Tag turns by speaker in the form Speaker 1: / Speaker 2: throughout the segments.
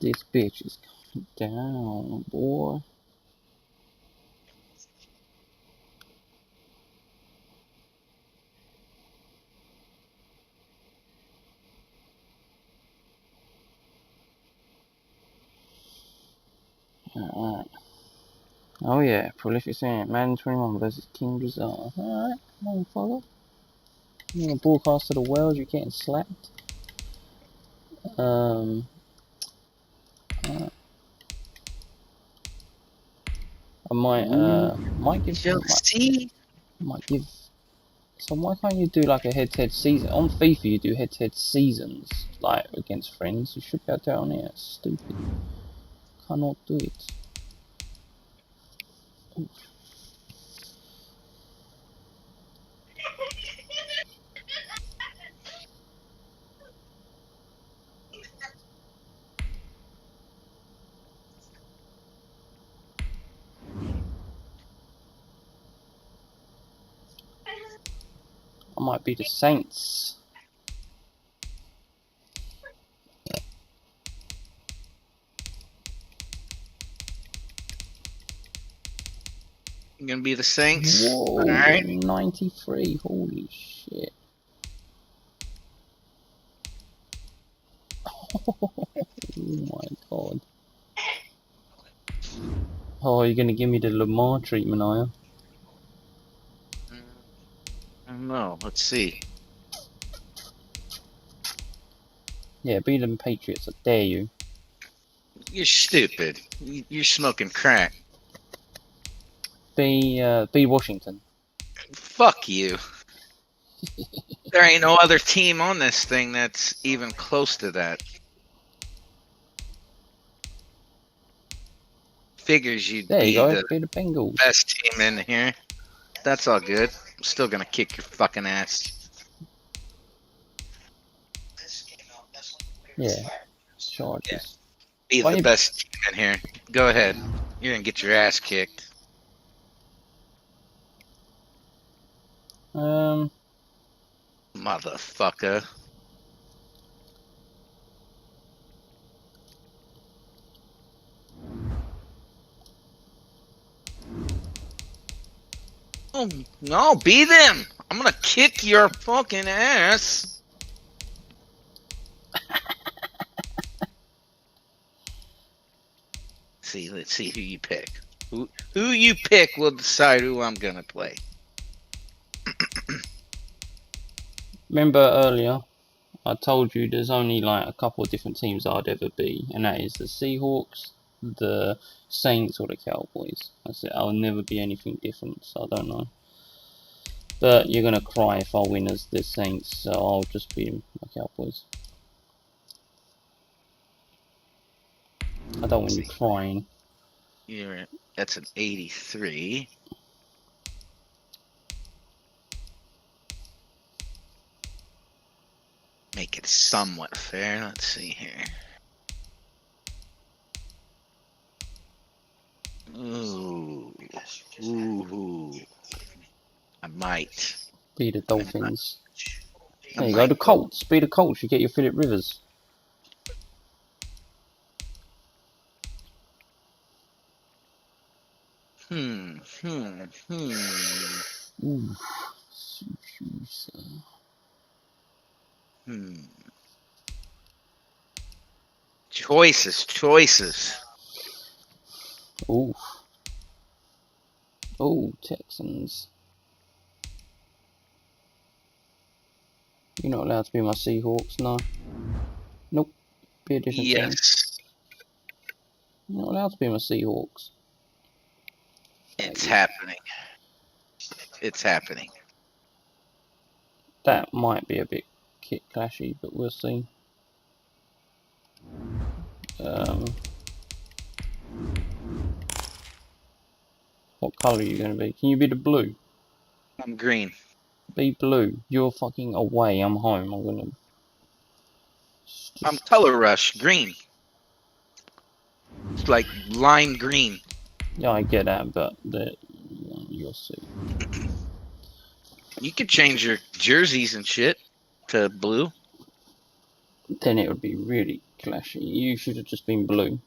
Speaker 1: This bitch is down, boy. Alright. Oh yeah, Prolific78, Madden 21 versus King Bizarre. Alright, motherfucker. You wanna broadcast to the world, you're getting slapped. Alright. I might give so why can't you do like a head-to-head season? On FIFA you do head-to-head seasons, like against friends. You should be able to do it on here. It's stupid. Cannot do it. Oof. I might be the Saints.
Speaker 2: You're gonna be the Saints.
Speaker 1: Whoa,
Speaker 2: All right.
Speaker 1: 93. Holy shit. Oh my god. Oh, you're gonna give me the Lamar treatment, are you?
Speaker 2: I don't know. Let's see.
Speaker 1: Yeah, beat them Patriots. I dare you.
Speaker 2: You're stupid. You're smoking crack.
Speaker 1: Be Washington.
Speaker 2: Fuck you. There ain't no other team on this thing that's even close to that. Figures you'd
Speaker 1: There
Speaker 2: be
Speaker 1: you go.
Speaker 2: the
Speaker 1: Be the Bengals.
Speaker 2: best team in here. That's all good. I'm still gonna kick your fucking ass.
Speaker 1: Yeah. Chargers.
Speaker 2: Be the best team in here. Go ahead. You're gonna get your ass kicked. Motherfucker. Oh, no, be them. I'm gonna kick your fucking ass. Let's see who you pick. Who you pick will decide who I'm gonna play.
Speaker 1: Remember earlier, I told you there's only like a couple of different teams I'd ever be, and that is the Seahawks, the Saints, or the Cowboys. I said I'll never be anything different, so I don't know. But you're gonna cry if I win as the Saints, so I'll just be the Cowboys. I don't want you crying.
Speaker 2: That's an 83. Make it somewhat fair. Let's see here. Ooh. I might.
Speaker 1: Be the Dolphins. There you go, the Colts. Be the Colts, you get your Phillip Rivers. Ooh.
Speaker 2: Choices.
Speaker 1: Ooh. Oh, Texans. You're not allowed to be my Seahawks, no. Nope. Be a different team. You're not allowed to be my Seahawks.
Speaker 2: It's happening. It's happening.
Speaker 1: That might be a bit kit clashy, but we'll see. What colour are you going to be? Can you be the blue?
Speaker 2: I'm green.
Speaker 1: Be blue. You're fucking away. I'm home. I'm gonna.
Speaker 2: I'm color rush. Green. It's like lime green.
Speaker 1: Yeah, I get that, but you'll see.
Speaker 2: You could change your jerseys and shit to blue.
Speaker 1: then it would be really clashy. You should have just been blue.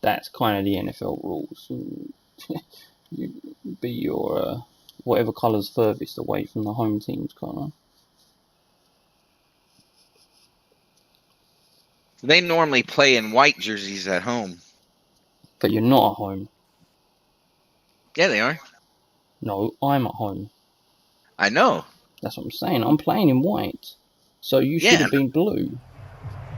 Speaker 1: That's kind of the NFL rules. You be your whatever colour's furthest away from the home team's colour.
Speaker 2: They normally play in white jerseys at home.
Speaker 1: But you're not at home.
Speaker 2: Yeah, they are.
Speaker 1: No, I'm at home.
Speaker 2: I know.
Speaker 1: That's what I'm saying. I'm playing in white. So you should have been blue.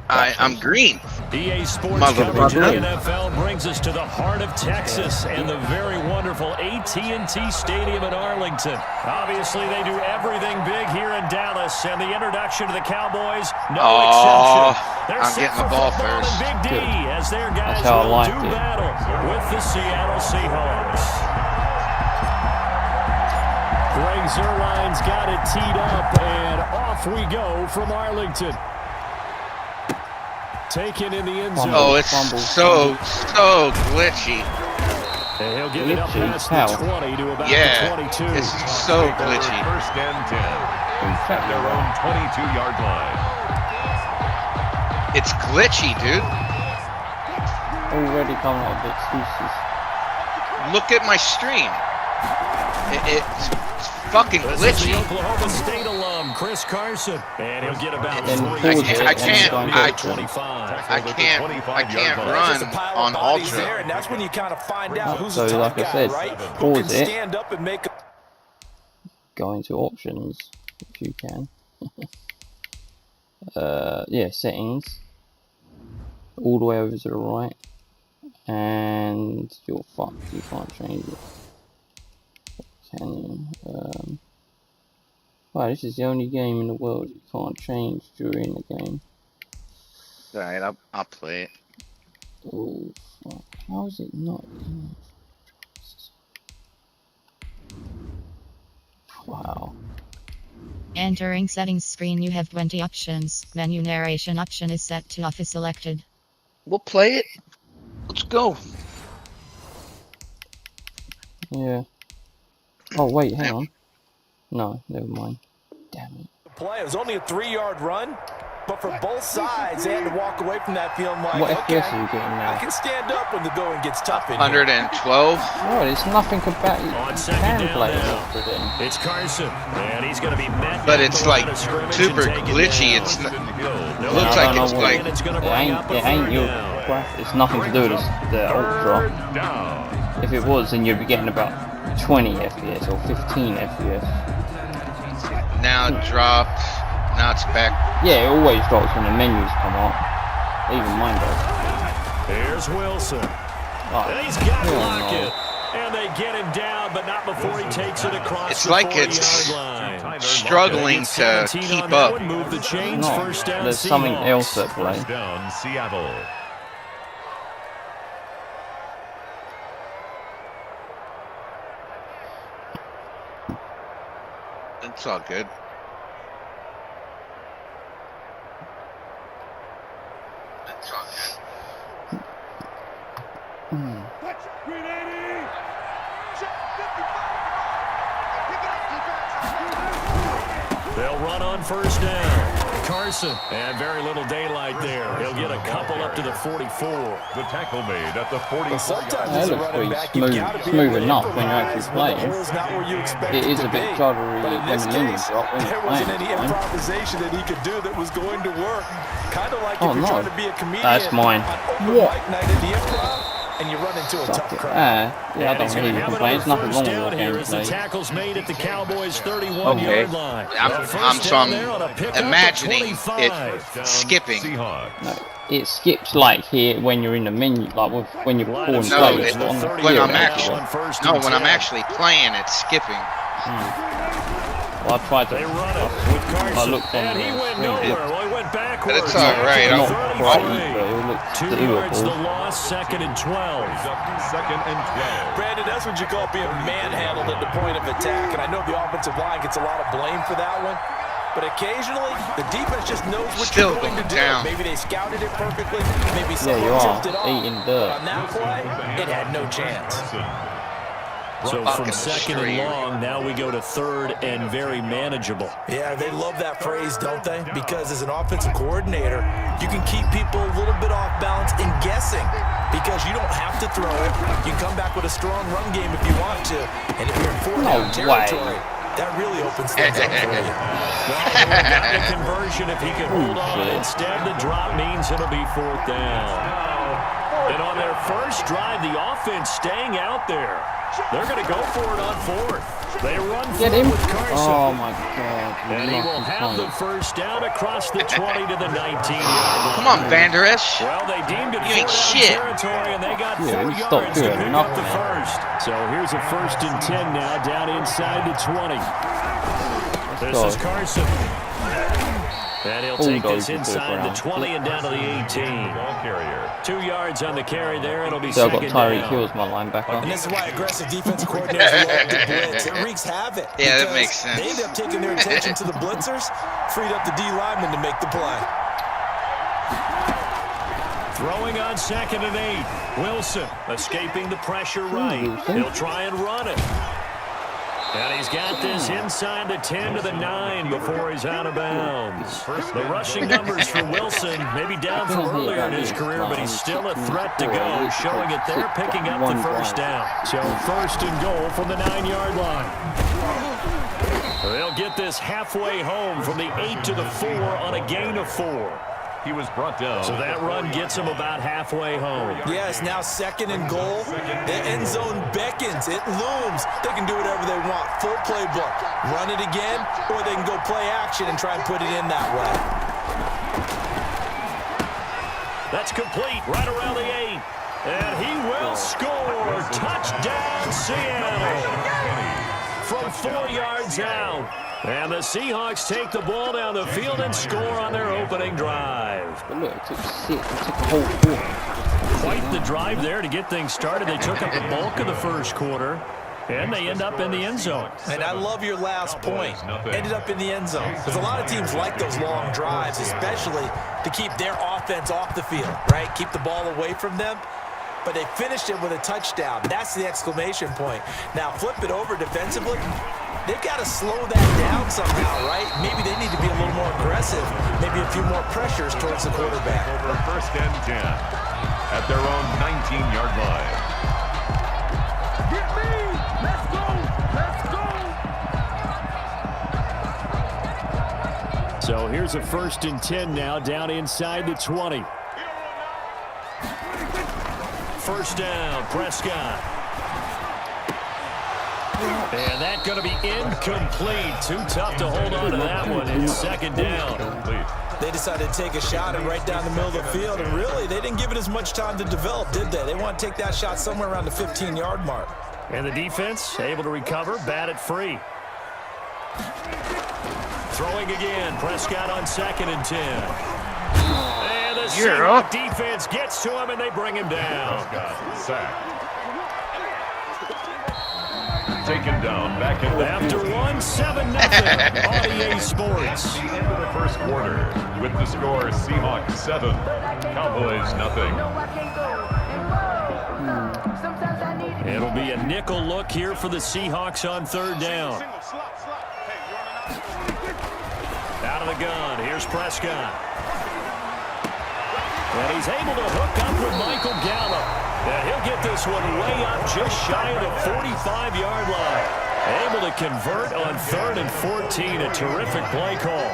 Speaker 2: I'm green.
Speaker 3: EA Sports coverage of the NFL brings us to the heart of Texas and the very wonderful AT&T Stadium in Arlington. Obviously, they do everything big here in Dallas, and the introduction to the Cowboys, no exception. They're
Speaker 2: I'm getting the ball first.
Speaker 3: Big D as their guys
Speaker 1: That's how I
Speaker 3: will
Speaker 1: like
Speaker 3: do
Speaker 1: it.
Speaker 3: battle with the Seattle Seahawks. Greg Zuerlein's got it teed up, and off we go from Arlington. Taken in the end zone.
Speaker 2: Oh, it's so glitchy.
Speaker 3: And he'll get it up past the 20 to about the 22.
Speaker 2: It's so glitchy.
Speaker 4: First and 10 at their own 22-yard line.
Speaker 2: It's glitchy, dude.
Speaker 1: Already coming up with excuses.
Speaker 2: Look at my stream. It's fucking
Speaker 3: This is the
Speaker 2: glitchy.
Speaker 3: Oklahoma State alum, Chris Carson. And he'll get about
Speaker 1: Then
Speaker 3: 40
Speaker 1: pause
Speaker 3: yards.
Speaker 1: it
Speaker 2: I can't-
Speaker 1: and
Speaker 2: I-
Speaker 1: go
Speaker 3: 25.
Speaker 2: I can't run on ultra.
Speaker 5: There, and that's when you kind of find out who's
Speaker 1: So
Speaker 5: the
Speaker 1: like
Speaker 5: tough
Speaker 1: I
Speaker 5: guy,
Speaker 1: said,
Speaker 5: right? Who
Speaker 1: pause
Speaker 5: can
Speaker 1: it.
Speaker 5: stand up and make a
Speaker 1: Go into options if you can. Yeah, settings. All the way over to the right. And you're fucked. You can't change it. Can you? Wow, this is the only game in the world you can't change during the game.
Speaker 2: Alright, I'll play it.
Speaker 1: Oh, fuck. How is it not in? Wow.
Speaker 6: Entering settings screen, you have 20 options. Menu narration option is set to off is selected.
Speaker 2: We'll play it. Let's go.
Speaker 1: Yeah. Oh, wait, hang on. No, never mind. Damn it.
Speaker 5: play. It was only a 3-yard run, but for both sides, they had to walk away from that feeling like,
Speaker 1: What
Speaker 5: okay,
Speaker 1: FPS are you getting now?
Speaker 5: I can stand up when the going gets tough in here.
Speaker 2: 112.
Speaker 1: Oh, there's nothing about you.
Speaker 3: On
Speaker 1: You
Speaker 3: second
Speaker 1: can
Speaker 3: down
Speaker 1: play it
Speaker 3: now.
Speaker 1: after then.
Speaker 3: It's Carson, and he's going to be met.
Speaker 2: But
Speaker 3: at
Speaker 2: it's
Speaker 3: the
Speaker 2: like
Speaker 3: line of scrimmage
Speaker 2: super
Speaker 3: and taken
Speaker 2: glitchy.
Speaker 3: down.
Speaker 2: It's not,
Speaker 3: No,
Speaker 2: looks
Speaker 1: I
Speaker 2: like
Speaker 1: don't
Speaker 2: it's
Speaker 1: know
Speaker 2: like
Speaker 3: and it's going to
Speaker 1: It
Speaker 3: bring
Speaker 1: ain't,
Speaker 3: up a
Speaker 1: it ain't
Speaker 3: third
Speaker 1: your
Speaker 3: down.
Speaker 1: graphics. It's nothing to do with the ultra.
Speaker 4: Third down.
Speaker 1: If it was, then you'd be getting about 20 FPS or 15 FPS.
Speaker 2: now it dropped. Now it's back.
Speaker 1: Yeah, it always drops when the menus come up. Even mine does.
Speaker 3: Here's Wilson.
Speaker 1: Oh,
Speaker 3: And he's got
Speaker 1: hell
Speaker 3: Lockett.
Speaker 1: no.
Speaker 3: And they get him down, but not before he takes it across
Speaker 2: It's
Speaker 3: the
Speaker 2: like
Speaker 3: 40-yard
Speaker 2: it's
Speaker 3: line.
Speaker 2: struggling to
Speaker 3: 17 on
Speaker 2: keep
Speaker 3: that
Speaker 2: up.
Speaker 3: one, move the chains,
Speaker 1: No,
Speaker 3: first down
Speaker 1: there's something
Speaker 3: Seahawks.
Speaker 1: else at play.
Speaker 4: First down, Seattle.
Speaker 2: It's all good. It's all good.
Speaker 3: They'll run on first down. Carson, and very little daylight there. He'll get a couple up to the 44.
Speaker 4: The tackle made at the 44.
Speaker 5: Sometimes
Speaker 1: That
Speaker 5: as a
Speaker 1: looks
Speaker 5: running
Speaker 1: pretty
Speaker 5: back, you've
Speaker 1: smooth,
Speaker 5: got to be
Speaker 1: smooth
Speaker 5: able to
Speaker 1: enough when you're
Speaker 5: improvise
Speaker 1: actually
Speaker 5: when the
Speaker 1: playing.
Speaker 5: hole's not where you expect
Speaker 1: It is
Speaker 5: to
Speaker 1: a bit
Speaker 5: be.
Speaker 1: juddery
Speaker 5: But in
Speaker 1: when
Speaker 5: this
Speaker 1: the menus
Speaker 5: case,
Speaker 1: drop when you're
Speaker 5: there wasn't
Speaker 1: playing.
Speaker 5: any
Speaker 1: It's fine.
Speaker 5: improvisation that he could do that was going to work. Kind of like
Speaker 1: Oh,
Speaker 5: if you're
Speaker 1: no.
Speaker 5: trying to be a comedian
Speaker 1: That's mine.
Speaker 5: on open
Speaker 1: What?
Speaker 5: mic night at the improv, and you run into a
Speaker 1: Suck
Speaker 5: tough
Speaker 1: it.
Speaker 5: crowd.
Speaker 1: Yeah, I
Speaker 3: And
Speaker 1: don't
Speaker 3: he's
Speaker 1: hear
Speaker 3: gonna
Speaker 1: you
Speaker 3: have
Speaker 1: complain. There's nothing
Speaker 3: another
Speaker 1: wrong
Speaker 3: first
Speaker 1: with
Speaker 3: down here
Speaker 1: your
Speaker 3: as the
Speaker 1: gameplay.
Speaker 3: tackle's made at the Cowboys' 31-yard
Speaker 1: Okay.
Speaker 3: line.
Speaker 2: I'm imagining it skipping.
Speaker 4: Seahawks.
Speaker 1: No, it skips like here when you're in the menu, like when you're calling
Speaker 2: No,
Speaker 1: plays
Speaker 2: it-
Speaker 1: on the
Speaker 2: when
Speaker 1: field.
Speaker 2: I'm actually when I'm actually playing, it's skipping.
Speaker 1: Well, I tried to.
Speaker 3: They run it with Carson,
Speaker 1: I looked on
Speaker 3: and he
Speaker 1: the
Speaker 3: went
Speaker 1: screen.
Speaker 3: nowhere. Well, he went backwards.
Speaker 2: But it's all right.
Speaker 1: Not quite,
Speaker 3: 33.
Speaker 1: but it looked
Speaker 3: 2 yards the
Speaker 1: doable.
Speaker 3: loss, second and 12.
Speaker 4: Second and 12.
Speaker 5: Brandon, that's what you call being manhandled at the point of attack, and I know the offensive line gets a lot of blame for that one. But occasionally, the defense just knows what
Speaker 2: Still
Speaker 5: you're going to
Speaker 2: going
Speaker 5: do.
Speaker 2: down.
Speaker 5: Maybe they scouted it perfectly. Maybe
Speaker 1: Yeah,
Speaker 5: someone
Speaker 1: you are
Speaker 5: tipped it off.
Speaker 1: eating
Speaker 5: But
Speaker 1: dirt.
Speaker 5: on that play, it had no chance.
Speaker 3: So
Speaker 2: Fucking
Speaker 3: from second
Speaker 2: straight.
Speaker 3: and long, now we go to third and very manageable.
Speaker 5: Yeah, they love that phrase, don't they? Because as an offensive coordinator, you can keep people a little bit off balance and guessing because you don't have to throw it. You can come back with a strong run game if you want to. And if you're in four-down territory, that really opens things up for you.
Speaker 3: Well, they would've gotten a conversion if he could hold on. Instead, the drop means it'll be fourth down. And on their first drive, the offense staying out there. They're going to go for it on fourth. They run for it with Carson.
Speaker 1: Oh my God.
Speaker 3: And he will have the first down across the 20 to the 19-yard line.
Speaker 2: Come on, Van Der Esch.
Speaker 3: Well, they deemed it
Speaker 2: You ain't
Speaker 3: four-down
Speaker 2: shit.
Speaker 3: territory, and they got 4
Speaker 1: he
Speaker 3: yards
Speaker 1: stopped
Speaker 3: to
Speaker 1: doing
Speaker 3: pick up the
Speaker 1: nothing.
Speaker 3: first. So here's a 1st and 10 now, down inside the 20. This is Carson. And he'll take this inside the 20 and down to the 18. 2 yards on the carry there. It'll be
Speaker 1: So I've got
Speaker 3: second
Speaker 1: Tyreek
Speaker 3: down.
Speaker 1: Hill as my linebacker.
Speaker 5: And this is why aggressive defensive coordinators love to blitz. It wreaks havoc.
Speaker 2: Yeah, that
Speaker 5: because
Speaker 2: makes sense.
Speaker 5: They end up taking their attention to the blitzers, freed up the D lineman to make the play.
Speaker 3: Throwing on 2nd and 8. Wilson escaping the pressure right. He'll try and run it. And he's got this inside the 10 to the 9 before he's out of bounds. The rushing numbers for Wilson may be down from earlier in his career, but he's still a threat to go, showing it they're picking up the first down. So 1st and goal from the 9-yard line. They'll get this halfway home from the 8 to the 4 on a gain of 4.
Speaker 4: He was brought down.
Speaker 3: So that run gets him about halfway home.
Speaker 5: Yes, now 2nd and goal. The end zone beckons. It looms. They can do whatever they want. Full playbook. Run it again, or they can go play action and try and put it in that way.
Speaker 3: That's complete right around the 8. And he will score. Touchdown, Seattle. From 4 yards out. And the Seahawks take the ball down the field and score on their opening drive.
Speaker 1: But look, it took 6. It took a whole quarter.
Speaker 3: Quite the drive there to get things started. They took up the bulk of the first quarter, and they end up in the end zone.
Speaker 5: And I love your last point. Ended up in the end zone. Because a lot of teams like those long drives, especially to keep their offense off the field, right? Keep the ball away from them. But they finished it with a touchdown. That's the exclamation point. Now, flip it over defensively. They've got to slow that down somehow, right? Maybe they need to be a little more aggressive. Maybe a few more pressures towards the quarterback.
Speaker 4: Over 1st and 10 at their own 19-yard line.
Speaker 7: Get me! Let's go! Let's go!
Speaker 3: So here's a 1st and 10 now, down inside the 20. 1st down, Prescott. And that's going to be incomplete. Too tough to hold on to that one. It's 2nd down.
Speaker 5: They decided to take a shot and right down the middle of the field, and really, they didn't give it as much time to develop, did they? They want to take that shot somewhere around the 15-yard mark.
Speaker 3: And the defense able to recover, bat it free. Throwing again, Prescott on 2nd and 10. And the Seahawks defense gets to him, and they bring him down.
Speaker 4: Sacked. Taken down back at the
Speaker 3: After 1, 7-0 on EA Sports.
Speaker 4: the end of the first quarter with the score Seahawks 7, Cowboys nothing.
Speaker 3: It'll be a nickel look here for the Seahawks on 3rd down. Out of the gun, here's Prescott. And he's able to hook up with Michael Gallup. And he'll get this one way up just shy of the 45-yard line. Able to convert on 3rd and 14. A terrific play call.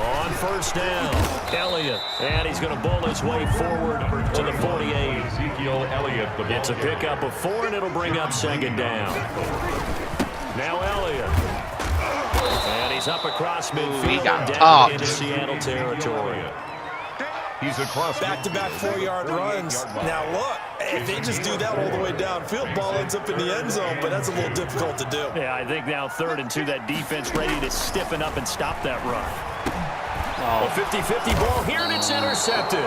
Speaker 3: On 1st down, Elliott. And he's going to bowl his way forward to the 48.
Speaker 4: Ezekiel Elliott.
Speaker 3: It's a pickup of 4, and it'll bring up 2nd down. Now Elliott. And he's up across midfield and down into Seattle territory.
Speaker 4: He's across
Speaker 5: Back-to-back 4-yard runs. Now, look, if they just do that all the way downfield, ball ends up in the end zone, but that's a little difficult to do.
Speaker 3: Yeah, I think now 3rd and 2, that defense ready to stiffen up and stop that run. A 50-50 ball here, and it's intercepted.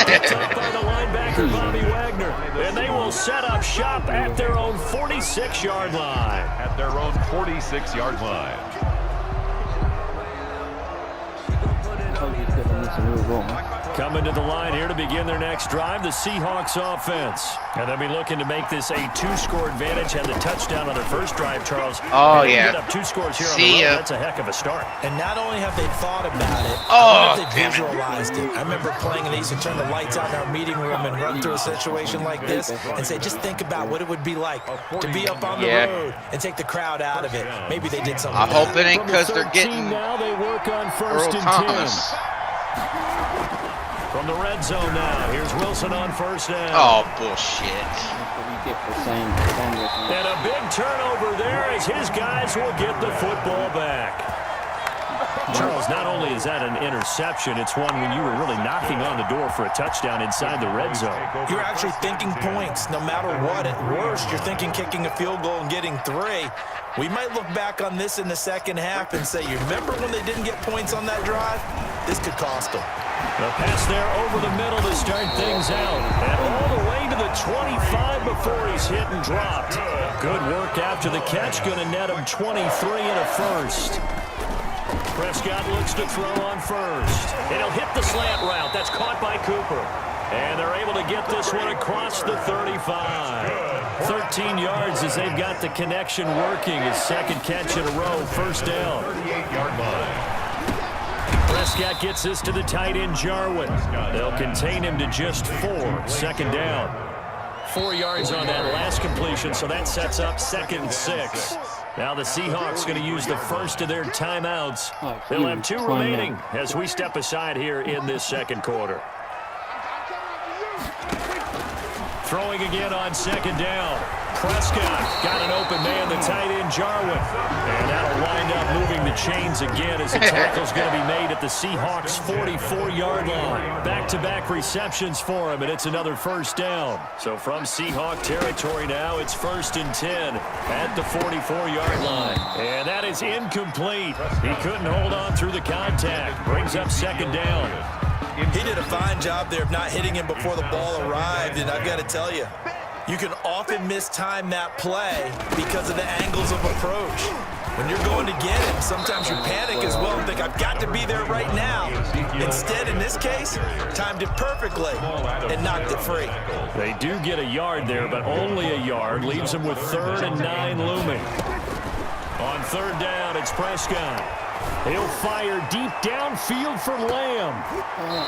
Speaker 3: Picked up by the linebacker, Bobby Wagner. And they will set up shop at their own 46-yard line.
Speaker 4: at their own 46-yard line.
Speaker 1: Told you to get them to move on.
Speaker 3: Coming to the line here to begin their next drive, the Seahawks offense. And they'll be looking to make this a 2-score advantage. Had the touchdown on their first drive, Charles.
Speaker 2: Oh,
Speaker 3: and
Speaker 2: yeah.
Speaker 3: Get up 2 scores here on the road. That's a heck of a start.
Speaker 5: And not only have they thought about it, they visualized it. I remember playing and they used to turn the lights out in our meeting room and run through a situation like this and say, just think about what it would be like to be up on the road and take the crowd out of it. Maybe they did something.
Speaker 2: I hope it ain't because they're getting
Speaker 3: now they work on first
Speaker 2: Earl
Speaker 3: and
Speaker 2: Thomas.
Speaker 3: 10. From the red zone now, here's Wilson on first down.
Speaker 2: Oh, bullshit.
Speaker 3: And a big turnover there as his guys will get the football back. Charles, not only is that an interception, it's one when you were really knocking on the door for a touchdown inside the red zone.
Speaker 5: You're actually thinking points. No matter what, at worst, you're thinking kicking a field goal and getting 3. We might look back on this in the second half and say, you remember when they didn't get points on that drive? This could cost them.
Speaker 3: The pass there over the middle to start things out. And all the way to the 25 before he's hit and dropped. Good work after the catch. Going to net him 23 and a first. Prescott looks to throw on first. And he'll hit the slant route. That's caught by Cooper. And they're able to get this one across the 35. 13 yards as they've got the connection working. His second catch in a row. First down.
Speaker 4: 38-yard line.
Speaker 3: Prescott gets this to the tight end, Jarwin. They'll contain him to just 4. Second down. 4 yards on that last completion, so that sets up 2nd and 6. Now the Seahawks going to use the first of their timeouts. They'll have 2 remaining as we step aside here in this second quarter. Throwing again on second down. Prescott got an open man, the tight end, Jarwin. And that'll wind up moving the chains again as the tackle's going to be made at the Seahawks' 44-yard line. Back-to-back receptions for him, and it's another first down. So from Seahawk territory now, it's 1st and 10 at the 44-yard line. And that is incomplete. He couldn't hold on through the contact. Brings up second down.
Speaker 5: He did a fine job there of not hitting him before the ball arrived, and I've got to tell you, you can often mistime that play because of the angles of approach. When you're going to get him, sometimes you panic as well and think, I've got to be there right now. Instead, in this case, timed it perfectly and knocked it free.
Speaker 3: They do get a yard there, but only a yard. Leaves them with 3rd and 9 looming. On 3rd down, it's Prescott. He'll fire deep downfield for Lamb.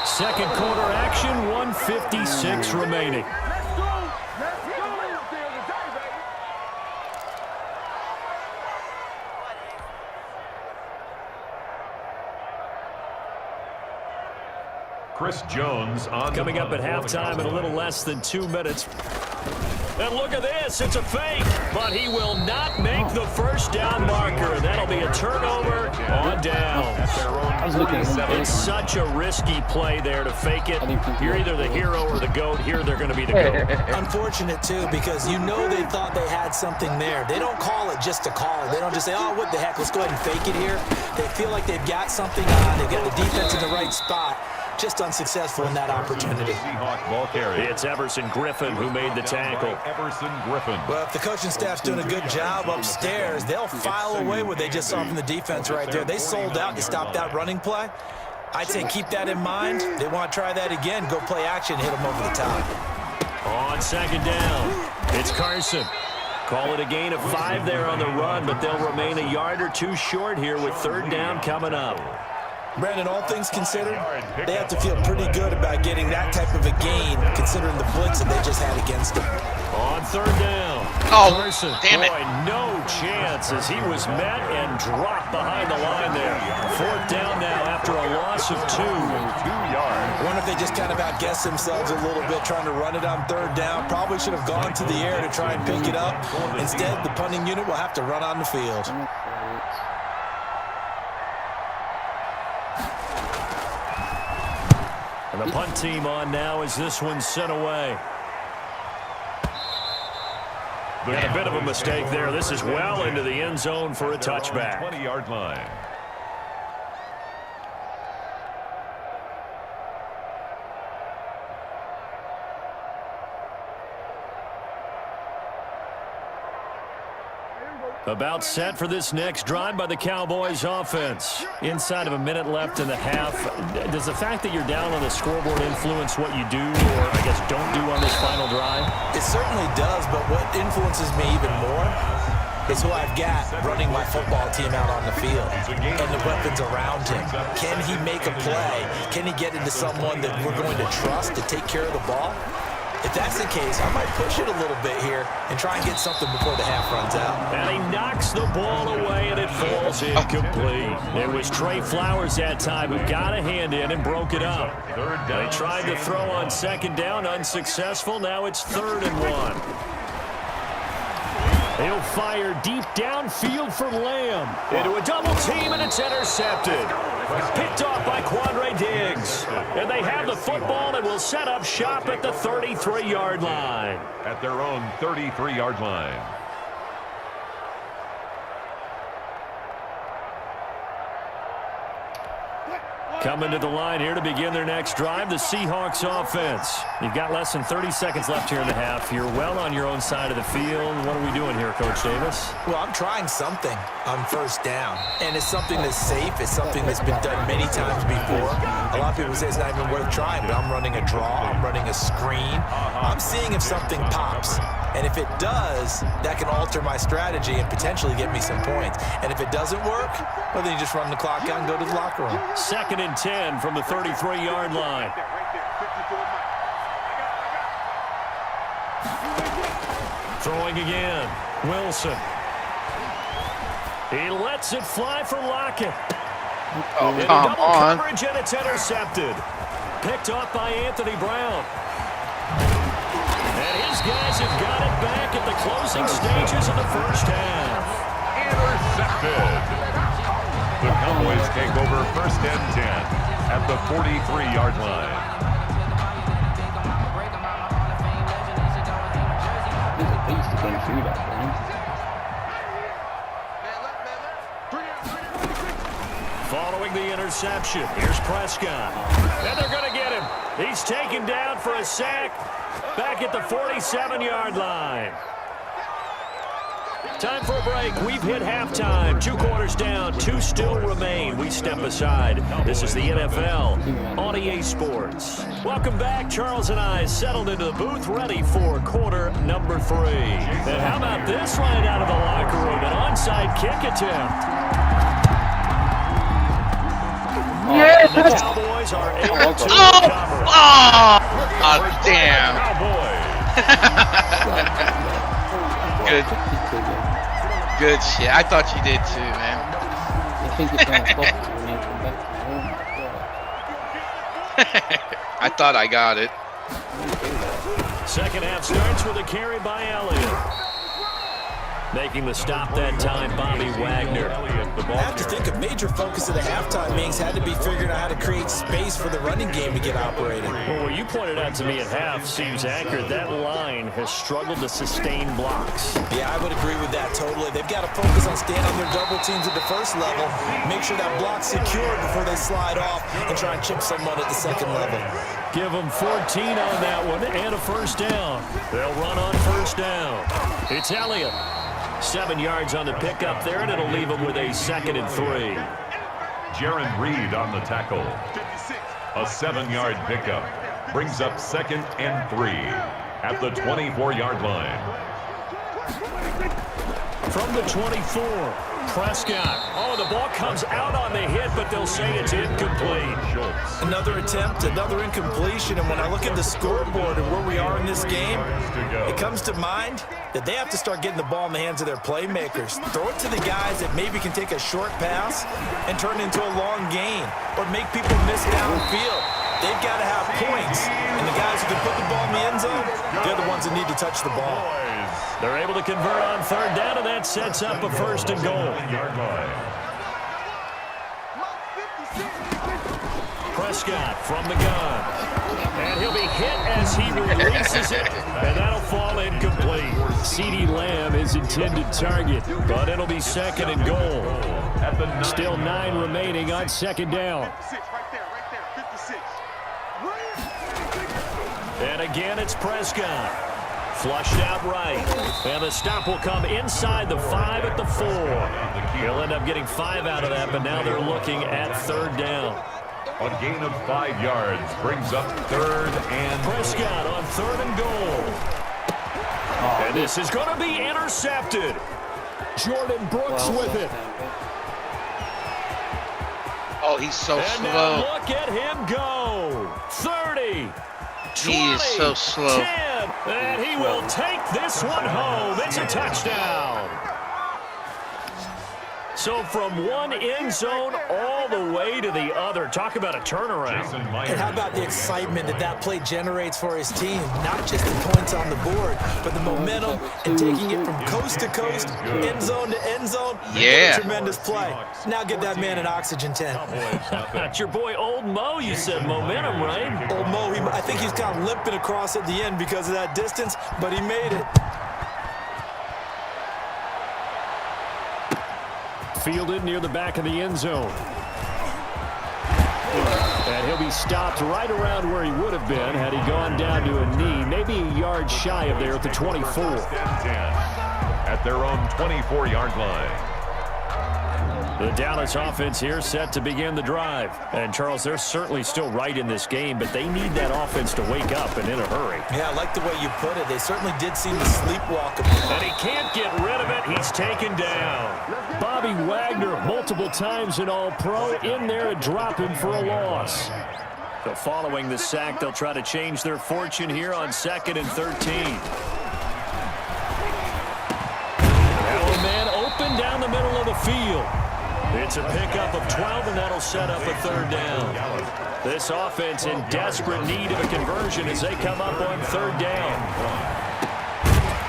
Speaker 3: Second quarter action, 1:56 remaining.
Speaker 4: Chris Jones on
Speaker 3: coming up at halftime in a little less than 2 minutes. And look at this, it's a fake, but he will not make the first down marker. And that'll be a turnover on downs. It's such a risky play there to fake it. You're either the hero or the GOAT. Here they're going to be the GOAT.
Speaker 5: Unfortunate, too, because you know they thought they had something there. They don't call it just to call it. They don't just say, oh, what the heck, let's go ahead and fake it here. They feel like they've got something on. They've got the defense in the right spot. Just unsuccessful in that opportunity.
Speaker 3: It's Everson Griffin who made the tackle.
Speaker 4: Everson Griffin.
Speaker 5: Well, if the coaching staff's doing a good job upstairs, they'll file away what they just saw from the defense right there. They sold out to stop that running play. I'd say keep that in mind. They want to try that again. Go play action, hit them over the top.
Speaker 3: On second down, it's Carson. Call it a gain of 5 there on the run, but they'll remain a yard or 2 short here with 3rd down coming up.
Speaker 5: Brandon, all things considered, they have to feel pretty good about getting that type of a gain, considering the blitz that they just had against them.
Speaker 3: On 3rd down, Carson,
Speaker 2: damn it.
Speaker 3: boy, no chance as he was met and dropped behind the line there. 4th down now after a loss of 2. 2
Speaker 5: yards. I wonder if they just kind of outguessed themselves a little bit trying to run it on 3rd down. Probably should have gone to the air to try and pick it up. Instead, the punting unit will have to run on the field.
Speaker 3: And the punt team on now as this one's sent away. And a bit of a mistake there. This is well into the end zone for a touchback.
Speaker 4: 20-yard line.
Speaker 3: About set for this next drive by the Cowboys offense. Inside of a minute left in the half. Does the fact that you're down on the scoreboard influence what you do, or I guess don't do on this final drive?
Speaker 5: It certainly does, but what influences me even more is who I've got running my football team out on the field and the weapons around him. Can he make a play? Can he get into someone that we're going to trust to take care of the ball? If that's the case, I might push it a little bit here and try and get something before the half runs out.
Speaker 3: And he knocks the ball away, and it falls incomplete. It was Trey Flowers that time who got a hand in and broke it up. They tried to throw on second down, unsuccessful. Now it's 3rd and 1. He'll fire deep downfield for Lamb. Into a double team, and it's intercepted. Picked off by Quandre Diggs. And they have the football and will set up shop at the 33-yard line.
Speaker 4: At their own 33-yard line.
Speaker 3: Coming to the line here to begin their next drive, the Seahawks offense. You've got less than 30 seconds left here in the half. You're well on your own side of the field. What are we doing here, Coach Davis?
Speaker 5: Well, I'm trying something on first down, and it's something that's safe. It's something that's been done many times before. A lot of people say it's not even worth trying, but I'm running a draw. I'm running a screen. I'm seeing if something pops. And if it does, that can alter my strategy and potentially get me some points. And if it doesn't work, well, then you just run the clock out and go to the locker room.
Speaker 3: 2nd and 10 from the 33-yard line. Throwing again. Wilson. He lets it fly for Lockett.
Speaker 2: Oh, come on.
Speaker 3: Coverage, and it's intercepted. Picked off by Anthony Brown. And his guys have got it back at the closing stages of the first half.
Speaker 4: Intercepted. The Cowboys take over 1st and 10 at the 43-yard line.
Speaker 1: He's a beast against you, that game.
Speaker 3: Following the interception, here's Prescott. And they're going to get him. He's taken down for a sack back at the 47-yard line. Time for a break. We've hit halftime. 2 quarters down. 2 still remain. We step aside. This is the NFL on EA Sports. Welcome back. Charles and I settled into the booth, ready for quarter number 3. And how about this right out of the locker room? An onside kick attempt.
Speaker 2: Yes!
Speaker 3: The Cowboys are able to recover.
Speaker 2: Oh, damn. Good shit. I thought you did too, man.
Speaker 1: I think it's going to stop it when you come back.
Speaker 2: I thought I got it.
Speaker 3: Second half starts with a carry by Elliott. Making the stop that time, Bobby Wagner.
Speaker 5: I have to think a major focus of the halftime meetings had to be figuring out how to create space for the running game to get operating.
Speaker 3: Well, what you pointed out to me at half seems accurate. That line has struggled to sustain blocks.
Speaker 5: Yeah, I would agree with that totally. They've got to focus on staying on their double teams at the first level, make sure that block's secure before they slide off, and try and chip someone at the second level.
Speaker 3: Give them 14 on that one and a first down. They'll run on first down. It's Elliott. 7 yards on the pickup there, and it'll leave them with a 2nd and 3.
Speaker 4: Jaron Reed on the tackle. A 7-yard pickup brings up 2nd and 3 at the 24-yard line.
Speaker 3: From the 24, Prescott. Oh, the ball comes out on the hit, but they'll say it's incomplete.
Speaker 5: Another attempt, another incompletion, and when I look at the scoreboard and where we are in this game, it comes to mind that they have to start getting the ball in the hands of their playmakers. Throw it to the guys that maybe can take a short pass and turn it into a long gain or make people miss downfield. They've got to have points, and the guys who can put the ball in the end zone, they're the ones that need to touch the ball.
Speaker 3: They're able to convert on 3rd down, and that sets up a 1st and goal. Prescott from the gun. And he'll be hit as he releases it, and that'll fall incomplete. CeeDee Lamb is intended target, but it'll be 2nd and goal. Still 9 remaining on 2nd down. And again, it's Prescott. Flushed out right. And the stop will come inside the 5 at the 4. He'll end up getting 5 out of that, but now they're looking at 3rd down.
Speaker 4: A gain of 5 yards brings up 3rd and
Speaker 3: Prescott on 3rd and goal. And this is going to be intercepted. Jordan Brooks with it.
Speaker 2: Oh, he's so
Speaker 3: And
Speaker 2: slow.
Speaker 3: now look at him go. 30. 20,
Speaker 2: He is so slow.
Speaker 3: 10, and he will take this one home. It's a touchdown. So from one end zone all the way to the other. Talk about a turnaround.
Speaker 5: And how about the excitement that that play generates for his team? Not just the points on the board, but the momentum and taking it from coast to coast, end zone to end zone.
Speaker 2: Yeah.
Speaker 5: Tremendous play. Now get that man an oxygen tent.
Speaker 3: That's your boy Old Mo. You said momentum, right?
Speaker 5: Old Mo, I think he's kind of limping across at the end because of that distance, but he made it.
Speaker 3: Fielded near the back of the end zone. And he'll be stopped right around where he would have been had he gone down to a knee, maybe a yard shy of there at the 24.
Speaker 4: At their own 24-yard line.
Speaker 3: The Dallas offense here set to begin the drive. And, Charles, they're certainly still right in this game, but they need that offense to wake up and in a hurry.
Speaker 5: Yeah, I like the way you put it. They certainly did seem to sleepwalk a bit.
Speaker 3: And he can't get rid of it. He's taken down. Bobby Wagner, multiple times an All-Pro, in there to drop him for a loss. So following the sack, they'll try to change their fortune here on 2nd and 13. Now a man open down the middle of the field. It's a pickup of 12, and that'll set up a 3rd down. This offense in desperate need of a conversion as they come up on 3rd down.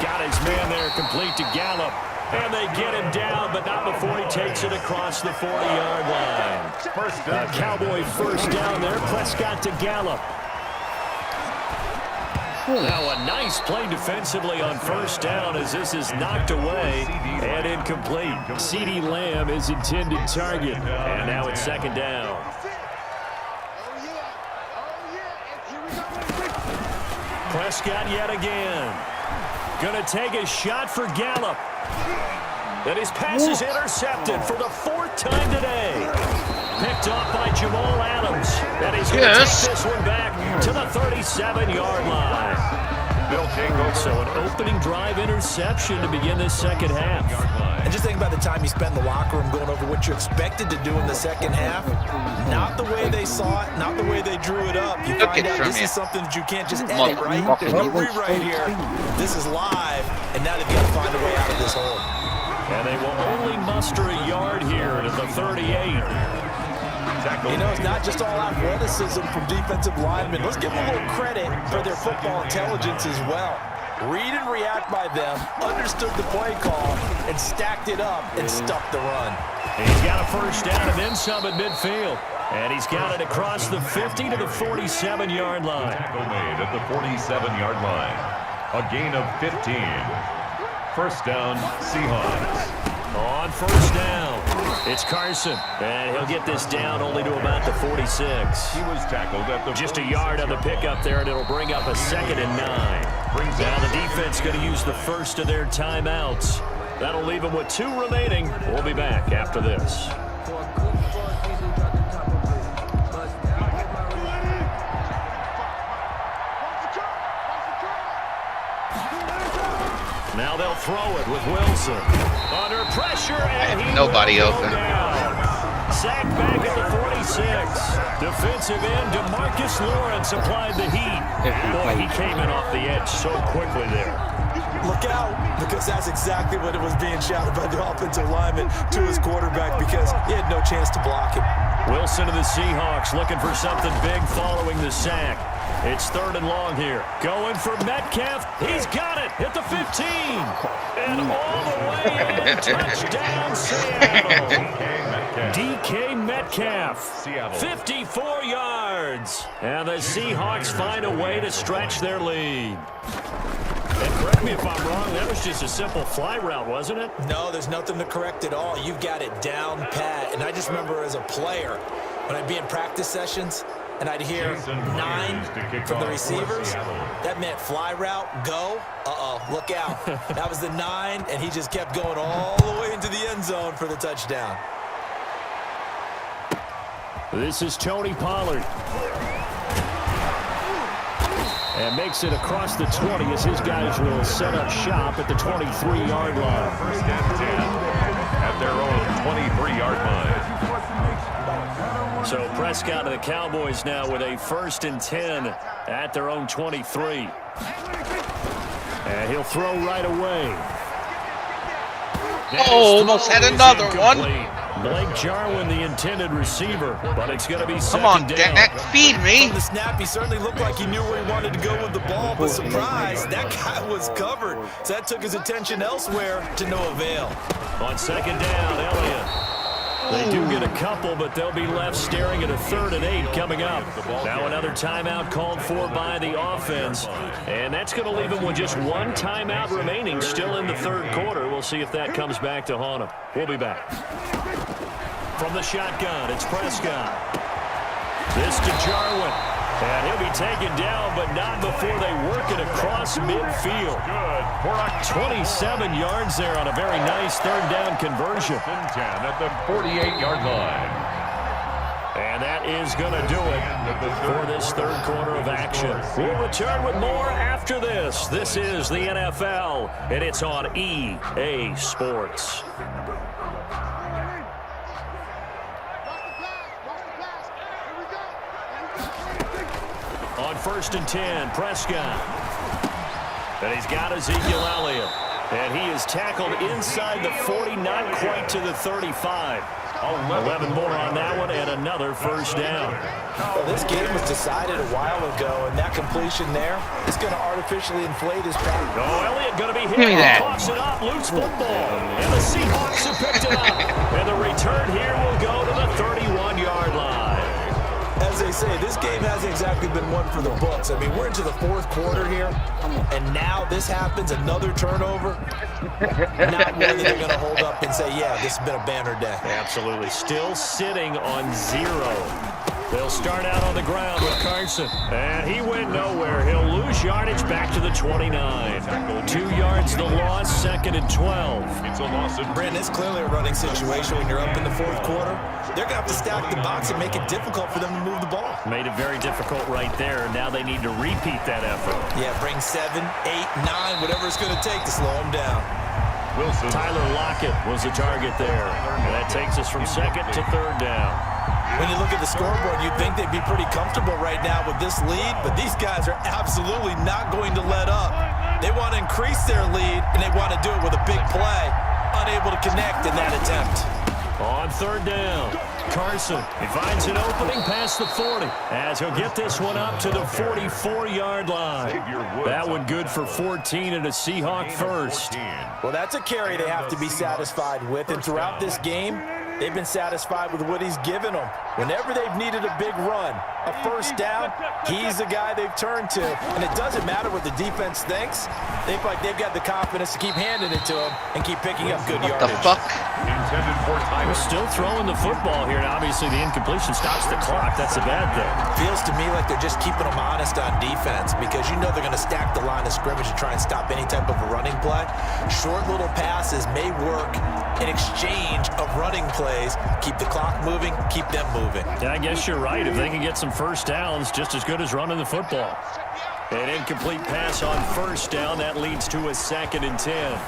Speaker 3: Got his man there complete to Gallup. And they get him down, but not before he takes it across the 40-yard line. A Cowboy 1st down there. Prescott to Gallup. Now a nice play defensively on 1st down as this is knocked away and incomplete. CeeDee Lamb is intended target. And now it's 2nd down. Prescott yet again. Gonna take a shot for Gallup. And his pass is intercepted for the 4th time today. Picked off by Jamal Adams. And he's going to take this one back to the 37-yard line. So an opening drive interception to begin this 2nd half.
Speaker 5: And just think about the time you spent in the locker room going over what you expected to do in the 2nd half. Not the way they saw it, not the way they drew it up. You find out this is something that you can't just edit, right? There's no rewrite here. This is live, and now they've got to find a way out of this hole.
Speaker 3: And they will only muster a yard here to the 38.
Speaker 5: You know, it's not just all athleticism from defensive linemen. Let's give them a little credit for their football intelligence as well. Read and react by them, understood the play call, and stacked it up and stuffed the run.
Speaker 3: He's got a 1st down and then some at midfield. And he's got it across the 50 to the 47-yard line.
Speaker 4: Tackle made at the 47-yard line. A gain of 15. 1st down, Seahawks.
Speaker 3: On 1st down, it's Carson. And he'll get this down only to about the 46.
Speaker 4: He was tackled at the
Speaker 3: just a yard on the pickup there, and it'll bring up a 2nd and 9. Now the defense going to use the first of their timeouts. That'll leave them with 2 remaining. We'll be back after this. Now they'll throw it with Wilson. Under pressure, and
Speaker 2: nobody open.
Speaker 3: Sacked back at the 46. Defensive end DeMarcus Lawrence applied the heat. Boy, he came in off the edge so quickly there.
Speaker 5: Look out, because that's exactly what it was being shouted by the offensive lineman to his quarterback because he had no chance to block it.
Speaker 3: Wilson of the Seahawks looking for something big following the sack. It's 3rd and long here. Going for Metcalf. He's got it at the 15. And all the way in. Touchdown, Seattle. DK Metcalf. 54 yards. And the Seahawks find a way to stretch their lead. And correct me if I'm wrong, that was just a simple fly route, wasn't it?
Speaker 5: No, there's nothing to correct at all. You've got it down pat. And I just remember as a player, when I'd be in practice sessions, and I'd hear 9 from the receivers, that meant fly route, go, look out. That was the 9, and he just kept going all the way into the end zone for the touchdown.
Speaker 3: This is Tony Pollard. And makes it across the 20 as his guys will set up shop at the 23-yard line.
Speaker 4: First and 10 at their own 23-yard line.
Speaker 3: So Prescott and the Cowboys now with a 1st and 10 at their own 23. And he'll throw right away.
Speaker 2: Oh, almost had another one.
Speaker 3: Blake Jarwin, the intended receiver, but it's going to be second
Speaker 2: Come on,
Speaker 3: down.
Speaker 2: Dak, feed me.
Speaker 5: From the snap, he certainly looked like he knew where he wanted to go with the ball, but surprise, that guy was covered. So that took his attention elsewhere to no avail.
Speaker 3: On second down, Elliott. They do get a couple, but they'll be left staring at a 3rd and 8 coming up. Now another timeout called for by the offense, and that's going to leave them with just 1 timeout remaining still in the 3rd quarter. We'll see if that comes back to haunt them. We'll be back. From the shotgun, it's Prescott. This to Jarwin. And he'll be taken down, but not before they work it across midfield.
Speaker 4: Good.
Speaker 3: 27 yards there on a very nice 3rd down conversion.
Speaker 4: 10 at the 48-yard line.
Speaker 3: And that is going to do it for this 3rd quarter of action. We'll return with more after this. This is the NFL, and it's on EA Sports. On 1st and 10, Prescott. And he's got Ezekiel Elliott. And he is tackled inside the 40, not quite to the 35. 11 more on that one, and another 1st down.
Speaker 5: Well, this game was decided a while ago, and that completion there is going to artificially inflate his pass.
Speaker 3: Oh, Elliott going to be hit.
Speaker 2: Give me that.
Speaker 3: Toss it up, loose football. And the Seahawks have picked it up. And the return here will go to the 31-yard line.
Speaker 5: As they say, this game hasn't exactly been one for the books. I mean, we're into the 4th quarter here, and now this happens, another turnover. Not one that they're going to hold up and say, yeah, this has been a banner day.
Speaker 3: Absolutely. Still sitting on 0. They'll start out on the ground with Carson. And he went nowhere. He'll lose yardage back to the 29. 2 yards the loss, 2nd and 12.
Speaker 4: It's a loss of
Speaker 5: Brandon, it's clearly a running situation when you're up in the 4th quarter. They're going to have to stack the box and make it difficult for them to move the ball.
Speaker 3: Made it very difficult right there. Now they need to repeat that effort.
Speaker 5: Yeah, bring 7, 8, 9, whatever it's going to take to slow them down.
Speaker 4: Wilson.
Speaker 3: Tyler Lockett was the target there. And that takes us from 2nd to 3rd down.
Speaker 5: When you look at the scoreboard, you'd think they'd be pretty comfortable right now with this lead, but these guys are absolutely not going to let up. They want to increase their lead, and they want to do it with a big play. Unable to connect in that attempt.
Speaker 3: On 3rd down, Carson, he finds an opening past the 40, as he'll get this one up to the 44-yard line. That one good for 14 and a Seahawk 1st.
Speaker 5: Well, that's a carry they have to be satisfied with, and throughout this game, they've been satisfied with what he's given them. Whenever they've needed a big run, a 1st down, he's the guy they've turned to. And it doesn't matter what the defense thinks. They feel like they've got the confidence to keep handing it to him and keep picking up good yardage.
Speaker 2: The fuck?
Speaker 4: Intended for time.
Speaker 3: We're still throwing the football here, and obviously the incompletion stops the clock. That's a bad thing.
Speaker 5: Feels to me like they're just keeping them honest on defense because you know they're going to stack the line of scrimmage and try and stop any type of a running play. Short little passes may work in exchange of running plays. Keep the clock moving, keep them moving.
Speaker 3: Yeah, I guess you're right. If they can get some 1st downs, just as good as running the football. An incomplete pass on 1st down. That leads to a 2nd and 10.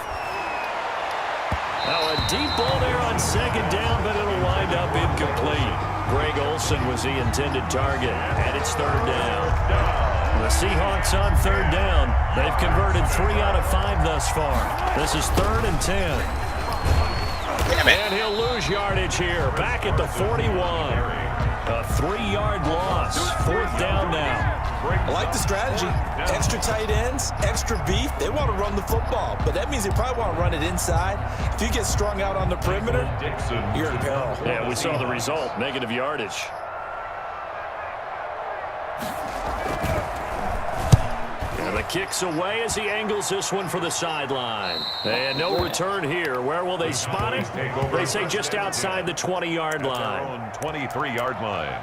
Speaker 3: Now a deep ball there on 2nd down, but it'll wind up incomplete. Greg Olsen was the intended target, and it's 3rd down. The Seahawks on 3rd down. They've converted 3 out of 5 thus far. This is 3rd and 10. And he'll lose yardage here, back at the 41. A 3-yard loss, 4th down now.
Speaker 5: I like the strategy. Extra tight ends, extra beef. They want to run the football, but that means they probably want to run it inside. If you get strung out on the perimeter, you're in peril.
Speaker 3: Yeah, we saw the result, negative yardage. And the kick's away as he angles this one for the sideline. And no return here. Where will they spot it? They say just outside the 20-yard line.
Speaker 4: 23-yard line.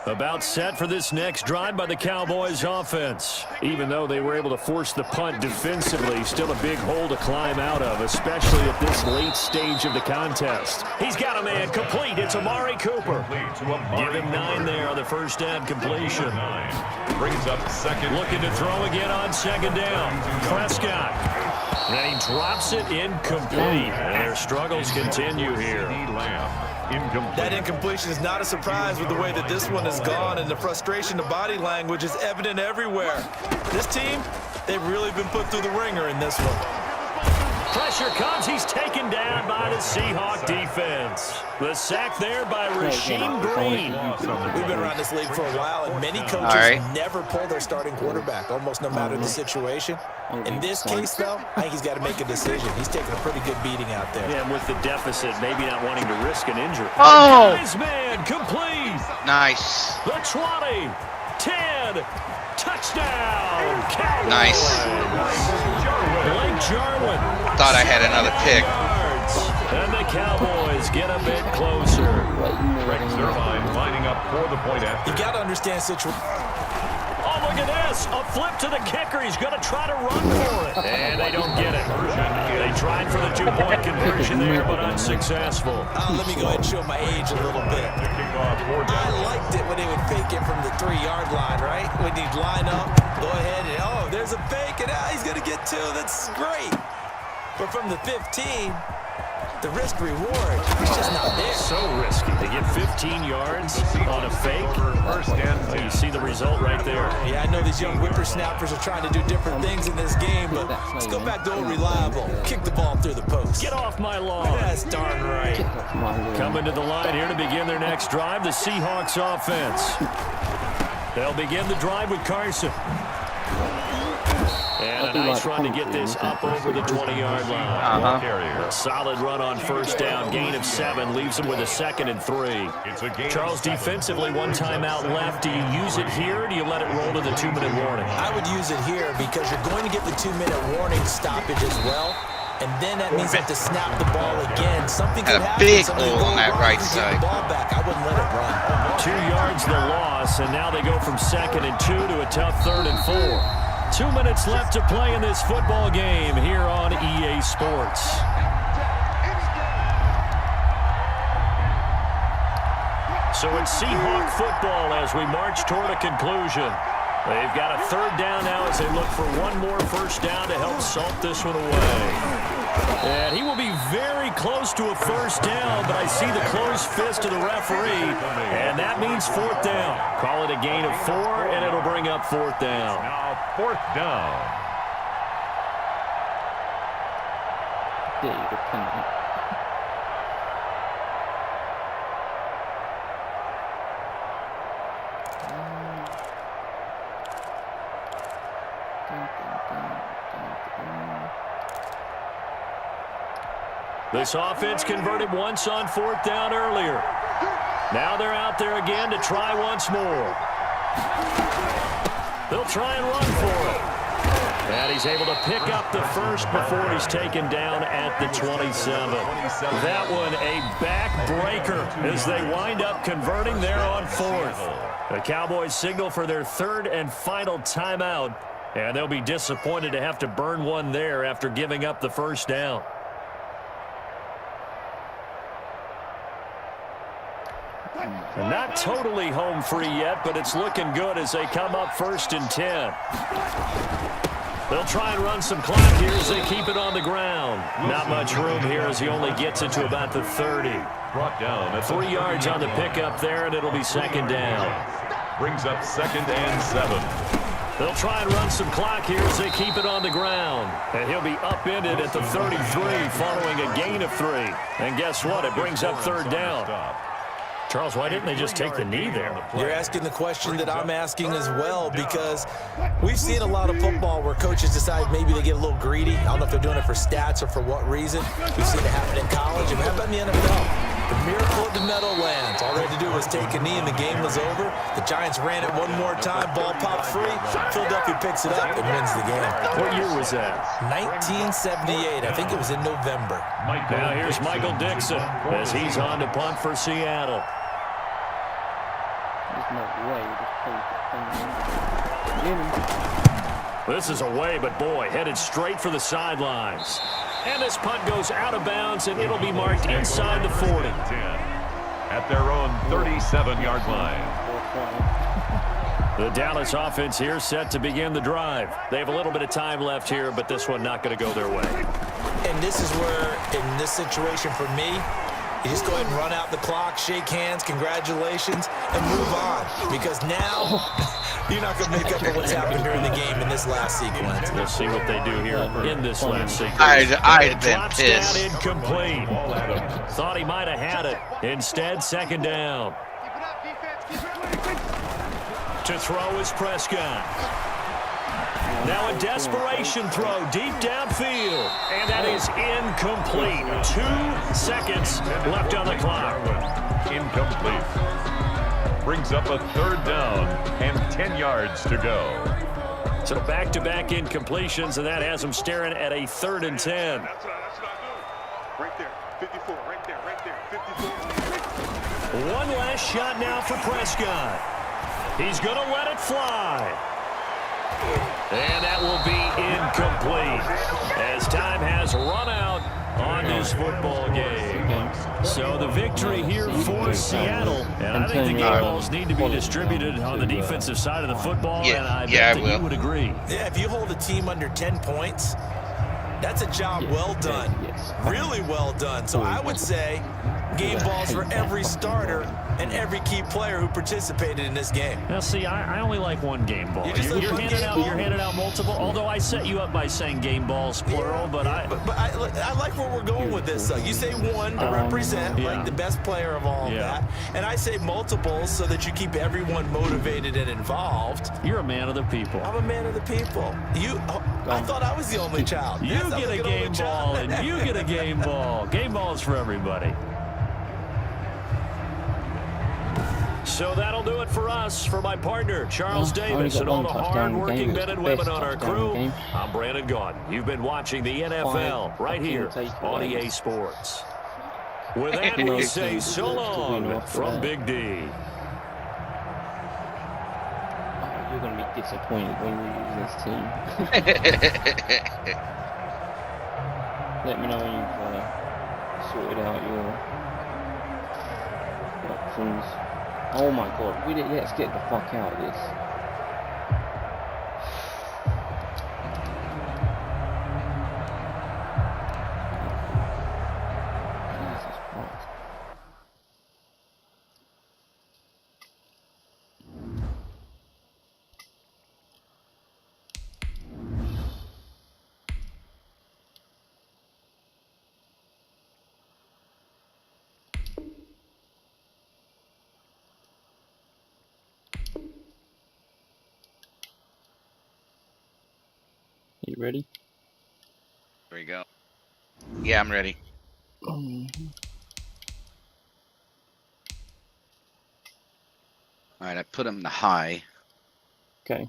Speaker 3: About set for this next drive by the Cowboys offense. Even though they were able to force the punt defensively, still a big hole to climb out of, especially at this late stage of the contest. He's got a man complete. It's Amari Cooper. Give him 9 there on the first down completion.
Speaker 4: Brings up second.
Speaker 3: Looking to throw again on second down. Prescott. And he drops it incomplete. And their struggles continue here.
Speaker 5: That incompletion is not a surprise with the way that this one has gone, and the frustration, the body language is evident everywhere. This team, they've really been put through the ringer in this one.
Speaker 3: Pressure comes. He's taken down by the Seahawk defense. The sack there by Rasheem Green.
Speaker 5: We've been around this league for a while, and many coaches never pull their starting quarterback, almost no matter the situation. In this case, though, I think he's got to make a decision. He's taking a pretty good beating out there.
Speaker 3: Yeah, and with the deficit, maybe not wanting to risk an injury.
Speaker 2: Oh!
Speaker 3: Nice man, complete.
Speaker 2: Nice.
Speaker 3: The 20, 10, touchdown, Cowboys.
Speaker 2: Nice.
Speaker 3: Blake Jarwin.
Speaker 2: Thought I had another pick.
Speaker 3: And the Cowboys get a bit closer.
Speaker 4: Rex Zerline lining up for the point after.
Speaker 5: You got to understand situation.
Speaker 3: Oh, look at this. A flip to the kicker. He's going to try to run for it. And they don't get it. They tried for the 2-point conversion there, but unsuccessful.
Speaker 5: Let me go ahead and show my age a little bit. I liked it when they would fake it from the 3-yard line, right? When he'd line up, go ahead, and oh, there's a fake, and he's going to get 2. That's great. But from the 15, the risk reward is just not there.
Speaker 3: So risky. They get 15 yards on a fake. You see the result right there.
Speaker 5: Yeah, I know these young whippersnappers are trying to do different things in this game, but let's go back to old reliable. Kick the ball through the post.
Speaker 3: Get off my lawn.
Speaker 5: That's darn right.
Speaker 3: Coming to the line here to begin their next drive, the Seahawks offense. They'll begin the drive with Carson. And a nice run to get this up over the 20-yard line. A solid run on first down. Gain of 7 leaves them with a 2nd and 3. Charles, defensively, 1 timeout left. Do you use it here, or do you let it roll to the 2-minute warning?
Speaker 5: I would use it here because you're going to get the 2-minute warning stoppage as well. And then that means you have to snap the ball again. Something could happen.
Speaker 2: A big hole on that right side.
Speaker 5: Ball back. I wouldn't let it run.
Speaker 3: 2 yards the loss, and now they go from 2nd and 2 to a tough 3rd and 4. 2 minutes left to play in this football game here on EA Sports. So it's Seahawk football as we march toward a conclusion. They've got a 3rd down now as they look for 1 more first down to help salt this one away. And he will be very close to a first down, but I see the closed fist of the referee, and that means 4th down. Call it a gain of 4, and it'll bring up 4th down.
Speaker 4: Now 4th down.
Speaker 3: This offense converted once on 4th down earlier. Now they're out there again to try once more. They'll try and run for it. And he's able to pick up the first before he's taken down at the 27. That one a backbreaker as they wind up converting there on 4th. The Cowboys signal for their 3rd and final timeout, and they'll be disappointed to have to burn one there after giving up the first down. And not totally home free yet, but it's looking good as they come up 1st and 10. They'll try and run some clock here as they keep it on the ground. Not much room here as he only gets it to about the 30.
Speaker 4: Brought down at
Speaker 3: 3 yards on the pickup there, and it'll be 2nd down.
Speaker 4: Brings up 2nd and 7.
Speaker 3: They'll try and run some clock here as they keep it on the ground. And he'll be upended at the 33 following a gain of 3. And guess what? It brings up 3rd down. Charles, why didn't they just take the knee there?
Speaker 5: You're asking the question that I'm asking as well, because we've seen a lot of football where coaches decide maybe they get a little greedy. I don't know if they're doing it for stats or for what reason. We've seen it happen in college. And how about in the NFL? The miracle of the Meadowlands. All they had to do was take a knee and the game was over. The Giants ran it one more time. Ball popped free. Philadelphia picks it up and wins the game.
Speaker 3: What year was that?
Speaker 5: 1978. I think it was in November.
Speaker 3: Now here's Michael Dixon as he's on to punt for Seattle.
Speaker 1: No way.
Speaker 3: This is away, but boy, headed straight for the sidelines. And this punt goes out of bounds, and it'll be marked inside the 40.
Speaker 4: At their own 37-yard line.
Speaker 3: The Dallas offense here set to begin the drive. They have a little bit of time left here, but this one not going to go their way.
Speaker 5: And this is where, in this situation for me, you just go ahead and run out the clock, shake hands, congratulations, and move on. Because now, you're not going to make up for what's happened during the game in this last sequence.
Speaker 3: We'll see what they do here in this last sequence.
Speaker 2: I'd been pissed.
Speaker 3: Down incomplete. Thought he might have had it. Instead, second down. To throw is Prescott. Now a desperation throw deep downfield. And that is incomplete. 2 seconds left on the clock.
Speaker 4: Incomplete. Brings up a third down and 10 yards to go.
Speaker 3: So back-to-back incompletions, and that has him staring at a 3rd and 10.
Speaker 7: That's what I do. Right there. 54. Right there. 54.
Speaker 3: One last shot now for Prescott. He's going to let it fly. And that will be incomplete as time has run out on this football game. So the victory here for Seattle. And I think the game balls need to be distributed on the defensive side of the football.
Speaker 2: Yeah,
Speaker 3: and I bet that you would agree.
Speaker 5: Yeah, if you hold a team under 10 points, that's a job well done. Really well done. So I would say game balls for every starter and every key player who participated in this game.
Speaker 3: Now, see, I only like one game ball. You're handing out multiple, although I set you up by saying game balls, plural, but I
Speaker 5: like where we're going with this. You say one to represent, like the best player of all of that, and I say multiples so that you keep everyone motivated and involved.
Speaker 3: You're a man of the people.
Speaker 5: I'm a man of the people. I thought I was the only child.
Speaker 3: You get a game ball, and you get a game ball. Game balls for everybody. So that'll do it for us. For my partner, Charles Davis, and all the hard-working men and women on our crew, I'm Brandon Gaudin. You've been watching the NFL right here on EA Sports. With that, we say so long from Big D.
Speaker 1: You're going to be disappointed when we use this team. Let me know when you've sorted out your options. Oh my god, let's get the fuck out of this. Jesus Christ. You ready?
Speaker 2: There we go. Yeah, I'm ready. All right, I put him to high.
Speaker 1: Okay.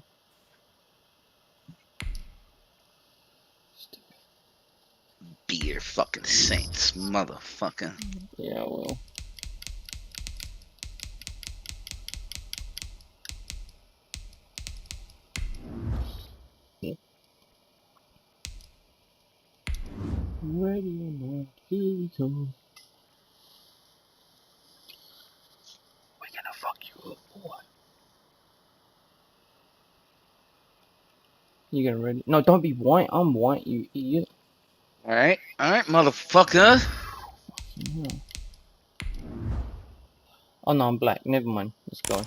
Speaker 2: Be your fucking Saints, motherfucker.
Speaker 1: Yeah, I will. Ready or not, here we come. We're gonna fuck you up, boy. You gonna ready? No, don't be white. I'm white, you idiot.
Speaker 2: Alright, motherfucker.
Speaker 1: Yeah. Oh no, I'm black. Never mind. Let's go.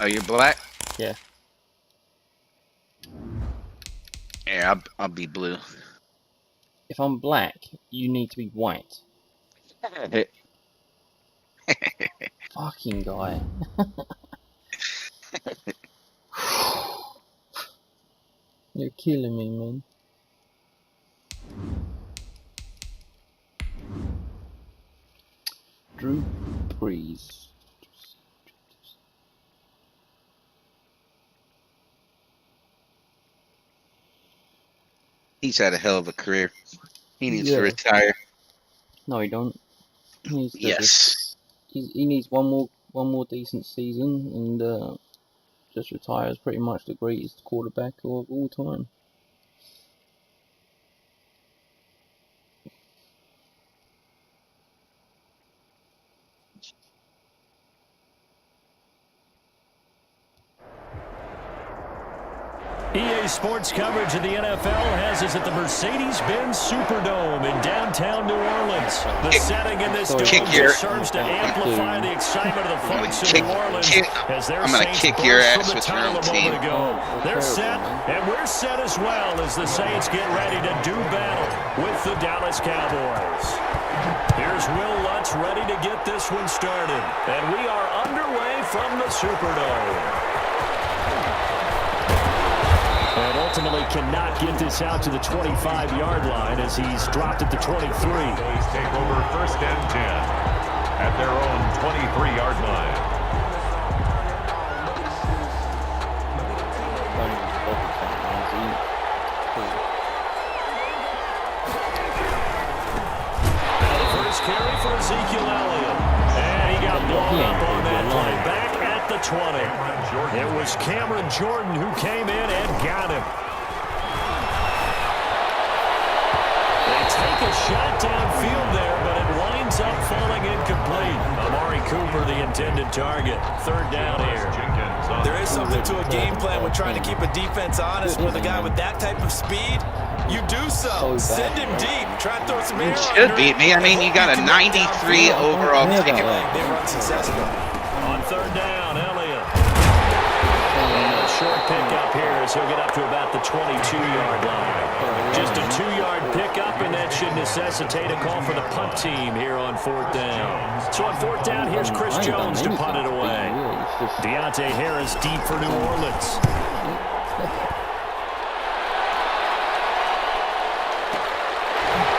Speaker 2: Oh, you're black?
Speaker 1: Yeah.
Speaker 2: Yeah, I'll be blue.
Speaker 1: If I'm black, you need to be white. Fucking guy. You're killing me, man. Drew Brees.
Speaker 2: He's had a hell of a career. He needs to retire.
Speaker 1: No, he don't. He needs to
Speaker 2: Yes.
Speaker 1: He needs one more one more decent season and just retire as pretty much the greatest quarterback of all time.
Speaker 3: EA Sports coverage of the NFL has us at the Mercedes-Benz Superdome in downtown New Orleans. The setting in this dome serves to amplify the excitement of the folks in New Orleans as their Saints burst from the tunnel a moment ago. They're set, and we're set as well as the Saints get ready to do battle with the Dallas Cowboys. Here's Will Lutz ready to get this one started, and we are underway from the Superdome. And ultimately cannot get this out to the 25-yard line as he's dropped at the 23.
Speaker 4: Take over 1st and 10 at their own 23-yard line.
Speaker 3: Now the first carry for Ezekiel Elliott. And he got blown up on that play. Back at the 20. It was Cameron Jordan who came in and got him. They take a shot downfield there, but it winds up falling incomplete. Amari Cooper, the intended target. 3rd down here.
Speaker 5: There is something to a game plan with trying to keep a defense honest. With a guy with that type of speed, you do so. Send him deep. Try to throw some air.
Speaker 2: Should beat me. I mean, you got a 93 overall team.
Speaker 5: They run successful.
Speaker 3: On 3rd down, Elliott. Short pickup here as he'll get up to about the 22-yard line. Just a 2-yard pickup, and that should necessitate a call for the punt team here on 4th down. So on 4th down, here's Chris Jones to punt it away. Deontay Harris deep for New Orleans.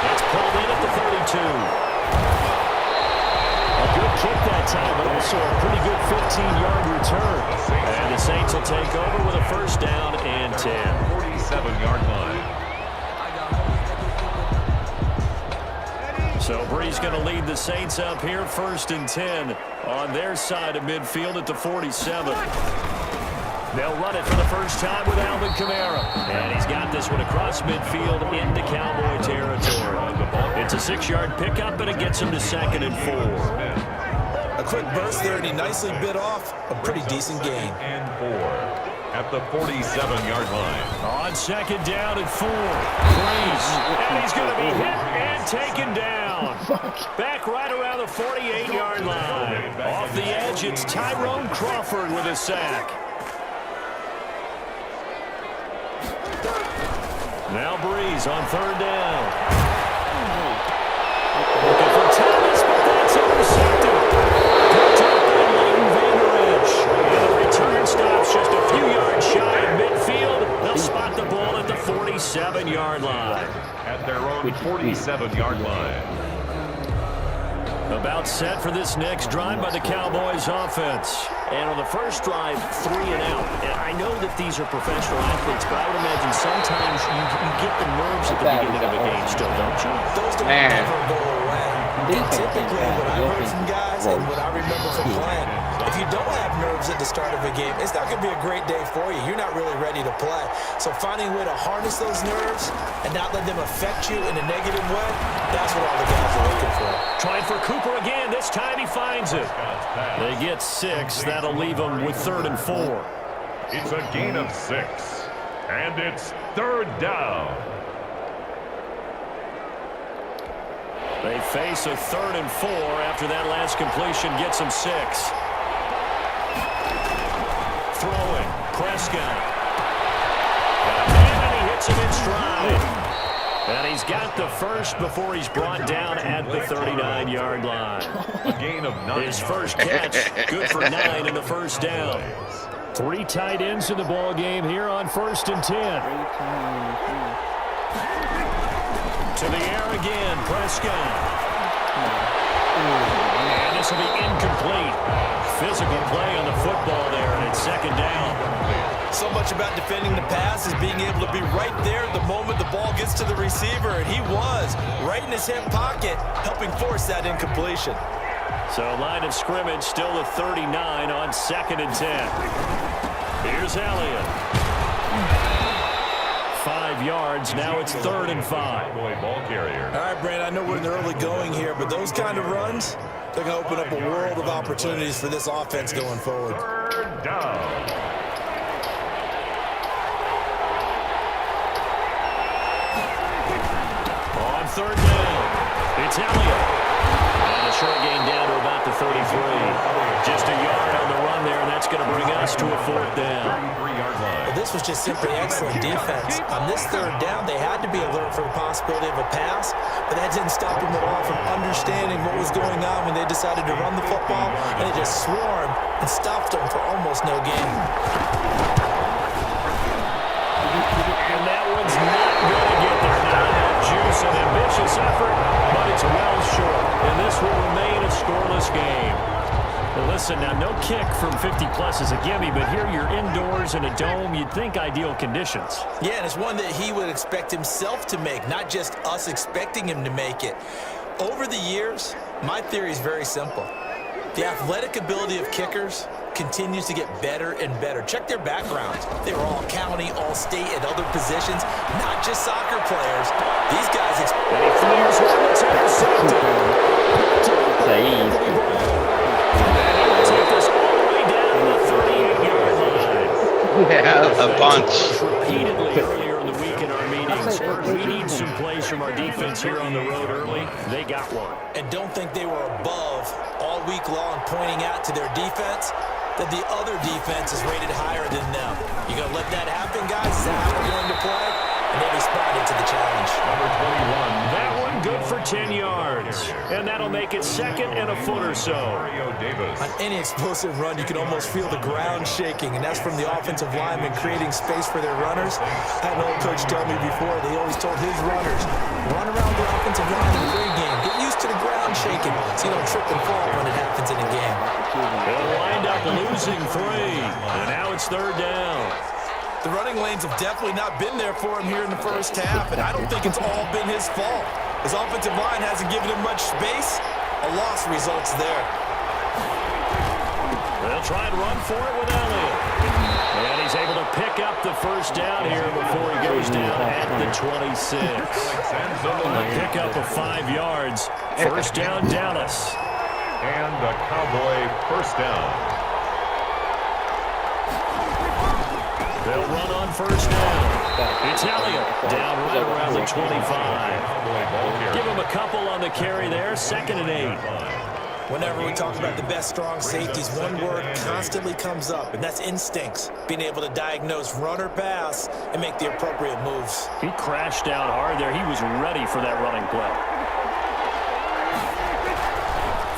Speaker 3: It's pulled in at the 32. A good kick that time, but also a pretty good 15-yard return. And the Saints will take over with a 1st down and 10.
Speaker 4: 47-yard line.
Speaker 3: So Bree's going to lead the Saints up here 1st and 10 on their side of midfield at the 47. They'll run it for the first time with Alvin Kamara. And he's got this one across midfield into Cowboy territory. It's a 6-yard pickup, and it gets him to 2nd and 4.
Speaker 5: A quick burst there, and he nicely bit off a pretty decent gain.
Speaker 4: And 4 at the 47-yard line.
Speaker 3: On 2nd down and 4. Breeze. And he's going to be hit and taken down. Back right around the 48-yard line. Off the edge, it's Tyrone Crawford with a sack. Now Breeze on 3rd down. Looking for Thomas, but that's intercepted. Picked up by Leighton Vander Esch. And the return stops just a few yards shy of midfield. They'll spot the ball at the 47-yard line.
Speaker 4: At their own 47-yard line.
Speaker 3: About set for this next drive by the Cowboys offense. And on the first drive, 3 and out. And I know that these are professional athletes, but I would imagine sometimes you get the nerves at the beginning of a game still, don't you?
Speaker 5: Those don't never go away. And typically, what I heard from guys and what I remember from playing, if you don't have nerves at the start of a game, it's not going to be a great day for you. You're not really ready to play. So finding a way to harness those nerves and not let them affect you in a negative way, that's what all the guys are looking for.
Speaker 3: Trying for Cooper again. This time he finds it. They get 6. That'll leave them with 3rd and 4.
Speaker 4: It's a gain of 6. And it's 3rd down.
Speaker 3: They face a 3rd and 4 after that last completion gets them 6. Throwing, Prescott. And he hits him in stride. And he's got the first before he's brought down at the 39-yard line.
Speaker 4: A gain of 9.
Speaker 3: His first catch, good for 9 in the 1st down. 3 tight ends in the ball game here on 1st and 10. To the air again, Prescott. And this will be incomplete. Physical play on the football there, and it's 2nd down.
Speaker 5: So much about defending the pass is being able to be right there the moment the ball gets to the receiver, and he was right in his hip pocket, helping force that incompletion.
Speaker 3: So line of scrimmage still at 39 on 2nd and 10. Here's Elliott. 5 yards. Now it's 3rd and 5.
Speaker 4: Ball carrier.
Speaker 5: All right, Brandon, I know we're in the early going here, but those kind of runs, they're going to open up a world of opportunities for this offense going forward.
Speaker 4: 3rd down.
Speaker 3: On 3rd down, it's Elliott. And a short gain down to about the 33. Just a yard on the run there, and that's going to bring us to a 4th down.
Speaker 5: Well, this was just simply excellent defense. On this 3rd down, they had to be alert for the possibility of a pass, but that didn't stop them at all from understanding what was going on when they decided to run the football, and they just swarmed and stopped them for almost no gain.
Speaker 3: And that one's not going to get there. Now that juice and ambitious effort, but it's well short, and this will remain a scoreless game. Well, listen, now no kick from 50-plus is a gimme, but here you're indoors in a dome. You'd think ideal conditions.
Speaker 5: Yeah, and it's one that he would expect himself to make, not just us expecting him to make it. Over the years, my theory is very simple. The athletic ability of kickers continues to get better and better. Check their backgrounds. They were all county, all state, and other positions, not just soccer players. These guys
Speaker 2: Yeah, a bunch.
Speaker 3: Repeatedly earlier in the week in our meetings, we need some plays from our defense here on the road early. They got one.
Speaker 5: and don't think they were above all week long, pointing out to their defense that the other defense is rated higher than them. You gonna let that happen, guys? Is that how we're going to play? And they responded to the challenge.
Speaker 3: Number 21. That one good for 10 yards. And that'll make it 2nd and a foot or so.
Speaker 5: On any explosive run, you can almost feel the ground shaking, and that's from the offensive linemen creating space for their runners. I had an old coach tell me before, they always told his runners, run around the offensive line in the pregame. Get used to the ground shaking so you don't trip and fall when it happens in a game.
Speaker 3: They'll wind up losing 3. And now it's 3rd down.
Speaker 5: The running lanes have definitely not been there for him here in the first half, and I don't think it's all been his fault. His offensive line hasn't given him much space. A loss results there.
Speaker 3: They'll try and run for it with Elliott. And he's able to pick up the first down here before he goes down at the 26. A pickup of 5 yards. First down, Dallas.
Speaker 4: And the Cowboy first down.
Speaker 3: They'll run on first down. It's Elliott down right around the 25. Give him a couple on the carry there. 2nd and 8.
Speaker 5: Whenever we talk about the best strong safeties, one word constantly comes up, and that's instincts. Being able to diagnose run or pass and make the appropriate moves.
Speaker 3: He crashed down hard there. He was ready for that running play.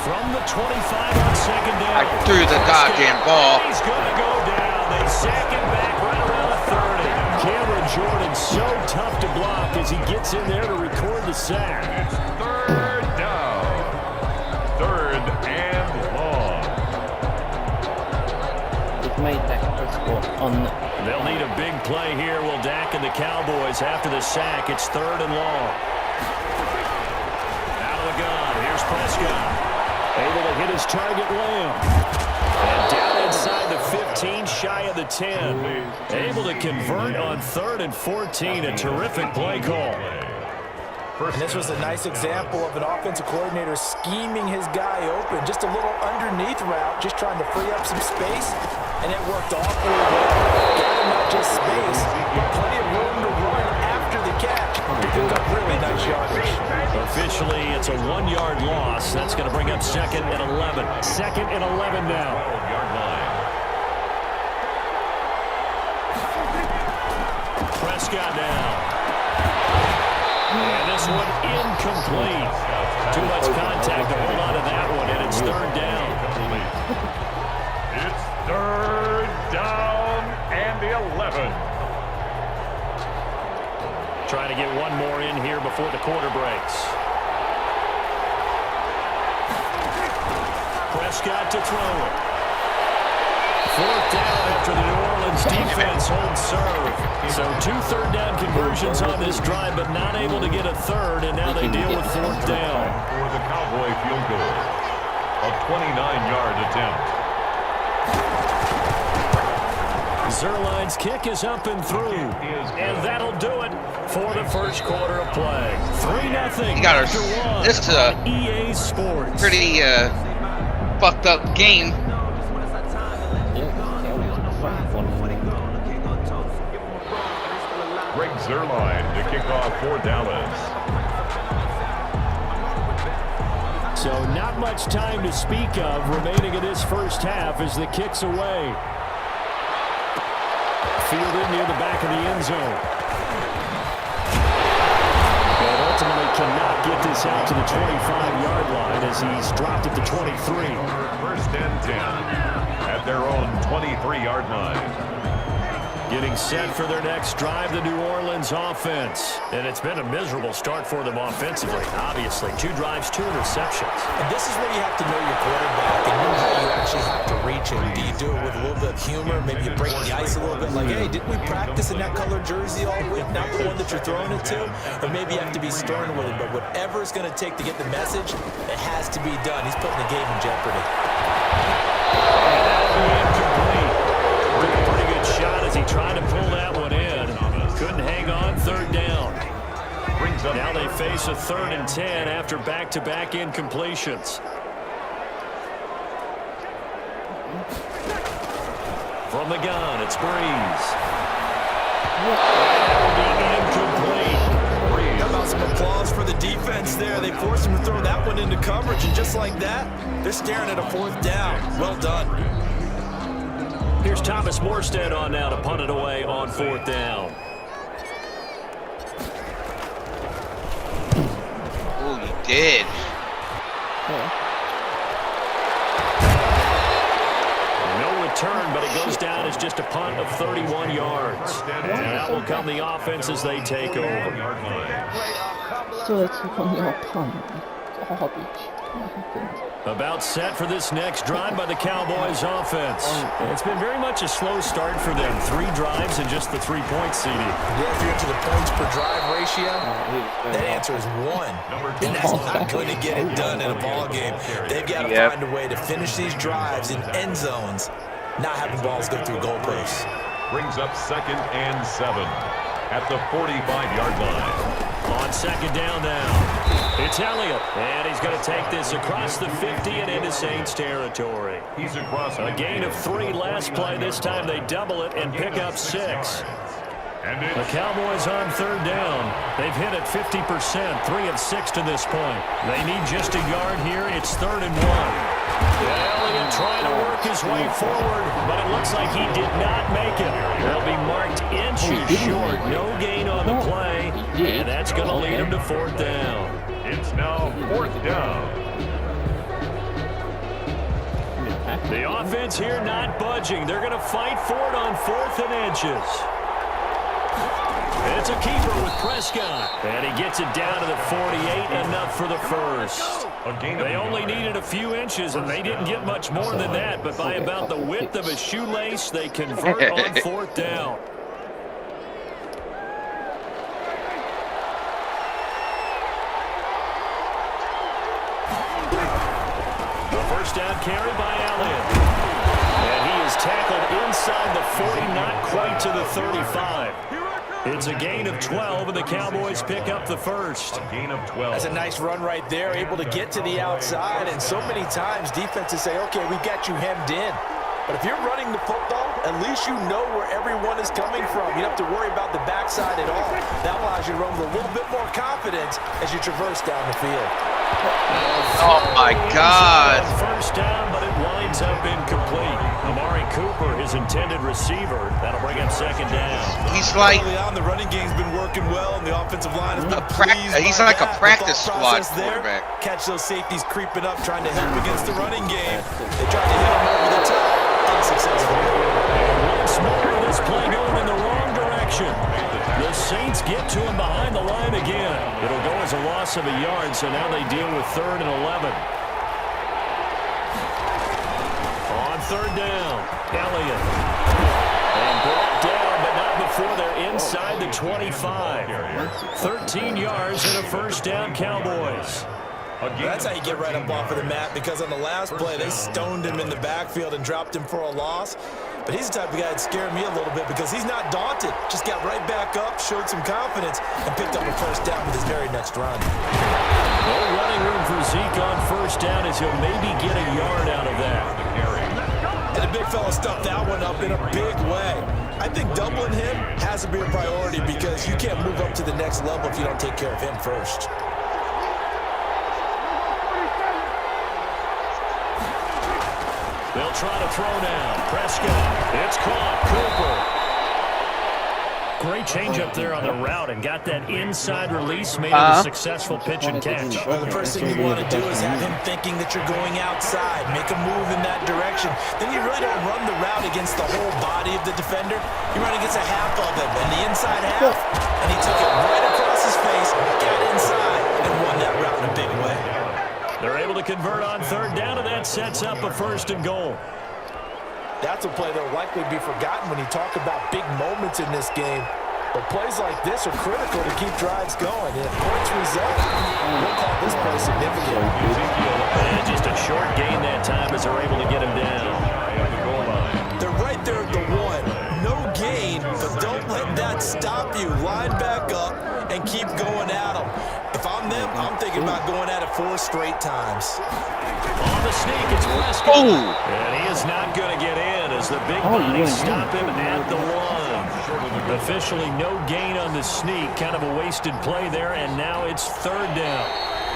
Speaker 3: From the 25 on 2nd down.
Speaker 2: I threw the goddamn ball.
Speaker 3: He's going to go down. They sack him back right around the 30. Cameron Jordan so tough to block as he gets in there to record the sack.
Speaker 4: 3rd down. 3rd and long.
Speaker 1: They've made that on.
Speaker 3: They'll need a big play here. Will Dak and the Cowboys after the sack. It's 3rd and long. Out of the gun. Here's Prescott. Able to hit his target, Lamb. And down inside the 15, shy of the 10. Able to convert on 3rd and 14. A terrific play call.
Speaker 5: And this was a nice example of an offensive coordinator scheming his guy open. Just a little underneath route, just trying to free up some space. And it worked awfully well. Got him not just space, but plenty of room to run after the catch to pick up really nice yardage.
Speaker 3: Officially, it's a 1-yard loss. That's going to bring up 2nd and 11. 2nd and 11 now.
Speaker 4: 12-yard line.
Speaker 3: Prescott now. And this one incomplete. Too much contact to hold on to that one, and it's 3rd down.
Speaker 4: It's 3rd down and 11.
Speaker 3: Trying to get one more in here before the quarter breaks. Prescott to throw it. 4th down after the New Orleans defense holds serve. So 2 third down conversions on this drive, but not able to get a 3rd, and now they deal with 4th down.
Speaker 4: For the Cowboy field goal. A 29-yard attempt.
Speaker 3: Zerline's kick is up and through, and that'll do it for the first quarter of play. 3-0.
Speaker 2: You got this is a
Speaker 3: EA Sports.
Speaker 2: pretty fucked up game.
Speaker 4: Greg Zerline to kick off for Dallas.
Speaker 3: So not much time to speak of remaining in this first half as the kick's away. Fielded near the back of the end zone. But ultimately cannot get this out to the 25-yard line as he's dropped it to 23.
Speaker 4: First and 10 at their own 23-yard line.
Speaker 3: Getting set for their next drive, the New Orleans offense. And it's been a miserable start for them offensively, obviously. 2 drives, 2 interceptions.
Speaker 5: And this is where you have to know your quarterback and know how you actually have to reach him. Do you do it with a little bit of humor? Maybe you break the ice a little bit like, hey, didn't we practice in that colored jersey all week? Not the one that you're throwing it to? Or maybe you have to be stern with him. But whatever it's going to take to get the message, it has to be done. He's putting the game in jeopardy.
Speaker 3: And that'll be incomplete. Pretty good shot as he tried to pull that one in. Couldn't hang on. 3rd down. Now they face a 3rd and 10 after back-to-back incompletions. From the gun, it's Breeze. That will be incomplete.
Speaker 5: How about some applause for the defense there? They forced him to throw that one into coverage, and just like that, they're staring at a 4th down. Well done.
Speaker 3: Here's Thomas Morstead on now to punt it away on 4th down.
Speaker 2: Oh, you did.
Speaker 3: No return, but it goes down as just a punt of 31 yards. And that will come the offense as they take over.
Speaker 1: So they took on your punt. Garbage.
Speaker 3: About set for this next drive by the Cowboys offense. It's been very much a slow start for them. 3 drives and just the 3-point CD.
Speaker 5: Yeah, if you're into the points per drive ratio, that answer is 1. And that's not going to get it done in a ball game. They've got to find a way to finish these drives in end zones, not having balls go through goalposts.
Speaker 4: Brings up 2nd and 7 at the 45-yard line.
Speaker 3: On 2nd down now, it's Elliott, and he's going to take this across the 50 and into Saints territory.
Speaker 4: He's across
Speaker 3: a gain of 3 last play. This time they double it and pick up 6. The Cowboys on 3rd down. They've hit it 50%, 3 of 6 to this point. They need just a yard here. It's 3rd and 1. Elliott trying to work his way forward, but it looks like he did not make it. They'll be marked inches short. No gain on the play, and that's going to lead him to 4th down.
Speaker 4: It's now 4th down.
Speaker 3: The offense here not budging. They're going to fight for it on 4th and inches. It's a keeper with Prescott. And he gets it down to the 48, enough for the first. They only needed a few inches, and they didn't get much more than that. But by about the width of a shoelace, they convert on 4th down. The first down carry by Elliott. And he is tackled inside the 40, not quite to the 35. It's a gain of 12, and the Cowboys pick up the first.
Speaker 4: A gain of 12.
Speaker 5: That's a nice run right there, able to get to the outside. And so many times defenses say, okay, we got you hemmed in. But if you're running the football, at least you know where everyone is coming from. You don't have to worry about the backside at all. That allows you to run with a little bit more confidence as you traverse down the field.
Speaker 2: Oh, my God.
Speaker 3: First down, but it winds up incomplete. Amari Cooper, his intended receiver. That'll bring up 2nd down.
Speaker 2: He's like
Speaker 5: the running game's been working well, and the offensive line has been
Speaker 2: he's like a practice squad quarterback.
Speaker 5: Catch those safeties creeping up, trying to help against the running game. They tried to hit him over the top. Unsuccessful.
Speaker 3: And once more, this play going in the wrong direction. The Saints get to him behind the line again. It'll go as a loss of a yard, so now they deal with 3rd and 11. On 3rd down, Elliott. And brought down, but not before they're inside the 25. 13 yards and a first down, Cowboys.
Speaker 5: That's how you get right up off of the mat, because on the last play, they stoned him in the backfield and dropped him for a loss. But he's the type of guy that scared me a little bit because he's not daunted. Just got right back up, showed some confidence, and picked up a first down with his very next run.
Speaker 3: No running room for Zeke on first down as he'll maybe get a yard out of that.
Speaker 5: And the big fella stuffed that one up in a big way. I think doubling him has to be a priority because you can't move up to the next level if you don't take care of him first.
Speaker 3: They'll try to throw now. Prescott. It's caught. Cooper. Great change up there on the route and got that inside release, made it a successful pitch and catch.
Speaker 5: Well, the first thing you want to do is have him thinking that you're going outside, make a move in that direction. Then you really don't run the route against the whole body of the defender. You run against a half of him, and the inside half, and he took it right across his face, got inside, and won that route in a big way.
Speaker 3: They're able to convert on third down, and that sets up a 1st and goal.
Speaker 5: That's a play that will likely be forgotten when you talk about big moments in this game. But plays like this are critical to keep drives going. And if points result, we'll call this play significant.
Speaker 3: And just a short gain that time as they're able to get him down.
Speaker 5: They're right there at the 1. No gain, but don't let that stop you. Line back up and keep going at them. If I'm them, I'm thinking about going at it 4 straight times.
Speaker 3: On the sneak, it's Prescott. And he is not going to get in as the big bodies stop him at the 1. Officially no gain on the sneak. Kind of a wasted play there, and now it's 3rd down.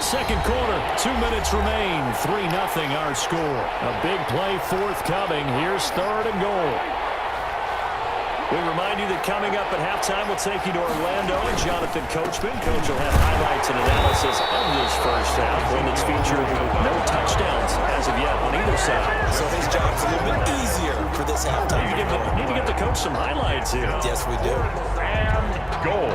Speaker 3: Second quarter, 2 minutes remain. 3-0 our score. A big play forthcoming. Here's 3rd and goal. We remind you that coming up at halftime, we'll take you to Orlando and Jonathan Coachman. Coach will have highlights and analysis of this first half, one that's featured no touchdowns as of yet on either side.
Speaker 5: So his job's a little bit easier for this halftime.
Speaker 3: Need to get the coach some highlights here.
Speaker 5: Yes, we do.
Speaker 4: And goal.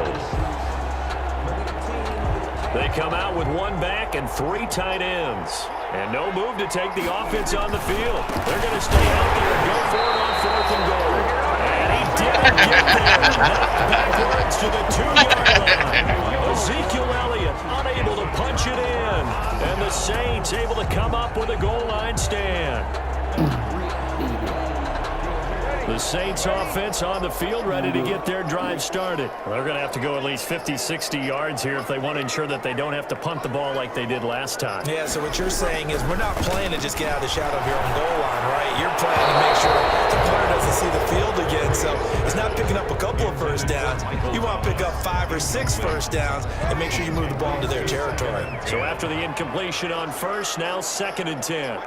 Speaker 3: They come out with 1 back and 3 tight ends. And no move to take the offense on the field. They're going to stay out there and go for it on 4th and goal. And he didn't get there. Knocked backwards to the 2-yard line. Ezekiel Elliott unable to punch it in. And the Saints able to come up with a goal line stand. The Saints offense on the field ready to get their drive started. Well, they're going to have to go at least 50, 60 yards here if they want to ensure that they don't have to punt the ball like they did last time.
Speaker 5: Yeah, so what you're saying is we're not playing to just get out of the shadow of your own goal line, right? You're playing to make sure the player doesn't see the field again. So it's not picking up a couple of first downs. You want to pick up 5 or 6 first downs and make sure you move the ball into their territory.
Speaker 3: So after the incompletion on first, now 2nd and 10.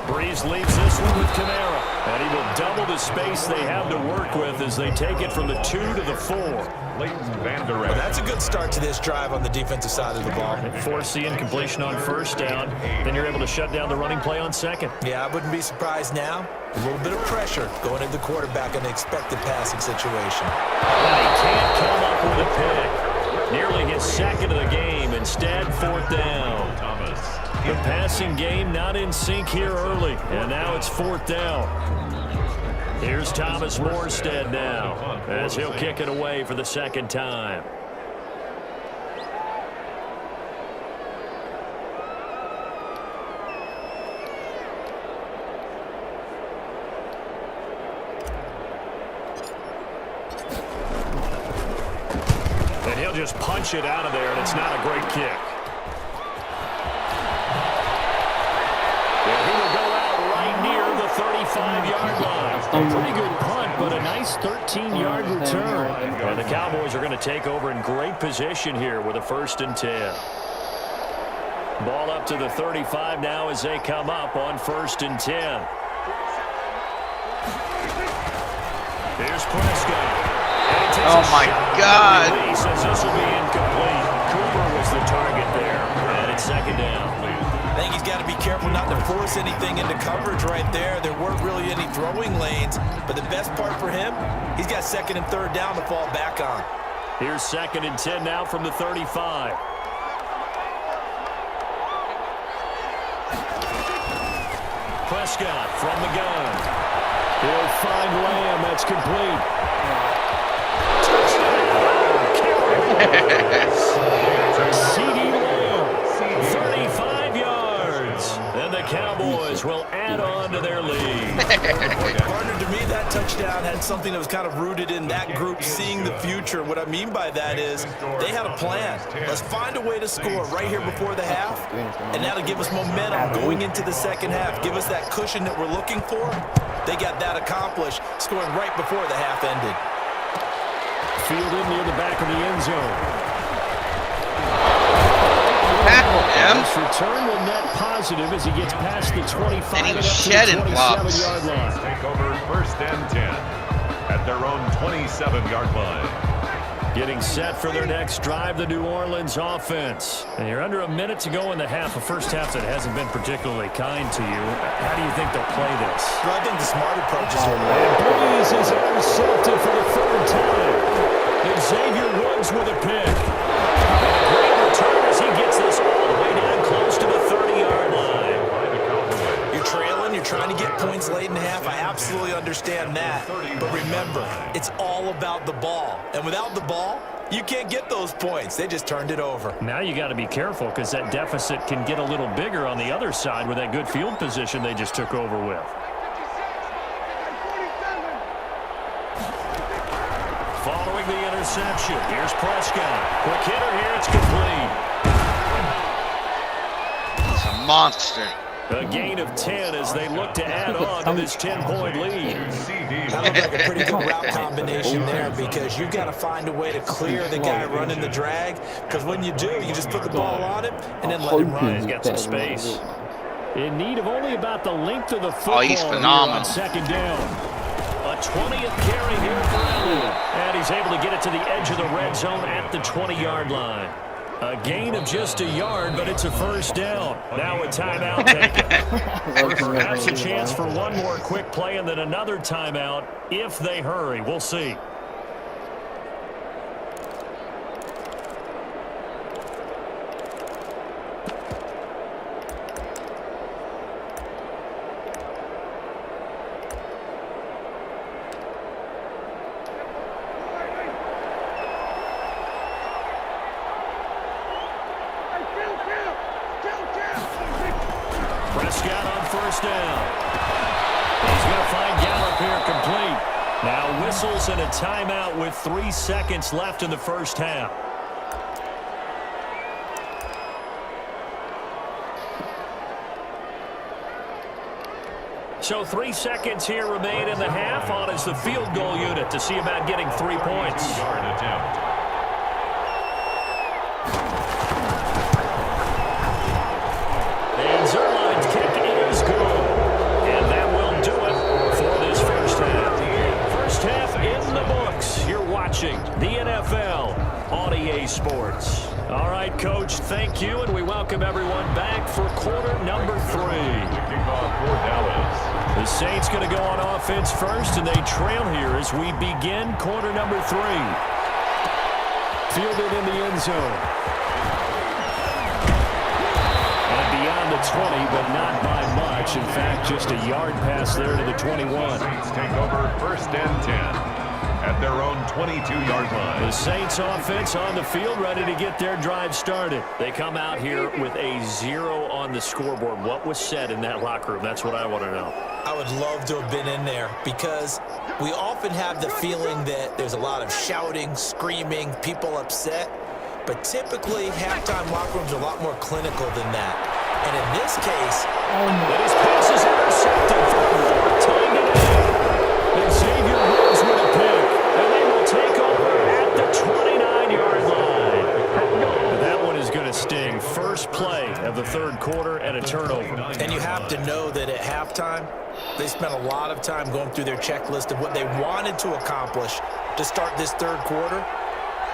Speaker 3: Breeze leaves this one with Kamara, and he will double the space they have to work with as they take it from the 2 to the 4.
Speaker 5: Well, that's a good start to this drive on the defensive side of the ball.
Speaker 3: And force the incompletion on first down, then you're able to shut down the running play on 2nd.
Speaker 5: Yeah, I wouldn't be surprised now. A little bit of pressure going into the quarterback in an expected passing situation.
Speaker 3: And he can't come up with a pick. Nearly his 2nd of the game. Instead, 4th down. The passing game not in sync here early, and now it's 4th down. Here's Thomas Morstead now, as he'll kick it away for the 2nd time. And he'll just punch it out of there, and it's not a great kick. He will go out right near the 35-yard line. A pretty good punt, but a nice 13-yard return. And the Cowboys are going to take over in great position here with a 1st and 10. Ball up to the 35 now as they come up on 1st and 10. Here's Prescott.
Speaker 2: Oh, my God.
Speaker 3: He says this will be incomplete. Cooper was the target there. And it's 2nd down.
Speaker 5: I think he's got to be careful not to force anything into coverage right there. There weren't really any throwing lanes, but the best part for him, he's got 2nd and 3rd down to fall back on.
Speaker 3: Here's 2nd and 10 now from the 35. Prescott from the gun. He'll find Lamb. That's complete. Touchdown! CeeDee Lamb
Speaker 5: Partner, to me, that touchdown had something that was kind of rooted in that group seeing the future. What I mean by that is they had a plan. Let's find a way to score right here before the half, and that'll give us momentum going into the second half. Give us that cushion that we're looking for. They got that accomplished, scoring right before the half ended.
Speaker 3: Fielded near the back of the end zone.
Speaker 2: Him.
Speaker 3: This return will net positive as he gets past the 25
Speaker 2: And he was
Speaker 3: up to
Speaker 2: shedding
Speaker 3: the
Speaker 2: blocks.
Speaker 3: 27-yard line.
Speaker 4: Take over 1st and 10 at their own 27-yard line.
Speaker 3: Getting set for their next drive, the New Orleans offense. And you're under a minute to go in the half, a first half that hasn't been particularly kind to you. How do you think they'll play this?
Speaker 5: Well, I think the smart approach is here.
Speaker 3: And Breeze is intercepted for the 3rd time. And Xavier Woods with a pick. And a great return as he gets this all the way down close to the 30-yard line.
Speaker 5: You're trailing, you're trying to get points late in the half. I absolutely understand that. But remember, it's all about the ball. And without the ball, you can't get those points. They just turned it over.
Speaker 3: Now you got to be careful because that deficit can get a little bigger on the other side with that good field position they just took over with. Following the interception, here's Prescott. Quick hitter here, it's complete.
Speaker 2: He's a monster.
Speaker 3: A gain of 10 as they look to add on to this 10-point lead.
Speaker 5: That looked like a pretty good route combination there because you've got to find a way to clear the guy running the drag, because when you do, you just put the ball on him and then let him run.
Speaker 3: He's got some space. In need of only about the length of the football
Speaker 2: he's
Speaker 3: here
Speaker 2: phenomenal.
Speaker 3: on 2nd down. A 20th carry here for Elliott. And he's able to get it to the edge of the red zone at the 20-yard line. A gain of just a yard, but it's a first down. Now a timeout taken. Or perhaps a chance for one more quick play and then another timeout if they hurry. We'll see. Prescott on first down. He's going to find Gallup here complete. Now whistles and a timeout with 3 seconds left in the first half. So 3 seconds here remain in the half. On is the field goal unit to see about getting 3 points.
Speaker 4: 2-yard attempt.
Speaker 3: And Zerline's kick is good. And that will do it for this first half. First half in the books. You're watching the NFL on EA Sports. All right, Coach, thank you, and we welcome everyone back for quarter number 3.
Speaker 4: Kickoff for Dallas.
Speaker 3: The Saints going to go on offense first, and they trail here as we begin quarter number 3. Fielded in the end zone. And beyond the 20, but not by much. In fact, just a yard pass there to the 21.
Speaker 4: Saints take over 1st and 10 at their own 22-yard line.
Speaker 3: The Saints offense on the field, ready to get their drive started. They come out here with a 0 on the scoreboard. What was said in that locker room? That's what I want to know.
Speaker 5: I would love to have been in there because we often have the feeling that there's a lot of shouting, screaming, people upset. But typically, halftime locker rooms are a lot more clinical than that. And in this case,
Speaker 3: his pass is intercepted for the 4th time today. And Xavier Woods with a pick. And they will take over at the 29-yard line. And that one is going to sting. First play of the 3rd quarter and a turnover.
Speaker 5: and you have to know that at halftime, they spent a lot of time going through their checklist of what they wanted to accomplish to start this 3rd quarter.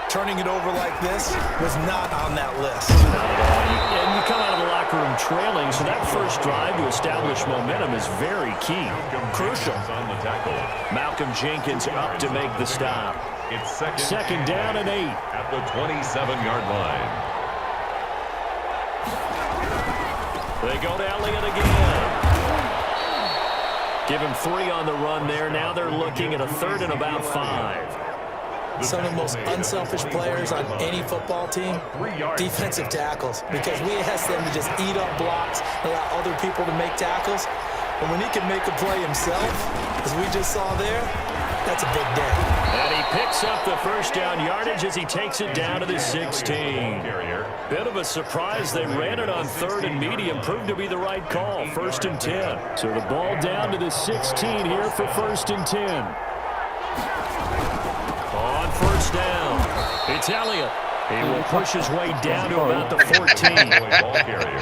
Speaker 5: Turning it over like this was not on that list.
Speaker 3: And you come out of the locker room trailing, so that first drive to establish momentum is very key.
Speaker 5: Crucial.
Speaker 4: On the tackle.
Speaker 3: Malcolm Jenkins up to make the stop.
Speaker 4: It's
Speaker 3: Second down and 8.
Speaker 4: At the 27-yard line.
Speaker 3: They go to Elliott again. Give him 3 on the run there. Now they're looking at a 3rd and about 5.
Speaker 5: Some of the most unselfish players on any football team, defensive tackles, because we ask them to just eat up blocks, allow other people to make tackles. And when he can make a play himself, as we just saw there, that's a big day.
Speaker 3: And he picks up the first down yardage as he takes it down to the 16. Bit of a surprise. They ran it on 3rd and medium. Proved to be the right call. 1st and 10. So the ball down to the 16 here for 1st and 10. On 1st down, it's Elliott. He will push his way down to about the 14.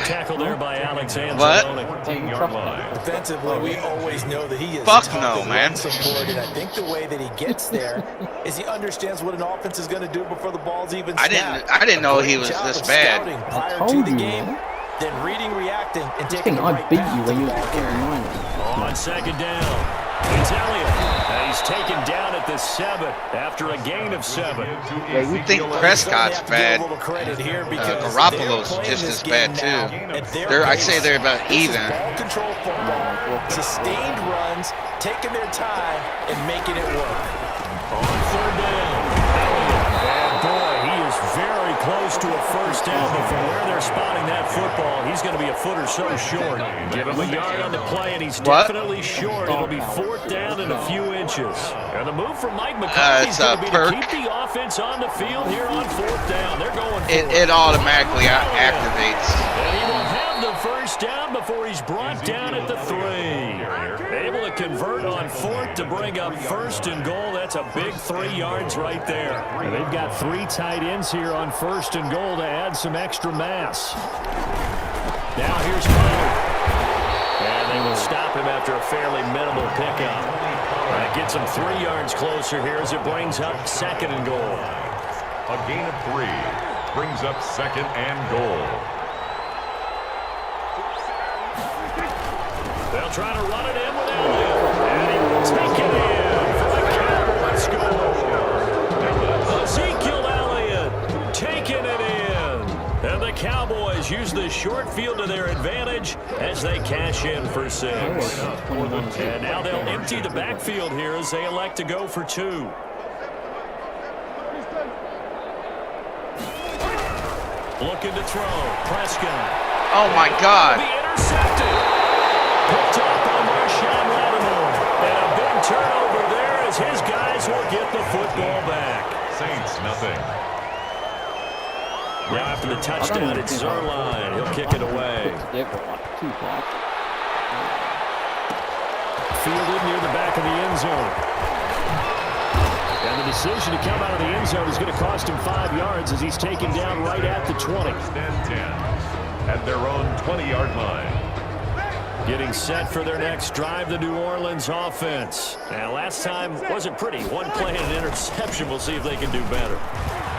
Speaker 3: Tackle there by Alex Anzalone.
Speaker 5: Defensively, we always know that he is
Speaker 2: Fuck no, man.
Speaker 5: supported. I think the way that he gets there is he understands what an offense is going to do before the ball's even snapped.
Speaker 2: I didn't know he was this bad.
Speaker 5: Prior to the game, then reading, reacting, and taking the right path to the ball carrier.
Speaker 3: On 2nd down, it's Elliott. And he's taken down at the 7 after a gain of 7.
Speaker 2: I think Prescott's bad. Garoppolo's just as bad too. I say they're about even.
Speaker 5: Ball control football, sustained runs, taking their time and making it work.
Speaker 3: On 3rd down, and boy, he is very close to a first down, but from where they're spotting that football, he's going to be a foot or so short. Give him a yard on the play, and he's definitely short. It'll be 4th down and a few inches. And the move from Mike McCarthy is going to be to keep the offense on the field here on 4th down. They're going for
Speaker 2: it automatically activates.
Speaker 3: And he will have the first down before he's brought down at the 3. Able to convert on 4th to bring up 1st and goal. That's a big 3 yards right there. And they've got 3 tight ends here on 1st and goal to add some extra mass. Now here's Connor. And they will stop him after a fairly minimal pickup. That gets him 3 yards closer here as it brings up 2nd and goal.
Speaker 4: A gain of 3 brings up 2nd and goal.
Speaker 3: They'll try to run it in with Elliott. And he will take it in for the Cowboys score. Ezekiel Elliott taking it in. And the Cowboys use the short field to their advantage as they cash in for 6. And now they'll empty the backfield here as they elect to go for 2. Looking to throw. Prescott.
Speaker 2: Oh, my God.
Speaker 3: Be intercepted. Picked up by Marshawn Lattimore. And a big turnover there as his guys will get the football back.
Speaker 4: Saints, nothing.
Speaker 3: Now after the touchdown, it's Zerline. He'll kick it away. Fielded near the back of the end zone. And the decision to come out of the end zone is going to cost him 5 yards as he's taken down right at the 20.
Speaker 4: 10 at their own 20-yard line.
Speaker 3: Getting set for their next drive, the New Orleans offense. Now, last time wasn't pretty. 1 play and an interception. We'll see if they can do better.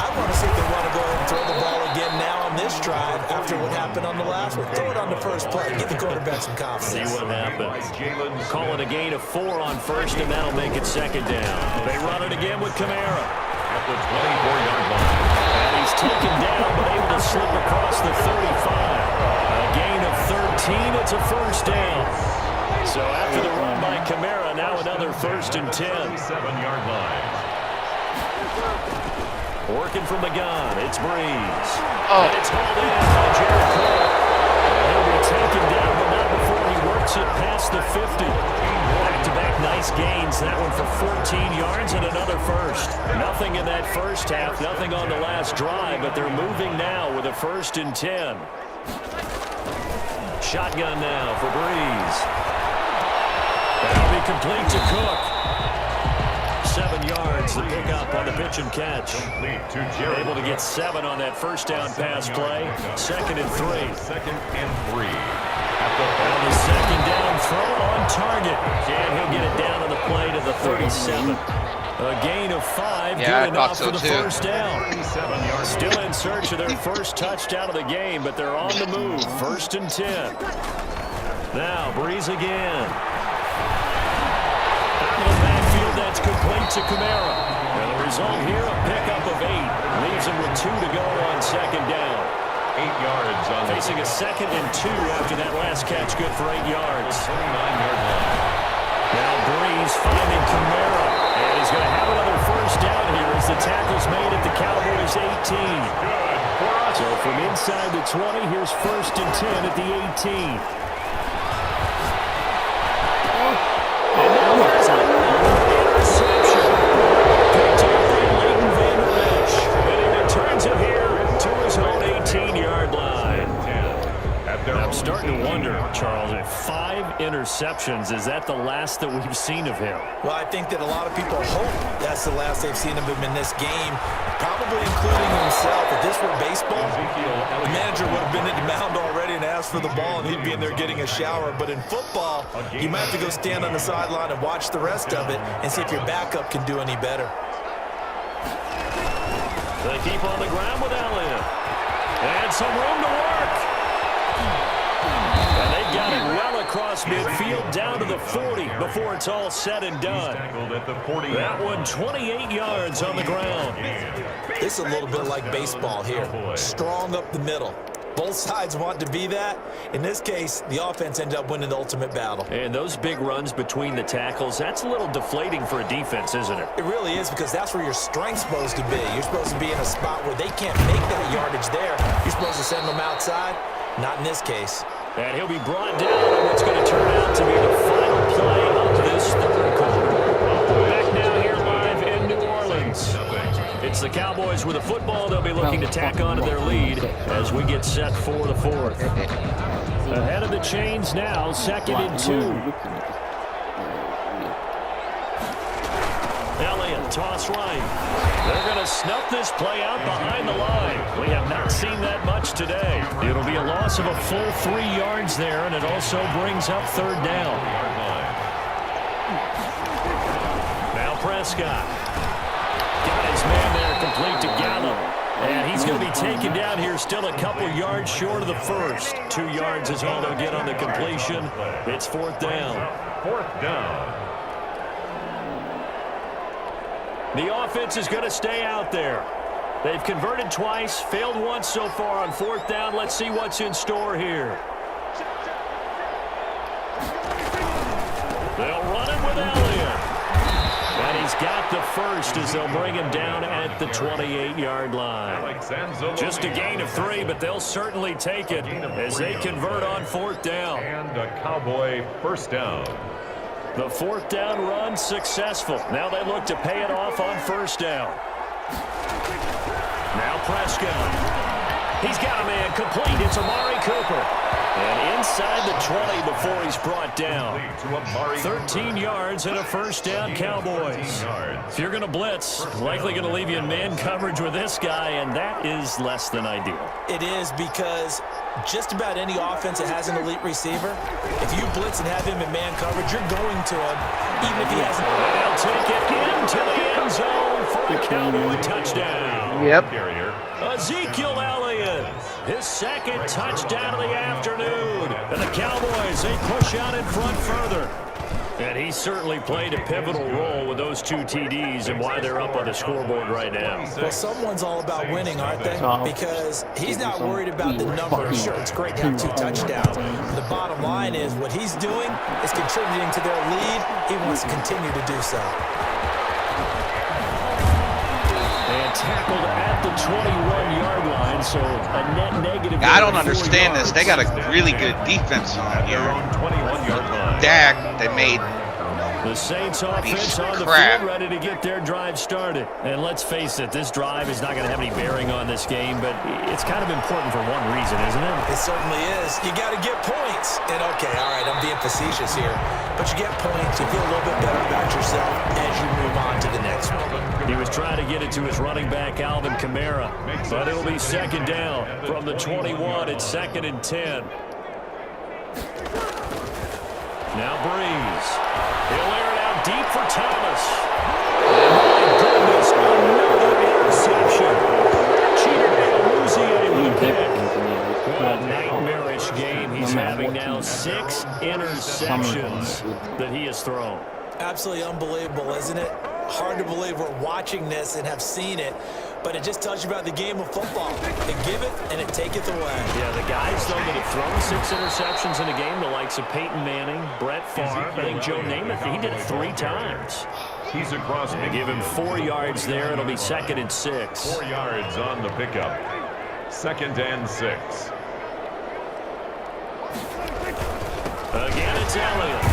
Speaker 5: I want to see if they want to go ahead and throw the ball again now on this drive after what happened on the last one. Throw it on the first play. Get the quarterback some confidence.
Speaker 3: See what happens. Call it a gain of 4 on 1st, and that'll make it 2nd down. They run it again with Kamara.
Speaker 4: At the 24-yard line.
Speaker 3: And he's taken down, but able to slip across the 35. A gain of 13. It's a first down. So after the run by Kamara, now another 1st and 10.
Speaker 4: 7-yard line.
Speaker 3: Working from the gun, it's Breeze.
Speaker 2: Oh.
Speaker 3: And it's hauled in by Jared Cole. He'll be taken down, but not before he works it past the 50. Back-to-back nice gains. That one for 14 yards and another first. Nothing in that first half, nothing on the last drive, but they're moving now with a 1st and 10. Shotgun now for Breeze. That'll be complete to Cook. 7 yards, the pickup on the pitch and catch. Able to get 7 on that first down pass play. 2nd and 3.
Speaker 4: 2nd and 3.
Speaker 3: And the 2nd down throw on target. And he'll get it down on the play to the 37. A gain of 5, good enough for the first down. Still in search of their first touchdown of the game, but they're on the move. 1st and 10. Now, Breeze again. That's complete to Kamara. And the result here, a pickup of 8. Leaves him with 2 to go on 2nd down.
Speaker 4: 8 yards on
Speaker 3: facing a 2nd and 2 after that last catch, good for 8 yards.
Speaker 4: 29-yard line.
Speaker 3: Now Breeze finding Kamara. And he's going to have another first down here as the tackle's made at the Cowboys' 18. So from inside the 20, here's 1st and 10 at the 18. interceptions. Is that the last that we've seen of him?
Speaker 5: Well, I think that a lot of people hope that's the last they've seen of him in this game, probably including himself. If this were baseball, the manager would have been at the mound already and asked for the ball, and he'd be in there getting a shower. But in football, you might have to go stand on the sideline and watch the rest of it and see if your backup can do any better.
Speaker 3: They keep on the ground with Elliott. And some room to work. And they've got it well across midfield down to the 40 before it's all said and done. That one 28 yards on the ground.
Speaker 5: This is a little bit like baseball here. Strong up the middle. Both sides want to be that. In this case, the offense ended up winning the ultimate battle.
Speaker 3: And those big runs between the tackles, that's a little deflating for a defense, isn't it?
Speaker 5: It really is, because that's where your strength's supposed to be. You're supposed to be in a spot where they can't make that yardage there. You're supposed to send them outside. Not in this case.
Speaker 3: And he'll be brought down on what's going to turn out to be the final play of this third quarter. Back now here live in New Orleans. It's the Cowboys with the football. They'll be looking to tack on to their lead as we get set for the fourth. Ahead of the chains now, 2nd and 2. Elliott, toss right. They're going to snuff this play out behind the line. We have not seen that much today. It'll be a loss of a full 3 yards there, and it also brings up 3rd down. Now Prescott. Got his man there complete to Gallup. And he's going to be taken down here, still a couple yards short of the first. 2 yards is all they'll get on the completion. It's 4th down.
Speaker 4: 4th down.
Speaker 3: The offense is going to stay out there. They've converted twice, failed once so far on 4th down. Let's see what's in store here. They'll run it with Elliott. And he's got the first as they'll bring him down at the 28-yard line. Just a gain of 3, but they'll certainly take it as they convert on 4th down.
Speaker 4: And a Cowboy 1st down.
Speaker 3: The 4th down run successful. Now they look to pay it off on 1st down. Now Prescott. He's got a man complete. It's Amari Cooper. And inside the 20 before he's brought down. 13 yards and a 1st down, Cowboys. If you're going to blitz, likely going to leave you in man coverage with this guy, and that is less than ideal.
Speaker 5: It is, because just about any offense that has an elite receiver, if you blitz and have him in man coverage, you're going to him, even if he hasn't.
Speaker 3: They'll take it into the end zone for a Cowboy touchdown.
Speaker 8: Yep.
Speaker 3: Ezekiel Elliott, his 2nd touchdown of the afternoon. And the Cowboys, they push out in front further. And he certainly played a pivotal role with those 2 TDs and why they're up on the scoreboard right now.
Speaker 5: Well, someone's all about winning, aren't they? Because he's not worried about the number. Sure, it's great to have 2 touchdowns. The bottom line is what he's doing is contributing to their lead. He wants to continue to do so.
Speaker 3: And tackled at the 21-yard line, so a net negative.
Speaker 2: I don't understand this. They got a really good defense on here. Dak, they made
Speaker 3: the Saints offense on the
Speaker 2: crap.
Speaker 3: field, ready to get their drive started. And let's face it, this drive is not going to have any bearing on this game, but it's kind of important for one reason, isn't it?
Speaker 5: It certainly is. You got to get points. And okay, all right, I'm being facetious here, but you get points, you feel a little bit better about yourself as you move on to the next one.
Speaker 3: He was trying to get it to his running back, Alvin Kamara, but it'll be 2nd down from the 21. It's 2nd and 10. Now Breeze. He'll air it out deep for Thomas. Oh, my goodness, another interception. Chidobe Awuzie with a pick. What a nightmarish game he's having now. 6 interceptions that he has thrown.
Speaker 5: Absolutely unbelievable, isn't it? Hard to believe we're watching this and have seen it, but it just tells you about the game of football. They give it, and it taketh away.
Speaker 3: Yeah, the guys, though, that have thrown 6 interceptions in a game, the likes of Peyton Manning, Brett Favre, I think Joe Namath, he did it 3 times.
Speaker 4: He's across.
Speaker 3: They give him 4 yards there. It'll be 2nd and 6.
Speaker 4: 4 yards on the pickup. 2nd and 6.
Speaker 3: Again, it's Elliott.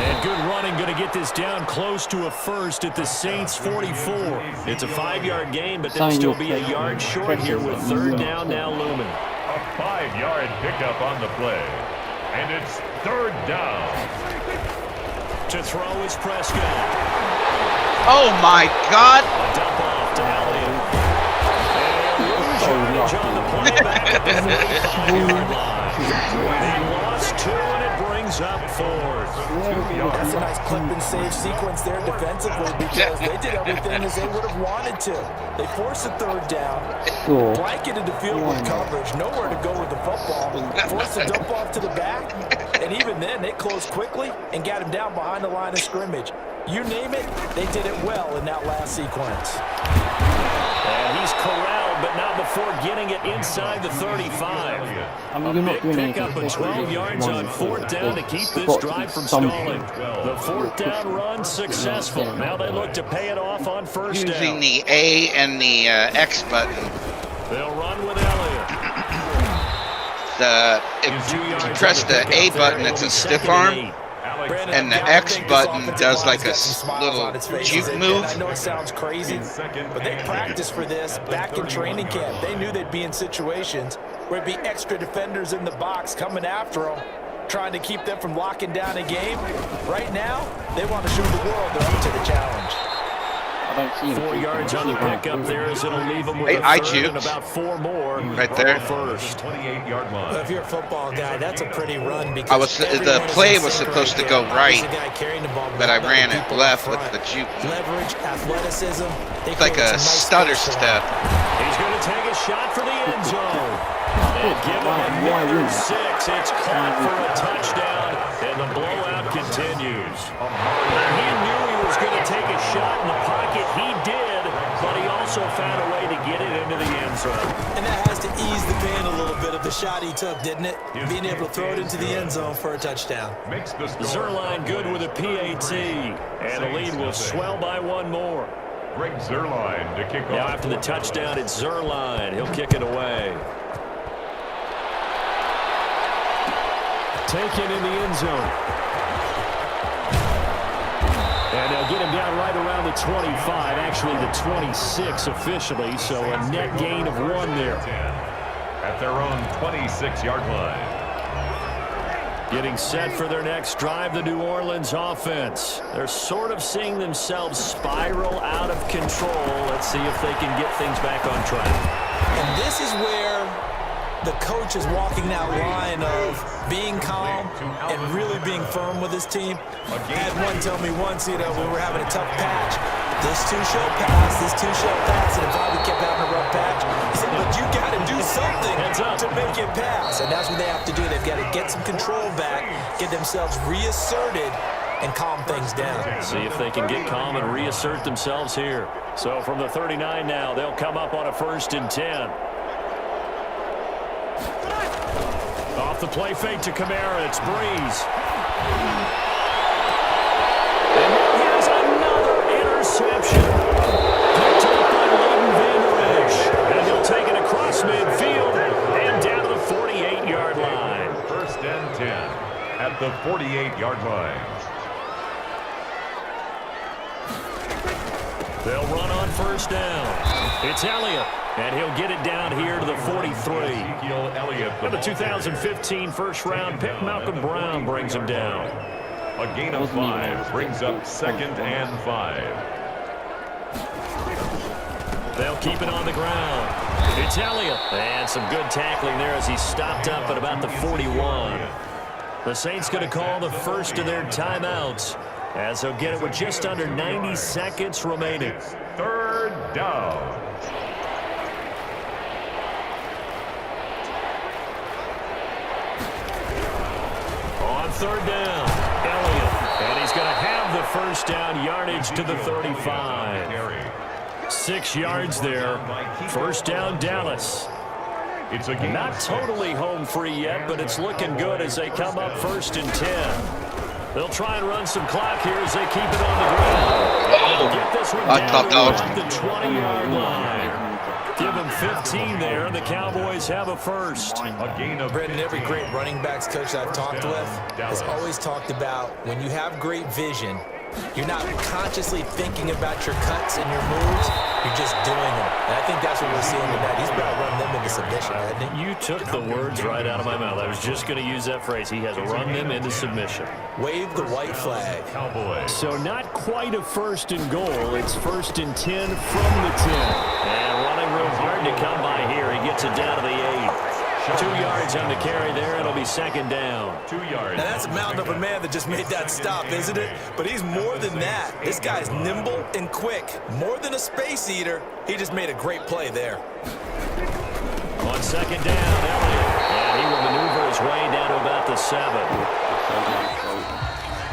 Speaker 3: And good running, going to get this down close to a first at the Saints' 44. It's a 5-yard gain, but they'll still be a yard short here with 3rd down now looming.
Speaker 4: A 5-yard pickup on the play. And it's 3rd down.
Speaker 3: To throw is Prescott.
Speaker 2: Oh my God!
Speaker 3: A dump off to Elliott. And yardage on the play back at the 45-yard line. They lost 2, and it brings up 4th.
Speaker 5: That's a nice clip and save sequence there defensively because they did everything as they would have wanted to. They forced a 3rd down, blanketed the field with coverage, nowhere to go with the football, forced a dump off to the back, and even then they closed quickly and got him down behind the line of scrimmage. You name it, they did it well in that last sequence.
Speaker 3: And he's corralled, but not before getting it inside the 35. A big pickup of 12 yards on 4th down to keep this drive from stalling. The 4th down run successful. Now they look to pay it off on 1st down.
Speaker 2: Using the A and the X button.
Speaker 3: They'll run with Elliott.
Speaker 2: If you press the A button, it's a stiff arm. And the X button does like a little juke move.
Speaker 5: I know it sounds crazy, but they practiced for this back in training camp. They knew they'd be in situations where it'd be extra defenders in the box coming after them, trying to keep them from locking down a game. Right now, they want to show the world they're up to the challenge.
Speaker 3: 4 yards on the pickup there as it'll leave them with a 3rd and about 4 more.
Speaker 2: Right there.
Speaker 3: First.
Speaker 4: 28-yard line.
Speaker 5: Well, if you're a football guy, that's a pretty run because
Speaker 2: the play was supposed to go right, but I ran it left with the juke.
Speaker 5: Leverage, athleticism.
Speaker 2: It's like a stutter step.
Speaker 3: He's going to take a shot for the end zone. And give him another 6. It's caught for a touchdown, and the blowout continues. He knew he was going to take a shot in the pocket. He did, but he also found a way to get it into the end zone. And that has to ease the pain a little bit of the shot he took, didn't it? Being able to throw it into the end zone for a touchdown. Zerline good with a PAT, and the lead will swell by 1 more.
Speaker 4: Greg Zerline to kick off.
Speaker 3: Now after the touchdown, it's Zerline. He'll kick it away. Taken in the end zone. And they'll get him down right around the 25, actually the 26 officially, so a net gain of 1 there.
Speaker 4: At their own 26-yard line.
Speaker 3: Getting set for their next drive, the New Orleans offense. They're sort of seeing themselves spiral out of control. Let's see if they can get things back on track. And this is where the coach is walking that line of being calm and really being firm with his team. I had one tell me once, we were having a tough patch. This two shall pass, this two shall pass, and if I kept having a rough patch, he said, but you got to do something to make it pass. And that's what they have to do. They've got to get some control back, get themselves reasserted, and calm things down. See if they can get calm and reassert themselves here. So from the 39 now, they'll come up on a 1st and 10. Off the play fake to Kamara, it's Breeze. And here's another interception. Picked up by Leighton Vander Esch. And he'll take it across midfield and down to the 48-yard line.
Speaker 4: 1st and 10 at the 48-yard line.
Speaker 3: They'll run on 1st down. It's Elliott. And he'll get it down here to the 43. And the 2015 first-round pick, Malcolm Brown, brings him down.
Speaker 4: A gain of 5 brings up 2nd and 5.
Speaker 3: They'll keep it on the ground. It's Elliott. And some good tackling there as he stopped up at about the 41. The Saints going to call the first of their timeouts as they'll get it with just under 90 seconds remaining.
Speaker 4: 3rd down.
Speaker 3: On 3rd down, Elliott. And he's going to have the 1st down yardage to the 35. 6 yards there. 1st down, Dallas.
Speaker 4: It's a game
Speaker 3: not totally home free yet, but it's looking good as they come up 1st and 10. They'll try and run some clock here as they keep it on the ground. And they'll get this one down to the 20-yard line. Give them 15 there, and the Cowboys have a 1st.
Speaker 4: A gain of
Speaker 5: Brendan, every great running backs coach I've talked with has always talked about when you have great vision, You're not consciously thinking about your cuts and your moves. You're just doing them. And I think that's what we're seeing tonight. He's about to run them into submission, hasn't he?
Speaker 3: You took the words right out of my mouth. I was just going to use that phrase. He has run them into submission.
Speaker 5: Wave the white flag.
Speaker 4: Cowboys.
Speaker 3: So not quite a 1st and goal. It's 1st and 10 from the 10. And running real hard to come by here. He gets it down to the 8. 2 yards on the carry there. It'll be 2nd down.
Speaker 4: 2 yards.
Speaker 5: Now that's a mountain of a man that just made that stop, isn't it? But he's more than that. This guy's nimble and quick. More than a space eater. He just made a great play there.
Speaker 3: On 2nd down, Elliott. And he will maneuver his way down to about the 7.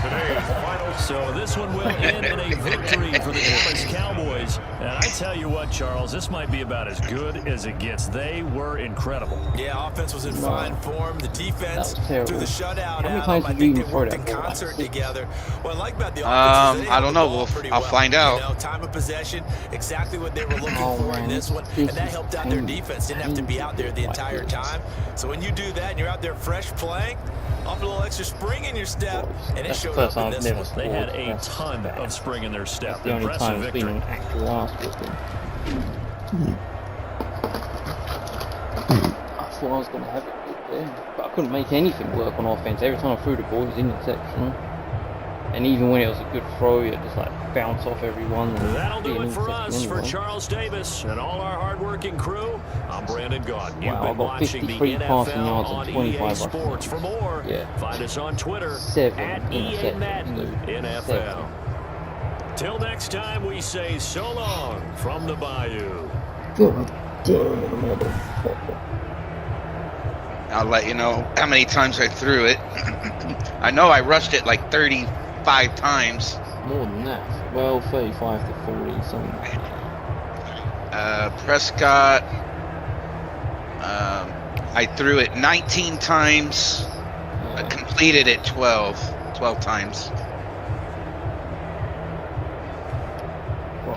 Speaker 4: Today's final.
Speaker 3: So this one will end in a victory for the Dallas Cowboys. And I tell you what, Charles, this might be about as good as it gets. They were incredible.
Speaker 5: Yeah, offense was in fine form. The defense threw the shutout
Speaker 1: many
Speaker 5: out.
Speaker 1: times
Speaker 5: I
Speaker 1: did you
Speaker 5: think they
Speaker 1: even throw
Speaker 5: worked
Speaker 1: that
Speaker 5: in
Speaker 1: ball?
Speaker 5: concert together. What I like about the offense is they
Speaker 2: I don't know.
Speaker 5: held the ball pretty
Speaker 2: I'll
Speaker 5: well.
Speaker 2: find out.
Speaker 5: You know, time of possession, exactly what they were looking for in this one, and that helped out their defense. Didn't have to be out there the entire time. So when you do that and you're out there fresh playing, off a little extra spring in your step, and it showed up in this one.
Speaker 3: They had a ton of spring in their step.
Speaker 1: The only
Speaker 3: Impressive
Speaker 1: time it's been
Speaker 3: victory.
Speaker 1: an actual ass whooping. I thought I was going to have it good there, but I couldn't make anything work on offense. Every time I threw the ball, it was interception. And even when it was a good throw, it just like bounced off everyone. And
Speaker 3: That'll do it for us. For
Speaker 1: anyway.
Speaker 3: Charles Davis and all our hardworking crew, I'm Brandon Gaudin. You've
Speaker 1: Wow,
Speaker 3: been
Speaker 1: I got
Speaker 3: watching the
Speaker 1: 53 passing
Speaker 3: NFL
Speaker 1: yards
Speaker 3: on
Speaker 1: and 25
Speaker 3: EA
Speaker 1: rushing.
Speaker 3: Sports. For more, find us on Twitter
Speaker 1: 7
Speaker 3: at EA
Speaker 1: interceptions,
Speaker 3: Madden
Speaker 1: dude.
Speaker 3: NFL. Till next time, we say so long from the Bayou.
Speaker 1: God damn, motherfucker.
Speaker 2: I'll let you know how many times I threw it. I know I rushed it like 35 times.
Speaker 1: More than that. Well, 35 to 40, something.
Speaker 2: Prescott, I threw it 19 times. I completed it 12 times.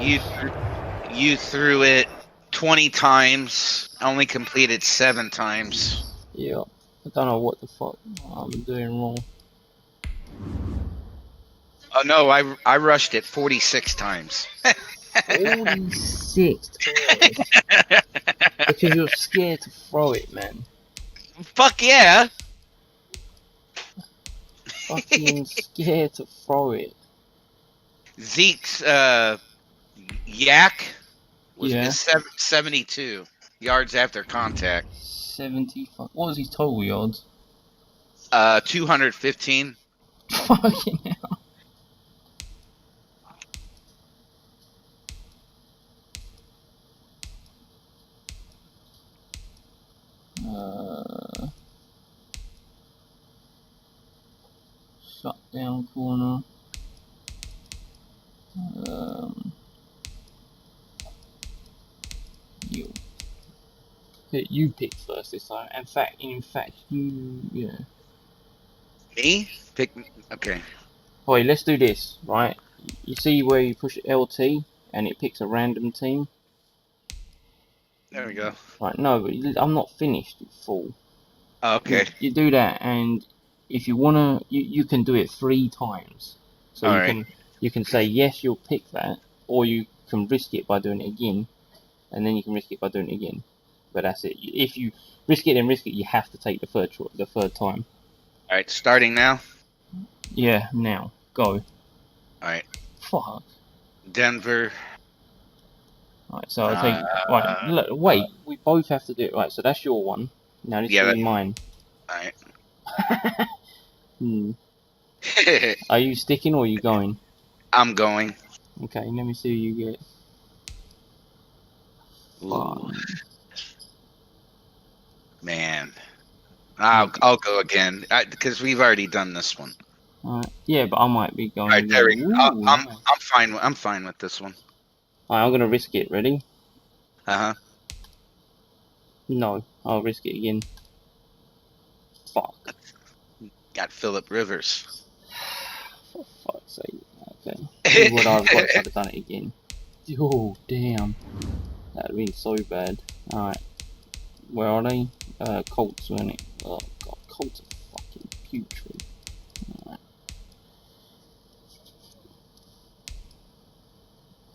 Speaker 2: You threw it 20 times. Only completed 7 times.
Speaker 1: Yeah, I don't know what the fuck I'm doing wrong.
Speaker 2: Oh no, I rushed it 46 times.
Speaker 1: 46 times. Because you're scared to throw it, man.
Speaker 2: Fuck yeah!
Speaker 1: Fucking scared to throw it.
Speaker 2: Zeke's yak was 72 yards after contact.
Speaker 1: 70. What was his total yards?
Speaker 2: 215.
Speaker 1: Fucking hell. Shut down corner. You pick first this time. In fact, yeah.
Speaker 2: Me? Okay.
Speaker 1: Wait, let's do this, right? You see where you push LT and it picks a random team?
Speaker 2: There we go.
Speaker 1: Right, no, but I'm not finished, fool.
Speaker 2: Okay.
Speaker 1: You do that, and if you wanna, you can do it 3 times. So you can say yes, you'll pick that, or you can risk it by doing it again, and then you can risk it by doing it again. But that's it. If you risk it and risk it, you have to take the third time.
Speaker 2: All right, starting now.
Speaker 1: Yeah, now go.
Speaker 2: All right.
Speaker 1: Fuck.
Speaker 2: Denver.
Speaker 1: Right, so I'll take. Right, look, wait. We both have to do it. Right, so that's your one. Now this is mine.
Speaker 2: All right.
Speaker 1: Are you sticking or are you going?
Speaker 2: I'm going.
Speaker 1: Okay, let me see who you get.
Speaker 2: Man, I'll go again because we've already done this one.
Speaker 1: Yeah, but I might be going.
Speaker 2: All right, Derek.
Speaker 1: Nice.
Speaker 2: I'm fine with this one.
Speaker 1: Alright, I'm gonna risk it. Ready?
Speaker 2: Uh huh.
Speaker 1: No, I'll risk it again. Fuck.
Speaker 2: Got Phillip Rivers.
Speaker 1: For fuck's sake. Okay. Here's what I've got if I'd have done it again. Oh, damn. That'd have been so bad. Alright. Where are they? Colts, weren't it? Oh, God. Colts are fucking putrid. Alright.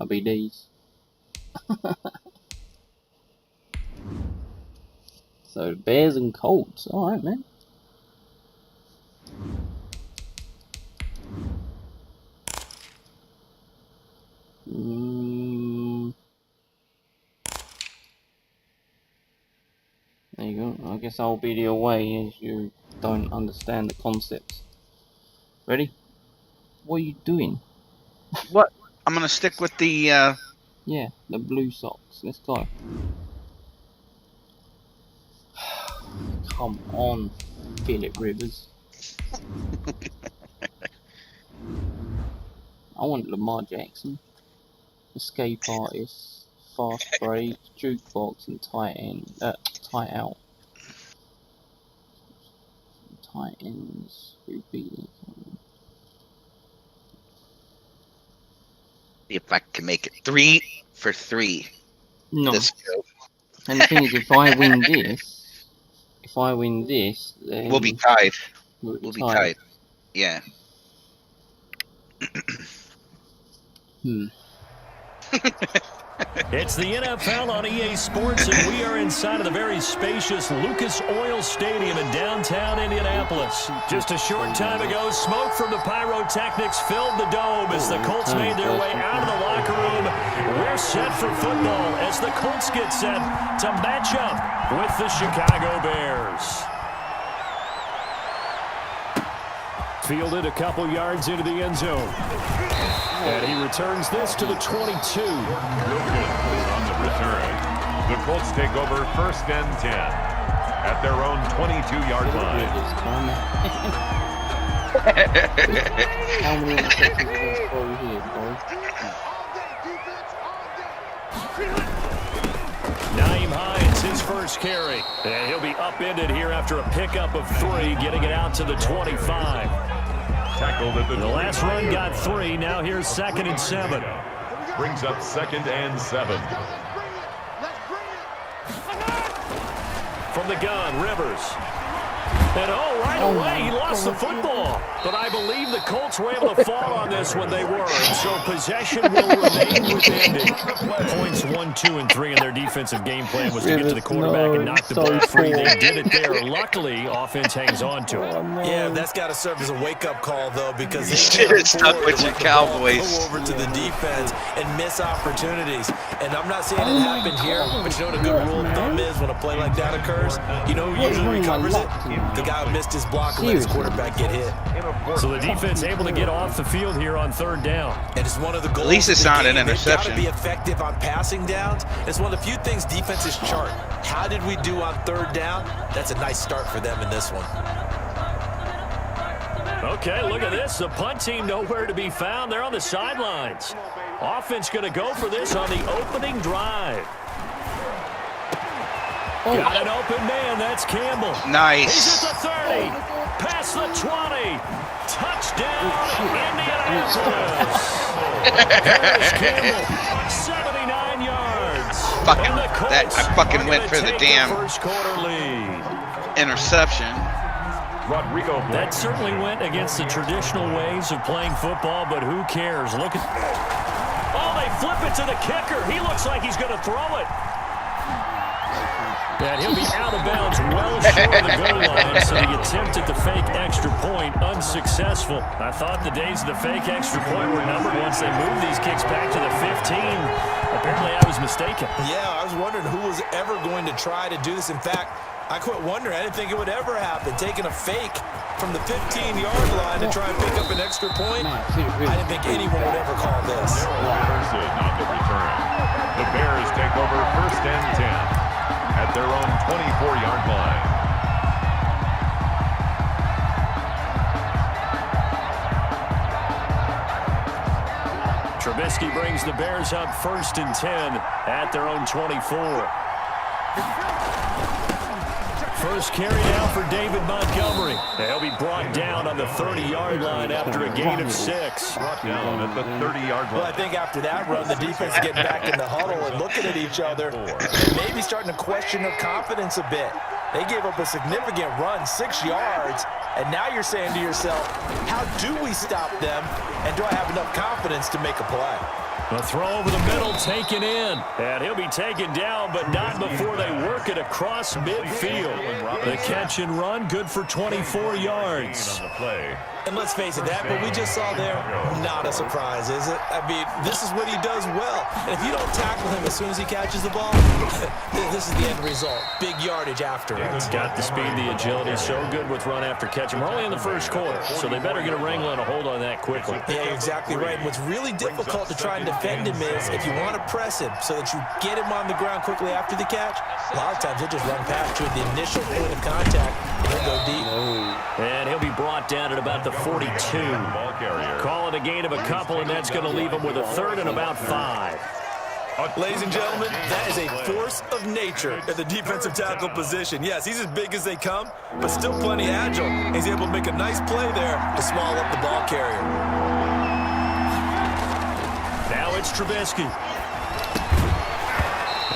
Speaker 1: That'll be these. So Bears and Colts. All right, man. There you go. I guess I'll be the away as you don't understand the concepts. Ready? What are you doing?
Speaker 2: What? I'm gonna stick with the.
Speaker 1: Yeah, the blue socks. Let's go. Come on, Philip Rivers. I want Lamar Jackson. Escape artist, fast break, jukebox, and tight out. Tight ends. Who beat it?
Speaker 2: If I can make it 3 for 3.
Speaker 1: No.
Speaker 2: Let's go.
Speaker 1: And the thing is, if I win this, then
Speaker 2: We'll be tied.
Speaker 1: We'll
Speaker 2: be tied. Yeah.
Speaker 3: It's the NFL on EA Sports, and we are inside of the very spacious Lucas Oil Stadium in downtown Indianapolis. Just a short time ago, smoke from the pyrotechnics filled the dome as the Colts made their way out of the locker room. We're set for football as the Colts get set to match up with the Chicago Bears. Fielded a couple yards into the end zone. And he returns this to the 22.
Speaker 4: Lucas on the return. The Colts take over 1st and 10 at their own 22-yard line.
Speaker 1: How many interceptions are going to throw here, boy?
Speaker 3: Nyheim Hines, his first carry. And he'll be upended here after a pickup of 3, getting it out to the 25.
Speaker 4: Tackled at the
Speaker 3: last run got 3. Now here's 2nd and 7.
Speaker 4: Brings up 2nd and 7.
Speaker 3: From the gun, Rivers. And right away, he lost the football. But I believe the Colts were able to fall on this when they were. So possession will remain with Indy. Points 1, 2, and 3 in their defensive game plan was to get to the quarterback and knock the ball free. They did it there. Luckily, offense hangs on to it.
Speaker 5: Yeah, that's got to serve as a wake-up call, though, because
Speaker 2: you should have stuck with your Cowboys.
Speaker 5: Go over to the defense and miss opportunities. And I'm not saying it happened here, but you know what a good rule of thumb is when a play like that occurs? You know who usually recovers it? The guy who missed his block and let his quarterback get hit.
Speaker 3: So the defense able to get off the field here on 3rd down.
Speaker 5: And it's one of the goals.
Speaker 2: At least it's not an interception.
Speaker 5: They've got to be effective on passing downs. It's one of the few things defenses chart. How did we do on 3rd down? That's a nice start for them in this one.
Speaker 3: Okay, look at this. The punt team nowhere to be found. They're on the sidelines. Offense going to go for this on the opening drive. Got an open man. That's Campbell.
Speaker 2: Nice.
Speaker 3: He's at the 30. Past the 20. Touchdown, Indianapolis. Harris Campbell, 79 yards.
Speaker 2: I fucking went for the damn
Speaker 3: first quarter lead.
Speaker 2: interception.
Speaker 4: Rodrigo.
Speaker 3: That certainly went against the traditional ways of playing football, but who cares? Look at... Oh, they flip it to the kicker. He looks like he's going to throw it. And he'll be out of bounds well short of the goal line, so he attempted the fake extra point, unsuccessful. I thought the days of the fake extra point were numbered once they moved these kicks back to the 15. Apparently I was mistaken.
Speaker 5: Yeah, I was wondering who was ever going to try to do this. In fact, I quit wondering. I didn't think it would ever happen. Taking a fake from the 15-yard line to try and pick up an extra point. I didn't think anyone would ever call this.
Speaker 4: Person on the return. The Bears take over 1st and 10 at their own 24-yard line.
Speaker 3: Trubisky brings the Bears up 1st and 10 at their own 24. First carry now for David Montgomery. He'll be brought down on the 30-yard line after a gain of 6.
Speaker 4: Brought down at the 30-yard line.
Speaker 5: Well, I think after that run, the defense is getting back in the huddle and looking at each other and maybe starting to question their confidence a bit. They gave up a significant run, 6 yards, and now you're saying to yourself, how do we stop them, and do I have enough confidence to make a play?
Speaker 3: A throw over the middle, taken in. And he'll be taken down, but not before they work it across midfield. The catch and run, good for 24 yards.
Speaker 5: And let's face it, that what we just saw there, not a surprise, is it? I mean, this is what he does well. And if you don't tackle him as soon as he catches the ball, this is the end result. Big yardage afterwards.
Speaker 3: Got the speed, the agility, so good with run after catch. And we're only in the first quarter, so they better get a wrangle and a hold on that quickly.
Speaker 5: Yeah, you're exactly right. And what's really difficult to try and defend him is if you want to press him so that you get him on the ground quickly after the catch, a lot of times he'll just run past you at the initial point of contact and he'll go deep.
Speaker 3: And he'll be brought down at about the 42. Call it a gain of a couple, and that's going to leave him with a third and about 5.
Speaker 5: Ladies and gentlemen, that is a force of nature at the defensive tackle position. Yes, he's as big as they come, but still plenty agile. He's able to make a nice play there to small up the ball carrier.
Speaker 3: Now it's Trubisky.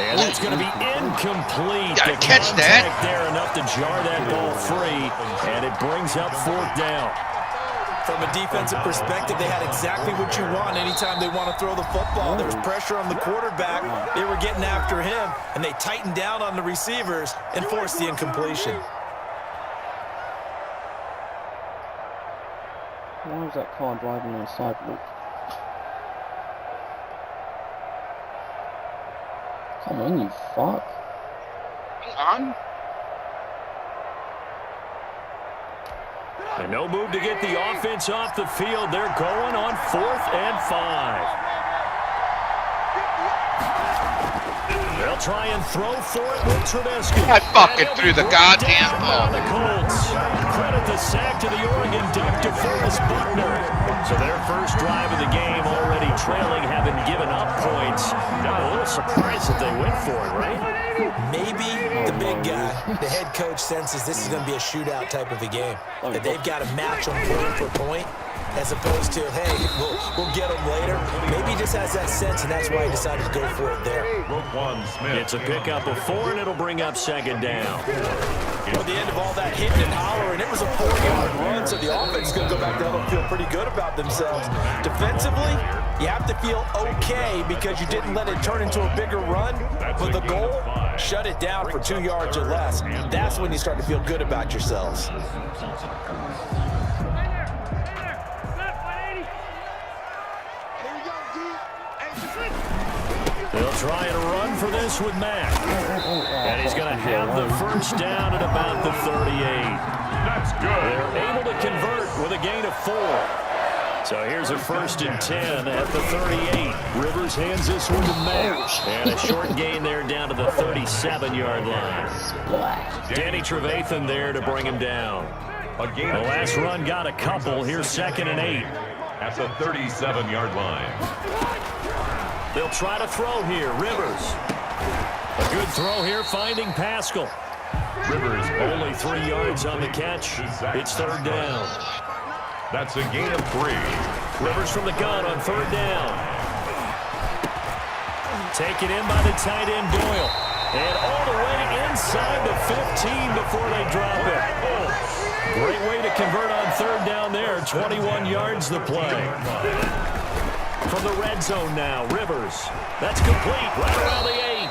Speaker 3: And it's going to be incomplete.
Speaker 2: Gotta catch that.
Speaker 3: There enough to jar that ball free, and it brings up 4th down.
Speaker 5: From a defensive perspective, they had exactly what you want anytime they want to throw the football. There was pressure on the quarterback. They were getting after him, and they tightened down on the receivers and forced the incompletion.
Speaker 1: Why is that car driving on the sidewalk? Come on, you fuck.
Speaker 2: Hang on.
Speaker 3: And no move to get the offense off the field. They're going on 4th and 5. They'll try and throw for it with Trubisky.
Speaker 2: I fucking threw the goddamn ball.
Speaker 3: The Colts credit the sack to the Oregon Duck, DeForest Buckner. So their first drive of the game already trailing, having given up points. I'm a little surprised that they went for it, right?
Speaker 5: Maybe the big guy, the head coach, senses this is going to be a shootout type of a game. That they've got to match them point for point, as opposed to, hey, we'll get them later. Maybe he just has that sense, and that's why he decided to go for it there.
Speaker 3: It's a pickup of 4, and it'll bring up 2nd down.
Speaker 5: At the end of all that hitting and hollering, it was a 4-yard run, so the offense is going to go back down and feel pretty good about themselves. Defensively, you have to feel okay because you didn't let it turn into a bigger run. But the goal, shut it down for 2 yards or less. That's when you start to feel good about yourselves.
Speaker 3: They'll try and run for this with Mack. And he's going to have the first down at about the 38.
Speaker 4: That's good.
Speaker 3: They're able to convert with a gain of 4. So here's a 1st and 10 at the 38. Rivers hands this one to Mack. And a short gain there down to the 37-yard line. Danny Trevathan there to bring him down. The last run got a couple. Here's 2nd and 8.
Speaker 4: At the 37-yard line.
Speaker 3: They'll try to throw here. Rivers. A good throw here, finding Pascal.
Speaker 4: Rivers
Speaker 3: Only 3 yards on the catch. It's 3rd down.
Speaker 4: That's a gain of 3.
Speaker 3: Rivers from the gun on 3rd down. Taken in by the tight end Doyle. And all the way inside the 15 before they drop it. Great way to convert on 3rd down there. 21 yards the play. From the red zone now, Rivers. That's complete, right around the 8.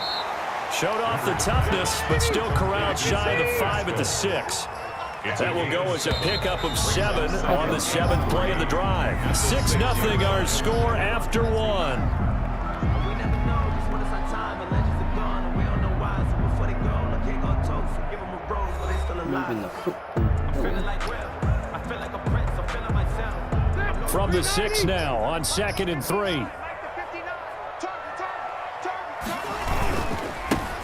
Speaker 3: Showed off the toughness, but still corralled shy of the 5 at the 6. That will go as a pickup of 7 on the 7th play of the drive. 6-0 our score after 1. From the 6 now on 2nd and 3.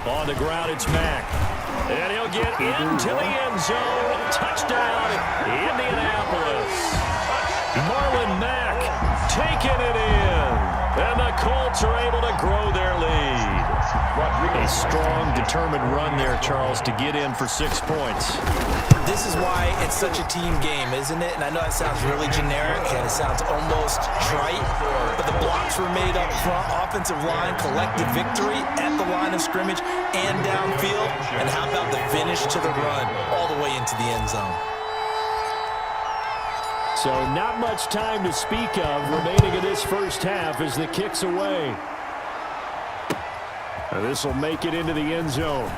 Speaker 3: On the ground, it's Mack. And he'll get into the end zone. Touchdown, Indianapolis. Marlon Mack taking it in. And the Colts are able to grow their lead. A strong, determined run there, Charles, to get in for 6 points.
Speaker 5: This is why it's such a team game, isn't it? And I know that sounds really generic and it sounds almost trite, but the blocks were made up front, offensive line, collective victory at the line of scrimmage and downfield. And how about the finish to the run all the way into the end zone?
Speaker 3: So not much time to speak of remaining in this first half as the kick's away. This will make it into the end zone.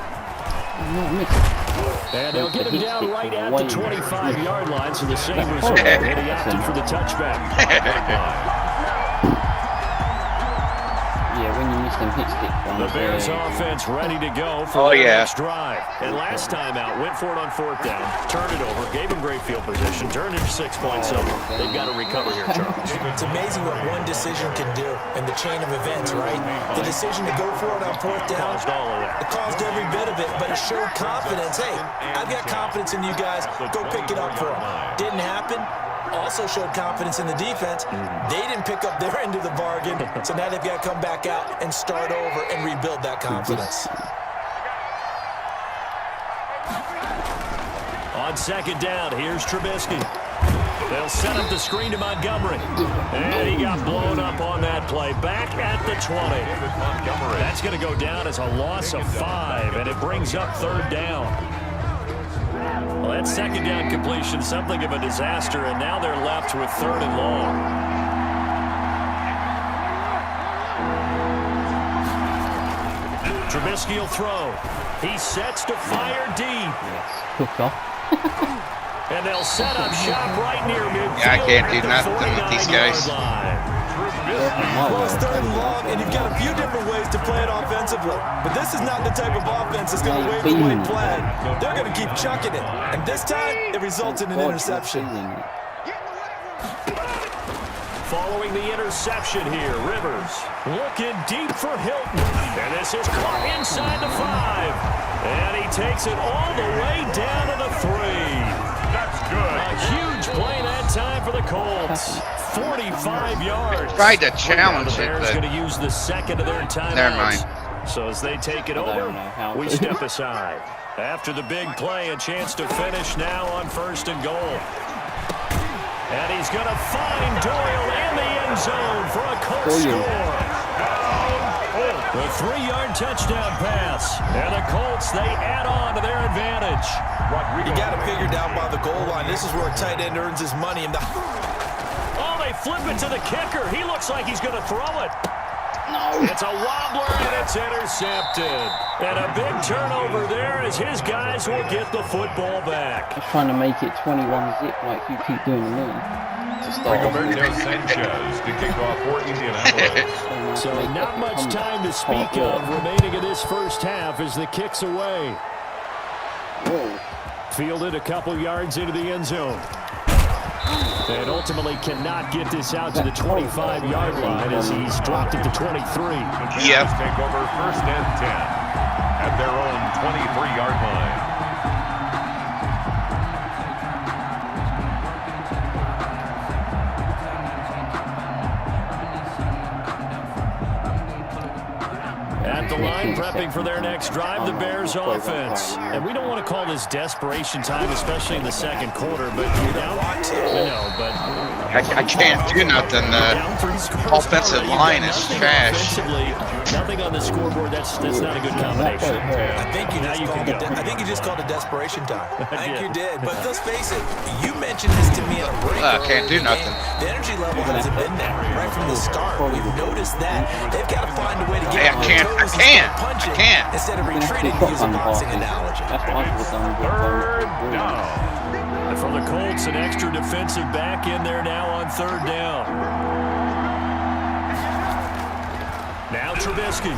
Speaker 3: And they'll get him down right at the 25-yard line, so the same result. And he opted for the touchback.
Speaker 1: Yeah, when you miss them hit stick ones.
Speaker 3: The Bears offense ready to go for the next drive. And last time out, went for it on 4th down, turned it over, gave them great field position, turned it to 6 points. So they've got to recover here, Charles.
Speaker 5: It's amazing what one decision can do in the chain of events, right? The decision to go for it on 4th down,
Speaker 3: Caused all of that.
Speaker 5: it caused every bit of it, but it showed confidence. Hey, I've got confidence in you guys. Go pick it up for them. Didn't happen. Also showed confidence in the defense. They didn't pick up their end of the bargain, so now they've got to come back out and start over and rebuild that confidence.
Speaker 3: On 2nd down, here's Trubisky. They'll set up the screen to Montgomery. And he got blown up on that play. Back at the 20. That's going to go down as a loss of 5, and it brings up 3rd down. Well, that 2nd down completion, something of a disaster, and now they're left with 3rd and long. Trubisky will throw. He sets to fire deep. And they'll set up shop right near midfield.
Speaker 2: Yeah, I can't do nothing with these guys.
Speaker 5: Well, it's 3rd and long, and you've got a few different ways to play it offensively. But this is not the type of offense that's going to wave the white flag. They're going to keep chucking it. And this time, it results in an interception.
Speaker 3: Following the interception here, Rivers looking deep for Hilton. And this is caught inside the 5. And he takes it all the way down to the 3.
Speaker 4: That's good.
Speaker 3: A huge play that time for the Colts. 45 yards.
Speaker 2: Tried to challenge
Speaker 3: the Bears
Speaker 2: it,
Speaker 3: going to use the 2nd of their timeouts.
Speaker 2: Never mind.
Speaker 3: So as they take it over, we step aside. After the big play, a chance to finish now on 1st and goal. And he's going to find Doyle in the end zone for a Colts score. The 3-yard touchdown pass. And the Colts, they add on to their advantage.
Speaker 5: You got to figure down by the goal line. This is where a tight end earns his money.
Speaker 3: Oh, they flip it to the kicker. He looks like he's going to throw it. No. It's a wobbler, and it's intercepted. And a big turnover there as his guys will get the football back.
Speaker 1: Just trying to make it 21-zip like you keep doing to me.
Speaker 4: Rigoberto Sanchez to kick off for Indianapolis.
Speaker 3: So not much time to speak of remaining in this first half as the kick's away.
Speaker 1: Whoa.
Speaker 3: Fielded a couple yards into the end zone. And ultimately cannot get this out to the 25-yard line as he's dropped it to 23.
Speaker 2: Yep.
Speaker 4: Take over 1st and 10 at their own 23-yard line.
Speaker 3: At the line, prepping for their next drive, the Bears offense. And we don't want to call this desperation time, especially in the 2nd quarter, but you know, but
Speaker 2: I can't do nothing. The offensive line is trash.
Speaker 3: Nothing on the scoreboard. That's not a good combination.
Speaker 5: I think you just called it desperation time. I think you did. But let's face it, you mentioned this to me in a break.
Speaker 2: I can't do nothing.
Speaker 5: The energy level hasn't been there right from the start. We've noticed that. They've got to find a way to get on their toes and start punching instead of retreating, to use a boxing analogy.
Speaker 3: 3rd down. And for the Colts, an extra defensive back in there now on 3rd down. Now Trubisky.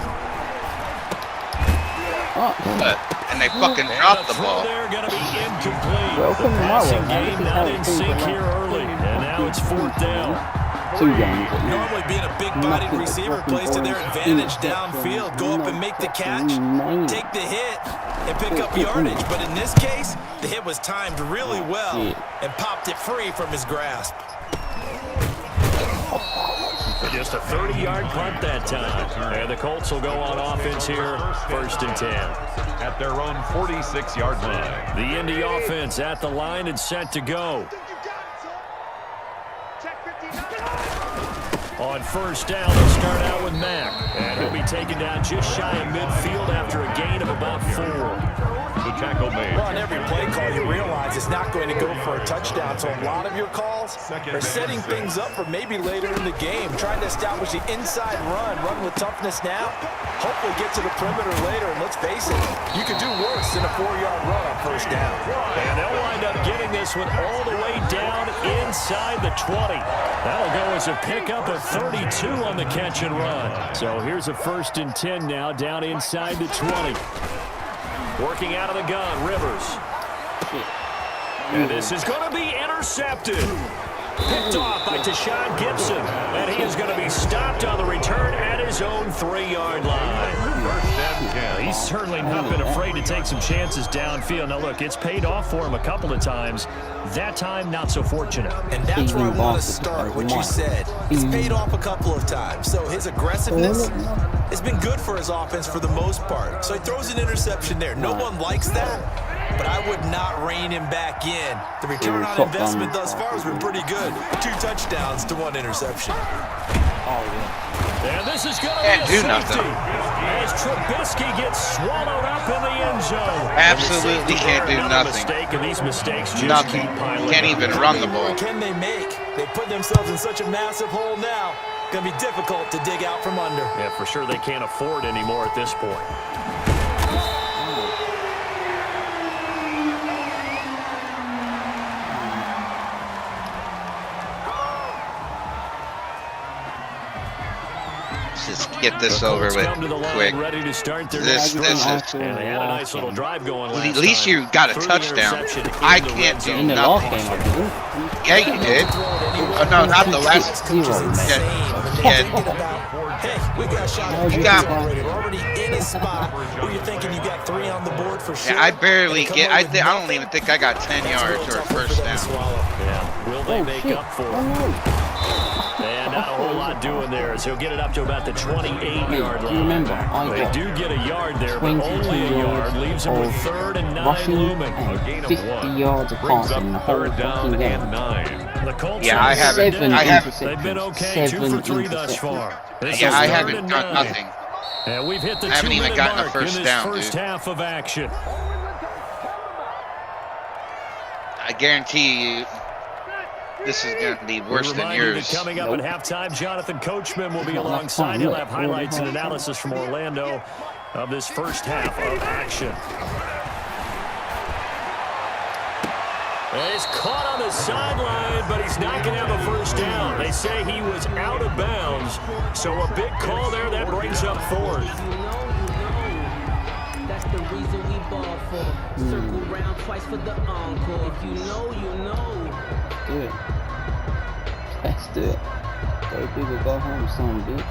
Speaker 2: And they fucking dropped the ball.
Speaker 3: They're going to be incomplete. The passing game not in sync here early. And now it's 4th down.
Speaker 5: Normally being a big-bodied receiver plays to their advantage downfield. Go up and make the catch, take the hit, and pick up yardage. But in this case, the hit was timed really well and popped it free from his grasp.
Speaker 3: Just a 30-yard punt that time. And the Colts will go on offense here, 1st and 10.
Speaker 4: At their own 46-yard line.
Speaker 3: The Indy offense at the line and set to go. On 1st down, they'll start out with Mack. And he'll be taken down just shy of midfield after a gain of about 4.
Speaker 4: The tackle made.
Speaker 5: Well, on every play call, you realize it's not going to go for a touchdown. So a lot of your calls are setting things up for maybe later in the game, trying to establish the inside run with toughness now, hopefully get to the perimeter later. And let's face it, you could do worse than a 4-yard run on first down.
Speaker 3: And they'll wind up getting this one all the way down inside the 20. That'll go as a pickup of 32 on the catch and run. So here's a 1st and 10 now, down inside the 20. Working out of the gun, Rivers. And this is going to be intercepted. Picked off by Tashawn Gibson. And he is going to be stopped on the return at his own 3-yard line. He's certainly not been afraid to take some chances downfield. Now, look, it's paid off for him a couple of times. That time, not so fortunate.
Speaker 5: And that's where I want to start, what you said. He's paid off a couple of times. So his aggressiveness has been good for his offense for the most part. So he throws an interception there. No one likes that. But I would not rein him back in. The return on investment thus far has been pretty good. 2 touchdowns to 1 interception.
Speaker 3: And this is going to be a safety as Trubisky gets swallowed up in the end zone.
Speaker 2: Absolutely can't do nothing.
Speaker 3: And these mistakes just
Speaker 2: Nothing.
Speaker 3: keep piling
Speaker 2: Can't
Speaker 3: up.
Speaker 2: even run the ball.
Speaker 5: Can they make? They put themselves in such a massive hole now. Going to be difficult to dig out from under.
Speaker 3: Yeah, for sure they can't afford anymore at this point.
Speaker 2: Just get this over with quick.
Speaker 3: Ready to start their
Speaker 2: This is.
Speaker 3: and they had a nice little drive going last
Speaker 2: At least you got a touchdown. I can't do
Speaker 1: In the last game,
Speaker 2: nothing.
Speaker 1: I didn't.
Speaker 2: Yeah, you did. Oh, no, not the last. Yeah.
Speaker 5: Hey, we got shot.
Speaker 2: You got
Speaker 5: We're already in a spot where you're thinking you got 3 on the board for sure.
Speaker 2: Yeah, I barely get. I don't even think I got 10 yards or a first down.
Speaker 3: Yeah, will they make up for it? And not a whole lot doing there, as he'll get it up to about the 28-yard line.
Speaker 1: Remember,
Speaker 3: They do get a yard there, but only a yard. Leaves them with 3rd and 9 looming.
Speaker 1: A gain of 50
Speaker 3: 1.
Speaker 1: yards of passing in the whole
Speaker 4: 3rd down
Speaker 1: game.
Speaker 4: 9.
Speaker 3: The Colts
Speaker 2: Yeah, I haven't.
Speaker 3: They've been okay, 2 for 3 thus far.
Speaker 2: Yeah, I haven't done nothing.
Speaker 3: And we've hit the
Speaker 2: I haven't even
Speaker 3: 2-minute
Speaker 2: gotten a
Speaker 3: mark
Speaker 2: first
Speaker 3: in this
Speaker 2: down,
Speaker 3: first
Speaker 2: dude.
Speaker 3: half of action.
Speaker 2: I guarantee you, this is going to be worse than yours.
Speaker 3: Coming up at halftime, Jonathan Coachman will be alongside. He'll have highlights and analysis from Orlando of this first half of action. And he's caught on the sideline, but he's not going to have a first down. They say he was out of bounds, so a big call there that brings up 4th.
Speaker 8: That's the reason we ball for. Circle round twice for the encore. If you know, you know.
Speaker 1: Do it. Let's do it. Go big or go home, son, bitch.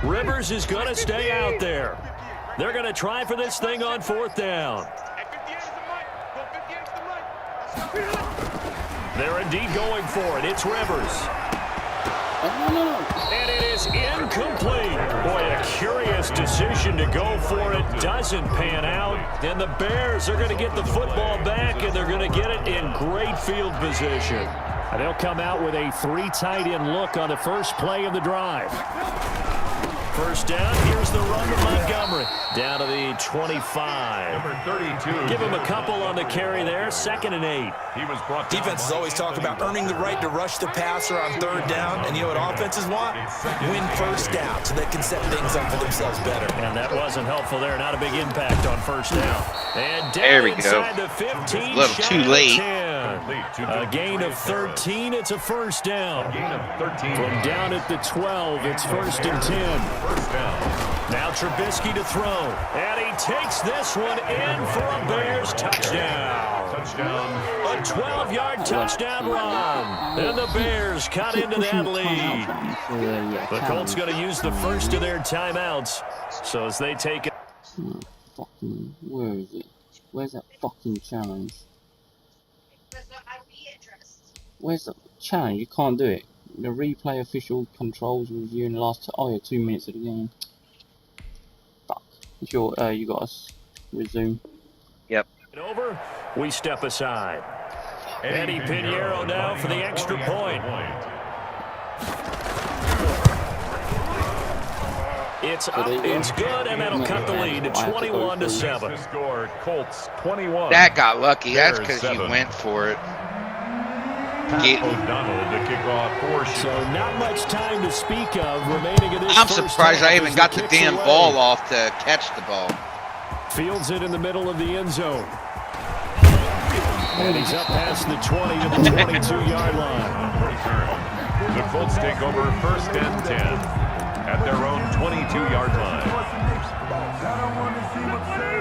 Speaker 3: Rivers is going to stay out there. They're going to try for this thing on 4th down. They're indeed going for it. It's Rivers. And it is incomplete. Boy, a curious decision to go for it. Doesn't pan out. And the Bears are going to get the football back, and they're going to get it in great field position. And they'll come out with a 3 tight end look on the first play of the drive. First down, here's the run to Montgomery. Down to the 25.
Speaker 4: Number 32.
Speaker 3: Give him a couple on the carry there. 2nd and 8.
Speaker 4: He was brought down.
Speaker 5: Defenses always talk about earning the right to rush the passer on 3rd down. And you know what offenses want? Win first down so they can set things up for themselves better.
Speaker 3: And that wasn't helpful there. Not a big impact on first down. And down
Speaker 2: There we go.
Speaker 3: inside the 15.
Speaker 2: A little too late.
Speaker 3: A gain of 13. It's a first down.
Speaker 4: Gain of 13.
Speaker 3: From down at the 12, it's 1st and 10.
Speaker 4: First down.
Speaker 3: Now Trubisky to throw. And he takes this one in for a Bears touchdown.
Speaker 4: Touchdown.
Speaker 3: A 12-yard touchdown run. And the Bears cut into that lead. The Colts going to use the first of their timeouts. So as they take it.
Speaker 1: Fucking, where is it? Where's that fucking challenge? Where's the challenge? You can't do it. The replay official controls reviewing the last 2 minutes of the game. Fuck. It's your, you got us resume.
Speaker 2: Yep.
Speaker 3: Over, we step aside. Eddie Pinheiro now for the extra point. It's up, it's good, and that'll cut the lead to 21-7.
Speaker 4: Score Colts 21.
Speaker 2: That got lucky. That's because you went for it.
Speaker 4: O'Donnell to kick off for
Speaker 3: So not much time to speak of remaining in this.
Speaker 2: I'm surprised I even got the damn ball off to catch the ball.
Speaker 3: Fields it in the middle of the end zone. And he's up past the 20 to the 22-yard line.
Speaker 4: The Colts take over 1st and 10 at their own 22-yard line.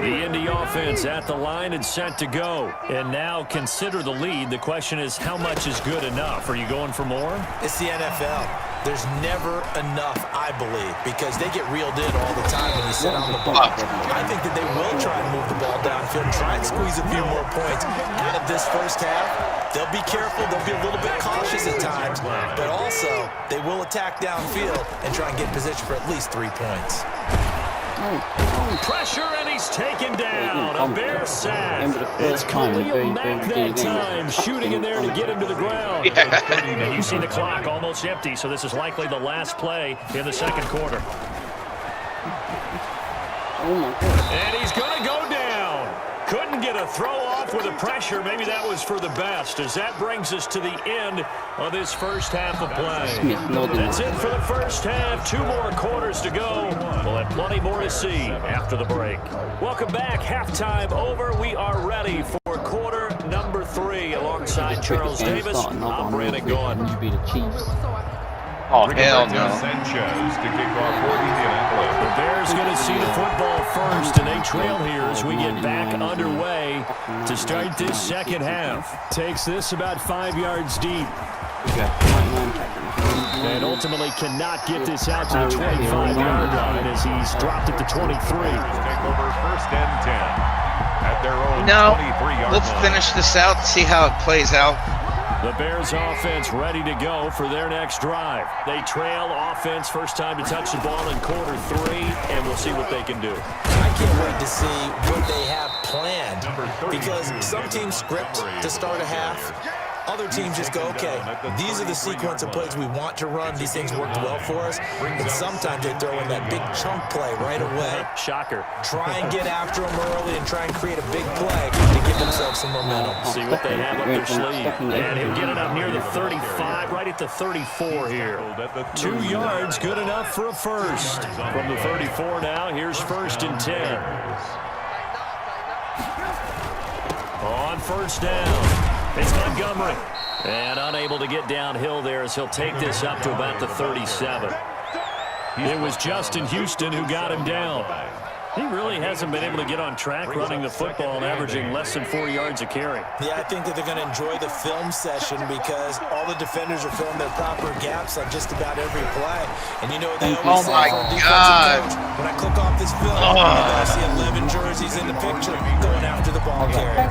Speaker 3: The Indy offense at the line and set to go. And now consider the lead. The question is, how much is good enough? Are you going for more?
Speaker 5: It's the NFL. There's never enough, I believe, because they get reeled in all the time when you sit on the ball. I think that they will try and move the ball downfield, try and squeeze a few more points out of this first half. They'll be careful. They'll be a little bit cautious at times, but also they will attack downfield and try and get position for at least 3 points.
Speaker 3: Pressure, and he's taken down. A Bear sack. It's Khalil Mack that time, shooting in there to get him to the ground. And you see the clock almost empty, so this is likely the last play in the second quarter. And he's going to go down. Couldn't get a throw off with the pressure. Maybe that was for the best, as that brings us to the end of this first half of play. That's it for the first half. 2 more quarters to go. We'll have plenty more to see after the break. Welcome back. Halftime over. We are ready for quarter number 3 alongside Charles Davis. I'm Brandon Gaughan.
Speaker 2: Oh, hell no.
Speaker 4: Sanchez to kick off for Indianapolis.
Speaker 3: The Bears going to see the football first, and they trail here as we get back underway to start this second half. Takes this about 5 yards deep. And ultimately cannot get this out to the 25-yard line as he's dropped it to 23.
Speaker 4: Take over 1st and 10 at their own 23-yard line.
Speaker 2: Let's finish this out, see how it plays out.
Speaker 3: The Bears offense ready to go for their next drive. They trail offense, first time to touch the ball in quarter 3, and we'll see what they can do.
Speaker 5: I can't wait to see what they have planned, because some teams script to start a half. Other teams just go, okay, these are the sequence of plays we want to run. These things worked well for us. And sometimes they throw in that big chunk play right away.
Speaker 3: Shocker.
Speaker 5: Try and get after them early and try and create a big play to give themselves some momentum.
Speaker 3: See what they have up their sleeve. And he'll get it up near the 35, right at the 34 here. 2 yards, good enough for a first. From the 34 now, here's 1st and 10. On first down. It's Montgomery. And unable to get downhill there as he'll take this up to about the 37. It was Justin Houston who got him down. He really hasn't been able to get on track running the football and averaging less than 4 yards a carry.
Speaker 5: Yeah, I think that they're going to enjoy the film session because all the defenders are filling their proper gaps on just about every play. And you know they always say for a defensive coach, when I click off this film, you're going to see 11 jerseys in the picture going after the ball carrier.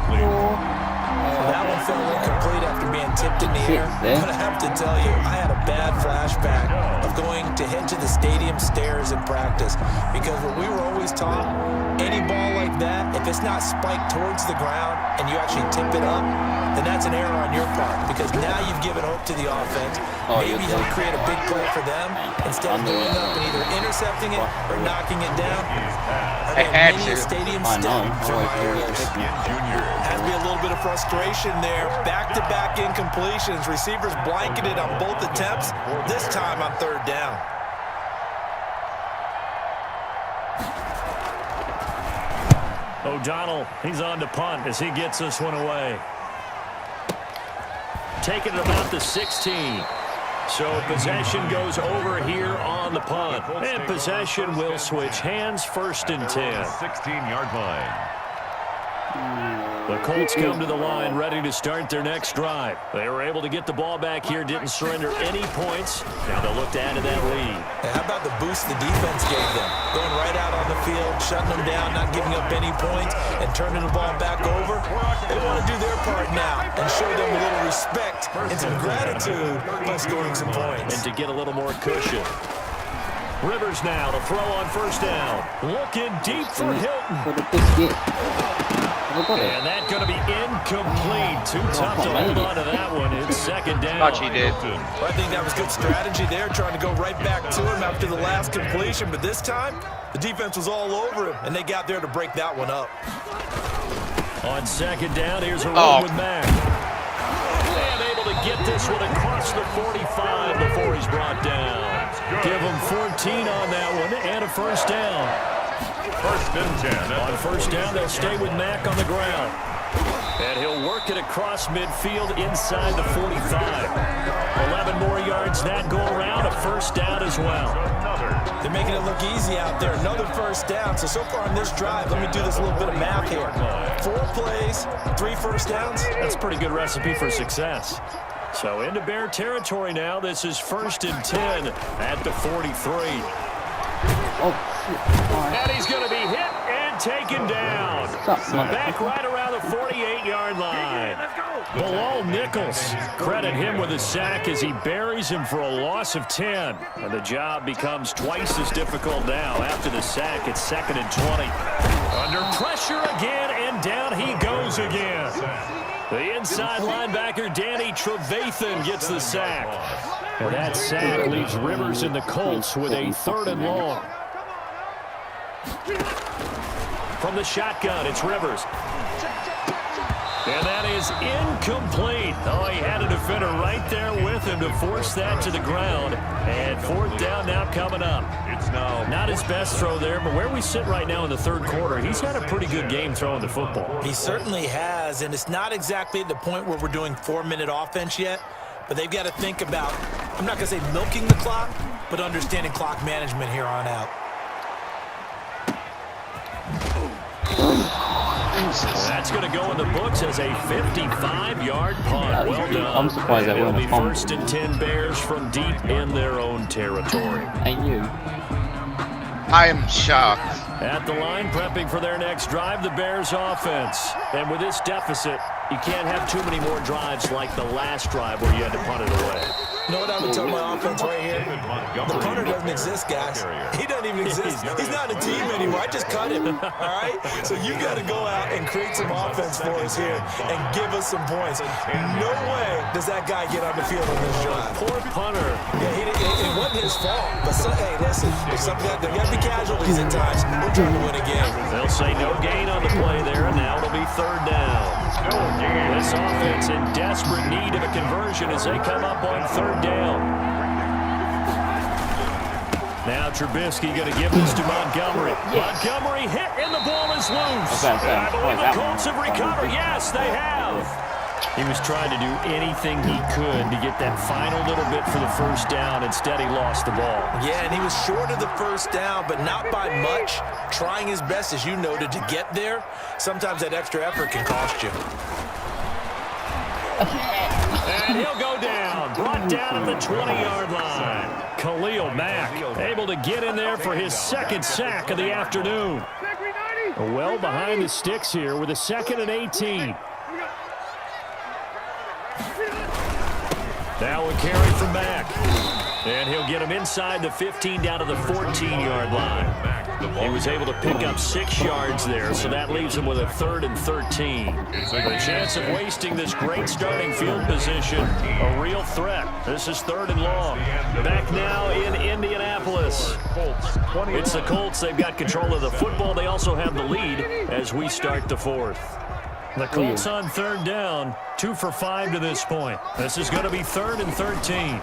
Speaker 5: That one fell incomplete after being tipped in the air. But I have to tell you, I had a bad flashback of going to head to the stadium stairs in practice. Because what we were always taught, any ball like that, if it's not spiked towards the ground and you actually tip it up, then that's an error on your part. Because now you've given hope to the offense. Maybe you'll create a big play for them instead of going up and either intercepting it or knocking it down.
Speaker 2: I had to.
Speaker 5: Stadium step for my ears. Had to be a little bit of frustration there. Back-to-back incompletions. Receivers blanketed on both attempts. This time on 3rd down.
Speaker 3: O'Donnell, he's on to punt as he gets this one away. Taking it about the 16. So possession goes over here on the punt. And possession will switch hands, 1st and 10.
Speaker 4: 16-yard line.
Speaker 3: The Colts come to the line ready to start their next drive. They were able to get the ball back here, didn't surrender any points. Now they'll look to add to that lead.
Speaker 5: And how about the boost the defense gave them? Going right out on the field, shutting them down, not giving up any points, and turning the ball back over. They want to do their part now and show them a little respect and some gratitude by scoring some points.
Speaker 3: And to get a little more cushion. Rivers now to throw on 1st down. Looking deep for Hilton. And that's going to be incomplete. Too tough to hold on to that one. It's second down.
Speaker 2: Thought you did.
Speaker 5: I think that was good strategy there, trying to go right back to him after the last completion. But this time, the defense was all over him, and they got there to break that one up.
Speaker 3: On second down, here's a run with Mack. And able to get this one across the 45 before he's brought down. Give him 14 on that one and a first down.
Speaker 4: First and 10.
Speaker 3: On first down, they'll stay with Mack on the ground. And he'll work it across midfield inside the 45. 11 more yards that go around, a first down as well.
Speaker 5: They're making it look easy out there. Another first down. So far on this drive, let me do this little bit of math here. 4 plays, 3 first downs.
Speaker 3: That's a pretty good recipe for success. So into Bear territory now. This is first and 10 at the 43. And he's going to be hit and taken down. Back right around the 48-yard line. Below Nichols. Credit him with a sack as he buries him for a loss of 10. And the job becomes twice as difficult now. After the sack, it's second and 20. Under pressure again, and down he goes again. The inside linebacker, Danny Trevathan, gets the sack. And that sack leaves Rivers and the Colts with a 3rd and long. From the shotgun, it's Rivers. And that is incomplete. Oh, he had a defender right there with him to force that to the ground. And 4th down now coming up. It's now not his best throw there, but where we sit right now in the 3rd quarter, he's had a pretty good game throwing the football.
Speaker 5: He certainly has, and it's not exactly at the point where we're doing 4-minute offense yet, but they've got to think about, I'm not going to say milking the clock, but understanding clock management here on out.
Speaker 3: That's going to go in the books as a 55-yard punt. Well done.
Speaker 1: I'm surprised that
Speaker 3: it'll
Speaker 1: wasn't
Speaker 3: be
Speaker 1: a punt.
Speaker 3: first and 10 Bears from deep in their own territory.
Speaker 1: Ain't you?
Speaker 2: I am shocked.
Speaker 3: At the line, prepping for their next drive, the Bears offense. And with this deficit, you can't have too many more drives like the last drive where you had to punt it away.
Speaker 5: You know what I would tell my offense right here? The punter doesn't exist, guys. He doesn't even exist. He's not a team anymore. I just cut him, all right? So you got to go out and create some offense for us here and give us some points. No way does that guy get on the field on this drive.
Speaker 3: Poor punter.
Speaker 5: Yeah, it wasn't his fault. But, hey, listen, there's got to be casualties at times. We're trying to win a game.
Speaker 3: They'll say no gain on the play there, and now it'll be 3rd down. This offense in desperate need of a conversion as they come up on 3rd down. Now Trubisky going to give this to Montgomery. Montgomery hit, and the ball is loose. I believe the Colts have recovered. Yes, they have. He was trying to do anything he could to get that final little bit for the first down. Instead, he lost the ball.
Speaker 5: Yeah, and he was short of the first down, but not by much. Trying his best, as you noted, to get there. Sometimes that extra effort can cost you.
Speaker 3: And he'll go down. Brought down at the 20-yard line. Khalil Mack able to get in there for his 2nd sack of the afternoon. Well behind the sticks here with a 2nd and 18. Now a carry from Mack. And he'll get him inside the 15 down to the 14-yard line. He was able to pick up 6 yards there, so that leaves him with a 3rd and 13. The chance of wasting this great starting field position, a real threat. This is 3rd and long. Back now in Indianapolis. It's the Colts. They've got control of the football. They also have the lead as we start the 4th. The Colts on 3rd down, 2 for 5 to this point. This is going to be 3rd and 13.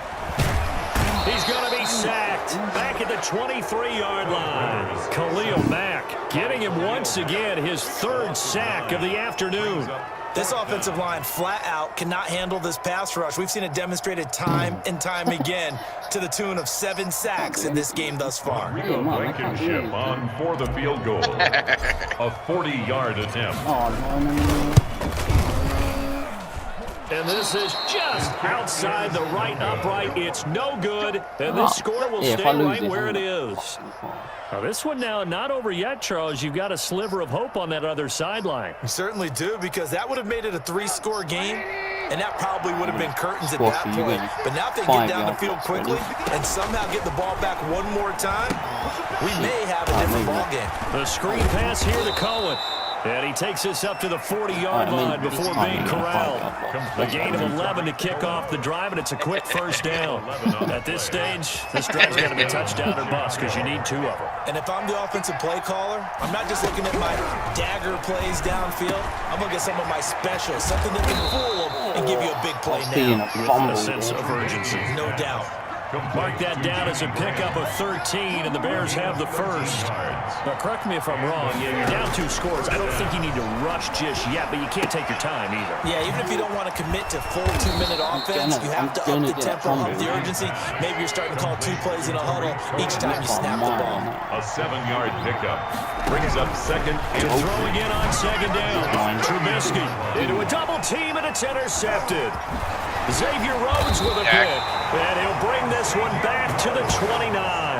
Speaker 3: He's going to be sacked back at the 23-yard line. Khalil Mack getting him once again his 3rd sack of the afternoon.
Speaker 5: This offensive line flat out cannot handle this pass rush. We've seen it demonstrated time and time again to the tune of 7 sacks in this game thus far.
Speaker 4: Blankenship on for the field goal. A 40-yard attempt.
Speaker 3: And this is just outside the right upright. It's no good. And this score will stay right where it is. Now this one now not over yet, Charles. You've got a sliver of hope on that other sideline.
Speaker 5: We certainly do, because that would have made it a 3-score game, and that probably would have been curtains at that point. But now if they get down the field quickly and somehow get the ball back one more time, we may have a different ball game.
Speaker 3: The screen pass here to Cohen. And he takes us up to the 40-yard line before being corralled. A gain of 11 to kick off the drive, and it's a quick first down. At this stage, this drive's got to be touchdown or bust because you need 2 of them.
Speaker 5: And if I'm the offensive play caller, I'm not just looking at my dagger plays downfield. I'm looking at some of my specials, something that can fool them and give you a big play now.
Speaker 3: With a sense of urgency.
Speaker 5: No doubt.
Speaker 3: Mark that down as a pickup of 13, and the Bears have the first. Now, correct me if I'm wrong. You're down 2 scores. I don't think you need to rush just yet, but you can't take your time either.
Speaker 5: Yeah, even if you don't want to commit to full 2-minute offense, you have to up the tempo, up the urgency. Maybe you're starting to call 2 plays in a huddle each time you snap the ball.
Speaker 4: A 7-yard pickup brings up second and
Speaker 3: throwing in on second down. Trubisky into a double team, and it's intercepted. Xavier Rhodes with a pick, and he'll bring this one back to the 29.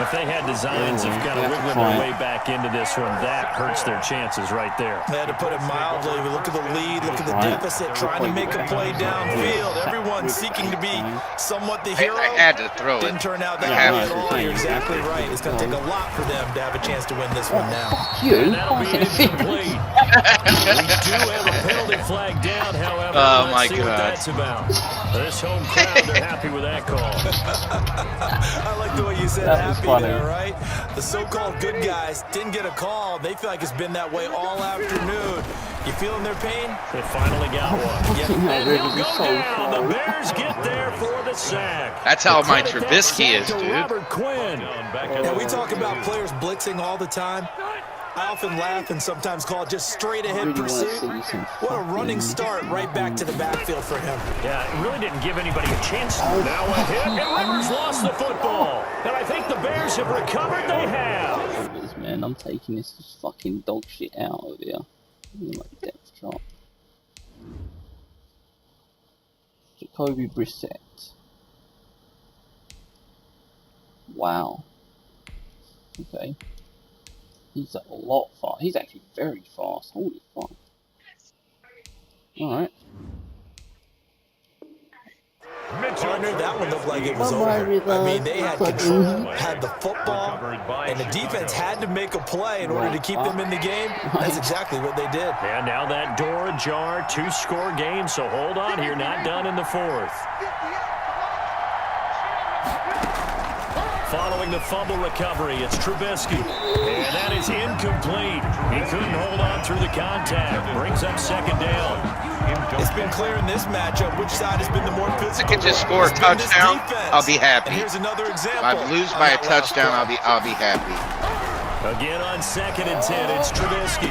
Speaker 3: If they had designs of kind of wiggling their way back into this one, that hurts their chances right there.
Speaker 5: They had to put it mildly. Look at the lead, look at the deficit, trying to make a play downfield. Everyone seeking to be somewhat the hero.
Speaker 2: I had to throw it.
Speaker 5: Didn't turn out that way at all. You're exactly right. It's going to take a lot for them to have a chance to win this one now.
Speaker 3: And that'll be incomplete. We do have a penalty flag down, however. Let's see what that's about. This home crowd, they're happy with that call.
Speaker 5: I like the way you said happy there, right? The so-called good guys didn't get a call. They feel like it's been that way all afternoon. You feeling their pain?
Speaker 3: They finally got one. And he'll go down. The Bears get there for the sack.
Speaker 2: That's how my Trubisky is, dude.
Speaker 3: Robert Quinn.
Speaker 5: And we talk about players blitzing all the time. I often laugh and sometimes call it just straight ahead pursuit. What a running start right back to the backfield for him.
Speaker 3: Yeah, it really didn't give anybody a chance. Now a hit, and Rivers lost the football. And I think the Bears have recovered. They have.
Speaker 1: Man, I'm taking this fucking dog shit out of here. Like depth chart. Jacoby Brissett. Wow. Okay. He's a lot fast. He's actually very fast. Holy fuck. Alright.
Speaker 5: Partner, that one looked like it was over. I mean, they had control, had the football, and the defense had to make a play in order to keep them in the game. That's exactly what they did.
Speaker 3: And now that door ajar, 2-score game, so hold on here, not done in the 4th. Following the fumble recovery, it's Trubisky. And that is incomplete. He couldn't hold on through the contact. Brings up second down.
Speaker 5: It's been clear in this matchup which side has been the more physical.
Speaker 2: I could just score a touchdown, I'll be happy.
Speaker 5: And here's another example.
Speaker 2: If I lose by a touchdown, I'll be happy.
Speaker 3: Again on 2nd and 10, it's Trubisky.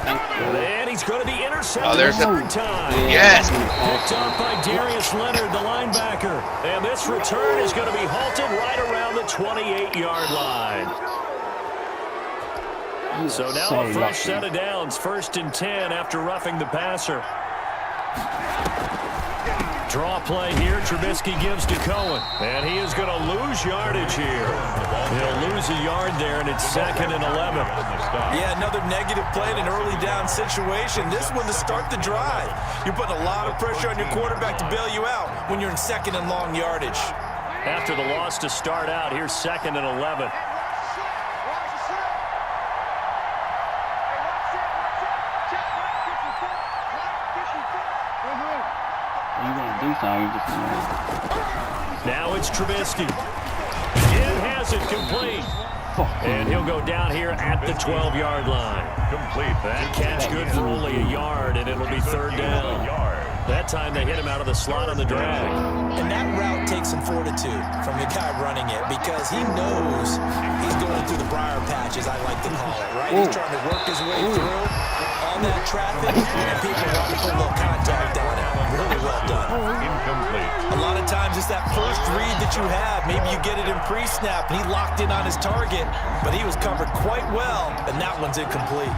Speaker 3: And he's going to be intercepted
Speaker 2: there's
Speaker 3: a 3rd time.
Speaker 2: Yes.
Speaker 3: Picked up by Darius Leonard, the linebacker. And this return is going to be halted right around the 28-yard line. So now a fresh set of downs, 1st and 10 after roughing the passer. Draw play here. Trubisky gives to Cohen. And he is going to lose yardage here. He'll lose a yard there, and it's 2nd and 11.
Speaker 5: Yeah, another negative play in an early down situation. This one to start the drive. You're putting a lot of pressure on your quarterback to bail you out when you're in 2nd and long yardage.
Speaker 3: After the loss to start out, here's 2nd and 11. Now it's Trubisky. It has it complete. And he'll go down here at the 12-yard line.
Speaker 4: Complete.
Speaker 3: That catch good for only a yard, and it'll be 3rd down. That time they hit him out of the slot on the drag.
Speaker 5: And that route takes some fortitude from the guy running it because he knows he's going through the briar patch, as I like to call it, right? He's trying to work his way through all that traffic, and people want to put a little contact on it. Really well done.
Speaker 4: Incomplete.
Speaker 5: A lot of times it's that first read that you have. Maybe you get it in pre-snap, and he locked in on his target, but he was covered quite well, and that one's incomplete.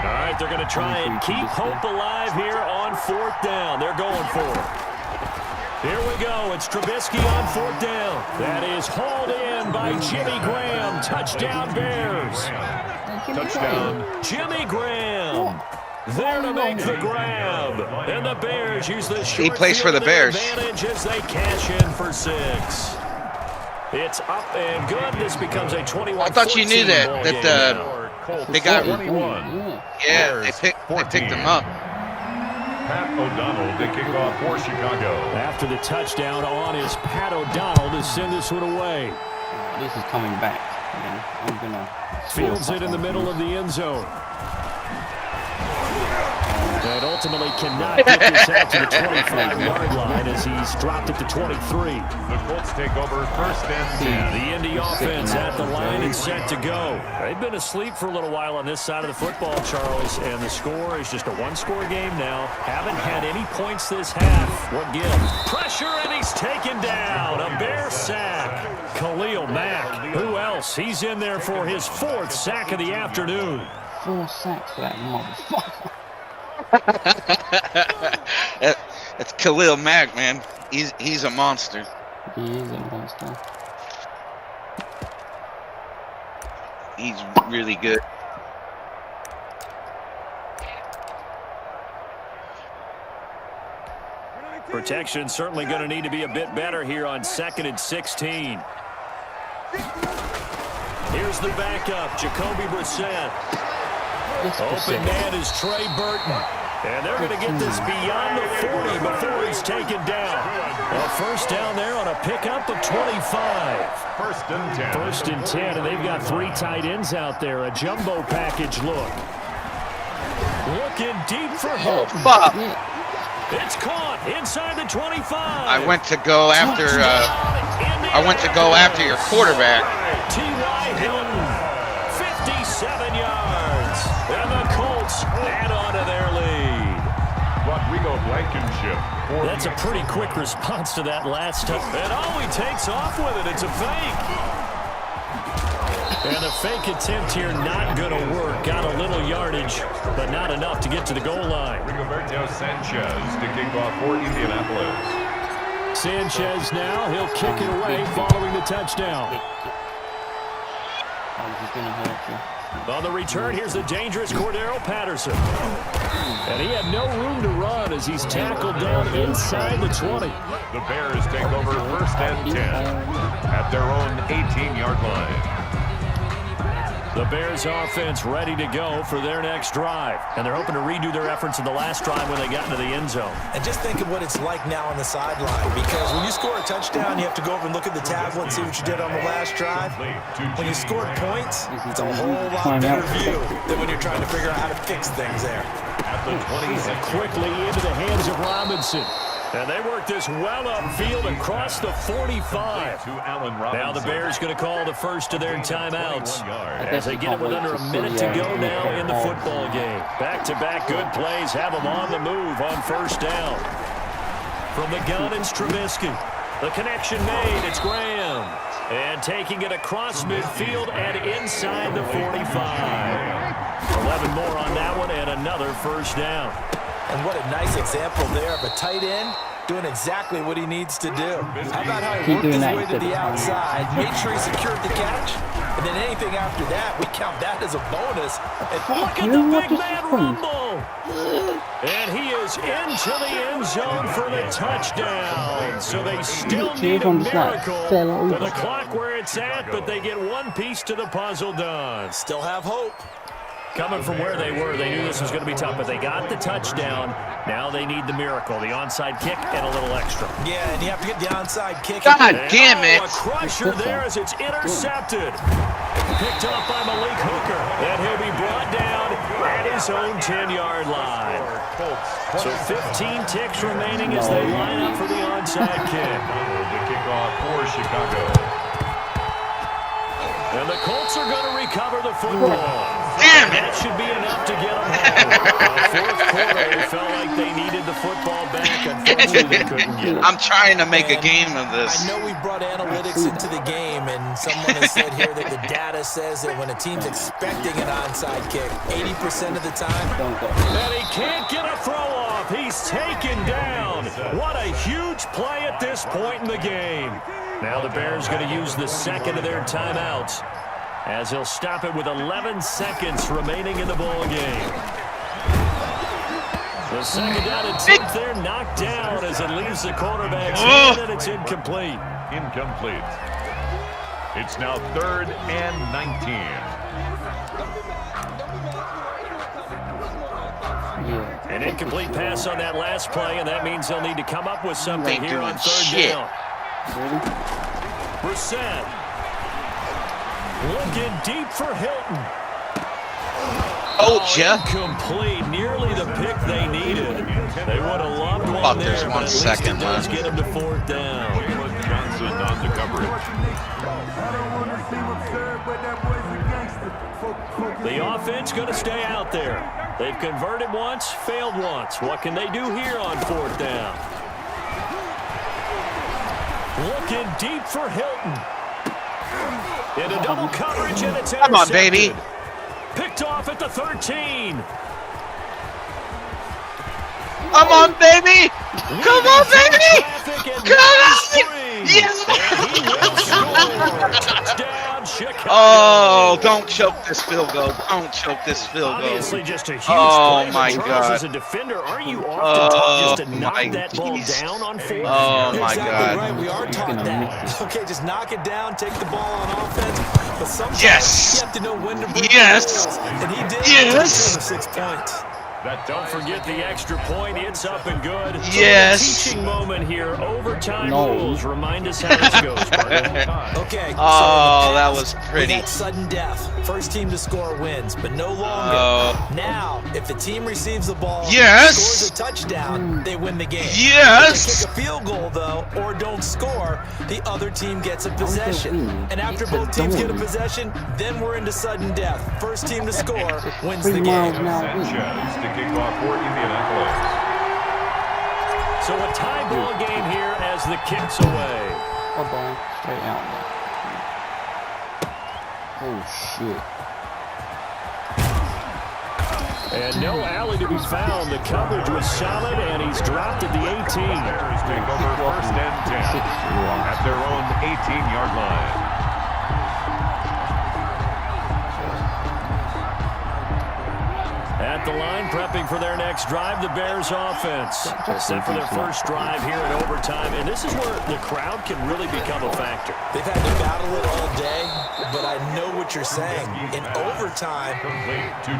Speaker 3: All right, they're going to try and keep hope alive here on 4th down. They're going for it. Here we go. It's Trubisky on 4th down. That is hauled in by Jimmy Graham. Touchdown, Bears.
Speaker 4: Touchdown.
Speaker 3: Jimmy Graham. There to make the grab. And the Bears use the short
Speaker 2: He plays for the Bears.
Speaker 3: advantage as they cash in for 6. It's up and good. This becomes a 21-14
Speaker 2: I thought you knew that
Speaker 3: ball
Speaker 2: they
Speaker 3: game
Speaker 2: got
Speaker 3: now.
Speaker 4: Colts
Speaker 2: they got
Speaker 4: 21.
Speaker 2: Yeah, they picked him up.
Speaker 4: Pat O'Donnell to kick off for Chicago.
Speaker 3: After the touchdown on is Pat O'Donnell to send this one away.
Speaker 1: This is coming back. I'm gonna
Speaker 3: Fields it in the middle of the end zone. And ultimately cannot get this out to the 25-yard line as he's dropped it to 23.
Speaker 4: The Colts take over first and 10.
Speaker 3: The Indy offense at the line and set to go. They've been asleep for a little while on this side of the football, Charles, and the score is just a one-score game now. Haven't had any points this half. What gives? Pressure, and he's taken down. A Bear sack. Khalil Mack. Who else? He's in there for his 4th sack of the afternoon.
Speaker 1: 4 sacks for that motherfucker.
Speaker 2: That's Khalil Mack, man. He's a monster.
Speaker 1: He is a monster.
Speaker 2: He's really good.
Speaker 3: Protection certainly going to need to be a bit better here on 2nd and 16. Here's the backup, Jacoby Brissett. Open man is Trey Burton. And they're going to get this beyond the 40 before he's taken down. A first down there on a pickup of 25.
Speaker 4: First and 10.
Speaker 3: First and 10, and they've got 3 tight ends out there. A jumbo package look. Looking deep for hope.
Speaker 2: Fuck.
Speaker 3: It's caught inside the 25.
Speaker 2: I went to go after your quarterback.
Speaker 3: T.Y. Hilton, 57 yards. And the Colts add on to their lead.
Speaker 4: Rodrigo Blankenship.
Speaker 3: That's a pretty quick response to that last time. And he takes off with it. It's a fake. And the fake attempt here not going to work. Got a little yardage, but not enough to get to the goal line.
Speaker 4: Rigoberto Sanchez to kick off for Indianapolis.
Speaker 3: Sanchez now, he'll kick it away following the touchdown. On the return, here's the dangerous Cordero Patterson. And he had no room to run as he's tackled down inside the 20.
Speaker 4: The Bears take over first and 10 at their own 18-yard line.
Speaker 3: The Bears offense ready to go for their next drive. And they're hoping to redo their efforts in the last drive when they got into the end zone.
Speaker 5: And just think of what it's like now on the sideline, because when you score a touchdown, you have to go over and look at the tablet and see what you did on the last drive. When you scored points, it's a whole lot better view than when you're trying to figure out how to fix things there.
Speaker 4: At the 26,
Speaker 3: quickly into the hands of Robinson. And they work this well upfield across the 45. Now the Bears going to call the first of their timeouts as they get it with under a minute to go now in the football game. Back-to-back good plays have them on the move on first down. From the gun, it's Trubisky. The connection made, it's Graham. And taking it across midfield and inside the 45. 11 more on that one and another first down.
Speaker 5: And what a nice example there of a tight end doing exactly what he needs to do. How about how he worked his way to the outside, made sure he secured the catch, and then anything after that, we count that as a bonus. And
Speaker 3: look at the big man rumble. And he is into the end zone for the touchdown. So they still need a miracle with the clock where it's at, but they get one piece to the puzzle done.
Speaker 5: Still have hope.
Speaker 3: Coming from where they were, they knew this was going to be tough, but they got the touchdown. Now they need the miracle, the onside kick and a little extra.
Speaker 5: Yeah, and you have to get the onside kick.
Speaker 2: God damn it.
Speaker 3: A crusher there as it's intercepted. Picked up by Malik Hooker, and he'll be brought down at his own 10-yard line. So 15 ticks remaining as they line up for the onside kick.
Speaker 4: The kickoff for Chicago.
Speaker 3: And the Colts are going to recover the football.
Speaker 2: Damn it!
Speaker 3: That should be enough to get them home. Fourth quarter, they felt like they needed the football back. Unfortunately, they couldn't get it.
Speaker 2: I'm trying to make a game of this.
Speaker 5: I know we brought analytics into the game, and someone has said here that the data says that when a team's expecting an onside kick, 80% of the time.
Speaker 3: And he can't get a throw off. He's taken down. What a huge play at this point in the game. Now the Bears going to use the second of their timeouts as he'll stop it with 11 seconds remaining in the ball game. The second down attempt there knocked down as it leaves the quarterback's hand, and it's incomplete.
Speaker 4: Incomplete. It's now 3rd and 19.
Speaker 1: Yeah.
Speaker 3: An incomplete pass on that last play, and that means they'll need to come up with something here on third
Speaker 2: shit.
Speaker 3: down.
Speaker 1: Really?
Speaker 3: Brissett. Looking deep for Hilton.
Speaker 2: Oh, Jeff.
Speaker 3: Incomplete. Nearly the pick they needed. They would have loved one
Speaker 2: Fuck,
Speaker 3: there,
Speaker 2: there's
Speaker 3: but
Speaker 2: 1
Speaker 3: at least
Speaker 2: second
Speaker 3: it does
Speaker 2: left.
Speaker 3: get him to fourth down.
Speaker 4: Johnson on the coverage.
Speaker 3: The offense going to stay out there. They've converted once, failed once. What can they do here on fourth down? Looking deep for Hilton. Into double coverage, and it's intercepted.
Speaker 2: Come on, baby.
Speaker 3: Picked off at the 13.
Speaker 2: Come on, baby. Come on, baby. Come on. Yes.
Speaker 3: Touchdown, Chicago.
Speaker 2: Oh, don't choke this field goal. Don't choke this field goal.
Speaker 3: Obviously just a huge
Speaker 2: Oh,
Speaker 3: play.
Speaker 2: my
Speaker 3: Charles,
Speaker 2: God.
Speaker 3: as a defender, aren't you often taught just to knock
Speaker 2: my
Speaker 3: that ball
Speaker 2: geez.
Speaker 3: down on fourth?
Speaker 2: Oh,
Speaker 5: You're
Speaker 2: my
Speaker 5: exactly
Speaker 2: God.
Speaker 5: right. We are taught that. Okay, just knock it down, take the ball on offense. But sometimes
Speaker 2: Yes.
Speaker 5: you have to know when to break
Speaker 2: Yes.
Speaker 5: the rules. And he did.
Speaker 2: Yes.
Speaker 5: With 6 points.
Speaker 3: Don't forget the extra point. It's up and good. So
Speaker 2: Yes.
Speaker 3: a teaching moment here. Overtime
Speaker 1: No.
Speaker 3: rules. Remind us how this goes, partner.
Speaker 5: Okay.
Speaker 2: Oh, that was
Speaker 5: We
Speaker 2: pretty.
Speaker 5: got sudden death. First team to score wins, but no longer.
Speaker 2: Oh.
Speaker 5: Now, if the team receives the ball
Speaker 2: Yes.
Speaker 5: and scores a touchdown, they win the game.
Speaker 2: Yes.
Speaker 5: If they kick a field goal, though, or don't score, the other team gets a possession. And after both teams get a possession, then we're into sudden death. First team to score wins the
Speaker 1: 3 miles
Speaker 5: game.
Speaker 1: an hour.
Speaker 4: Sanchez to kick off for Indianapolis.
Speaker 3: So a tie ball game here as the kick's away.
Speaker 1: Bye-bye. Straight out there. Oh, shit.
Speaker 3: And no alley to be found. The coverage was solid, and he's dropped at the 18.
Speaker 4: Bears take over first and 10 at their own 18-yard line.
Speaker 3: At the line, prepping for their next drive, the Bears offense. Set for their first drive here in overtime, and this is where the crowd can really become a factor.
Speaker 5: They've had to battle it all day, but I know what you're saying. In overtime,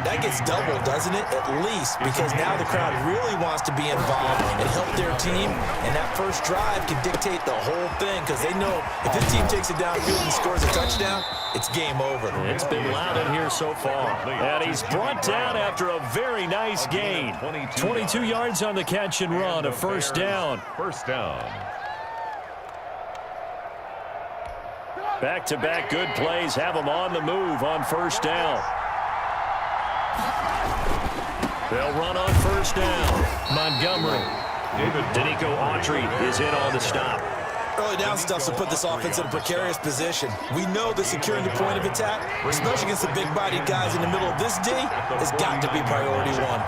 Speaker 5: that gets doubled, doesn't it? At least, because now the crowd really wants to be involved and help their team, and that first drive can dictate the whole thing, because they know if this team takes it downfield and scores a touchdown, it's game over.
Speaker 3: It's been loud in here so far. And he's brought down after a very nice gain. 22 yards on the catch and run, a first down.
Speaker 4: First down.
Speaker 3: Back-to-back good plays have them on the move on first down. They'll run on first down. Montgomery. Danico Autry is in on the stop.
Speaker 5: Early down stuff to put this offense in a precarious position. We know that securing the point of attack, especially against the big-bodied guys in the middle of this D, has got to be priority one.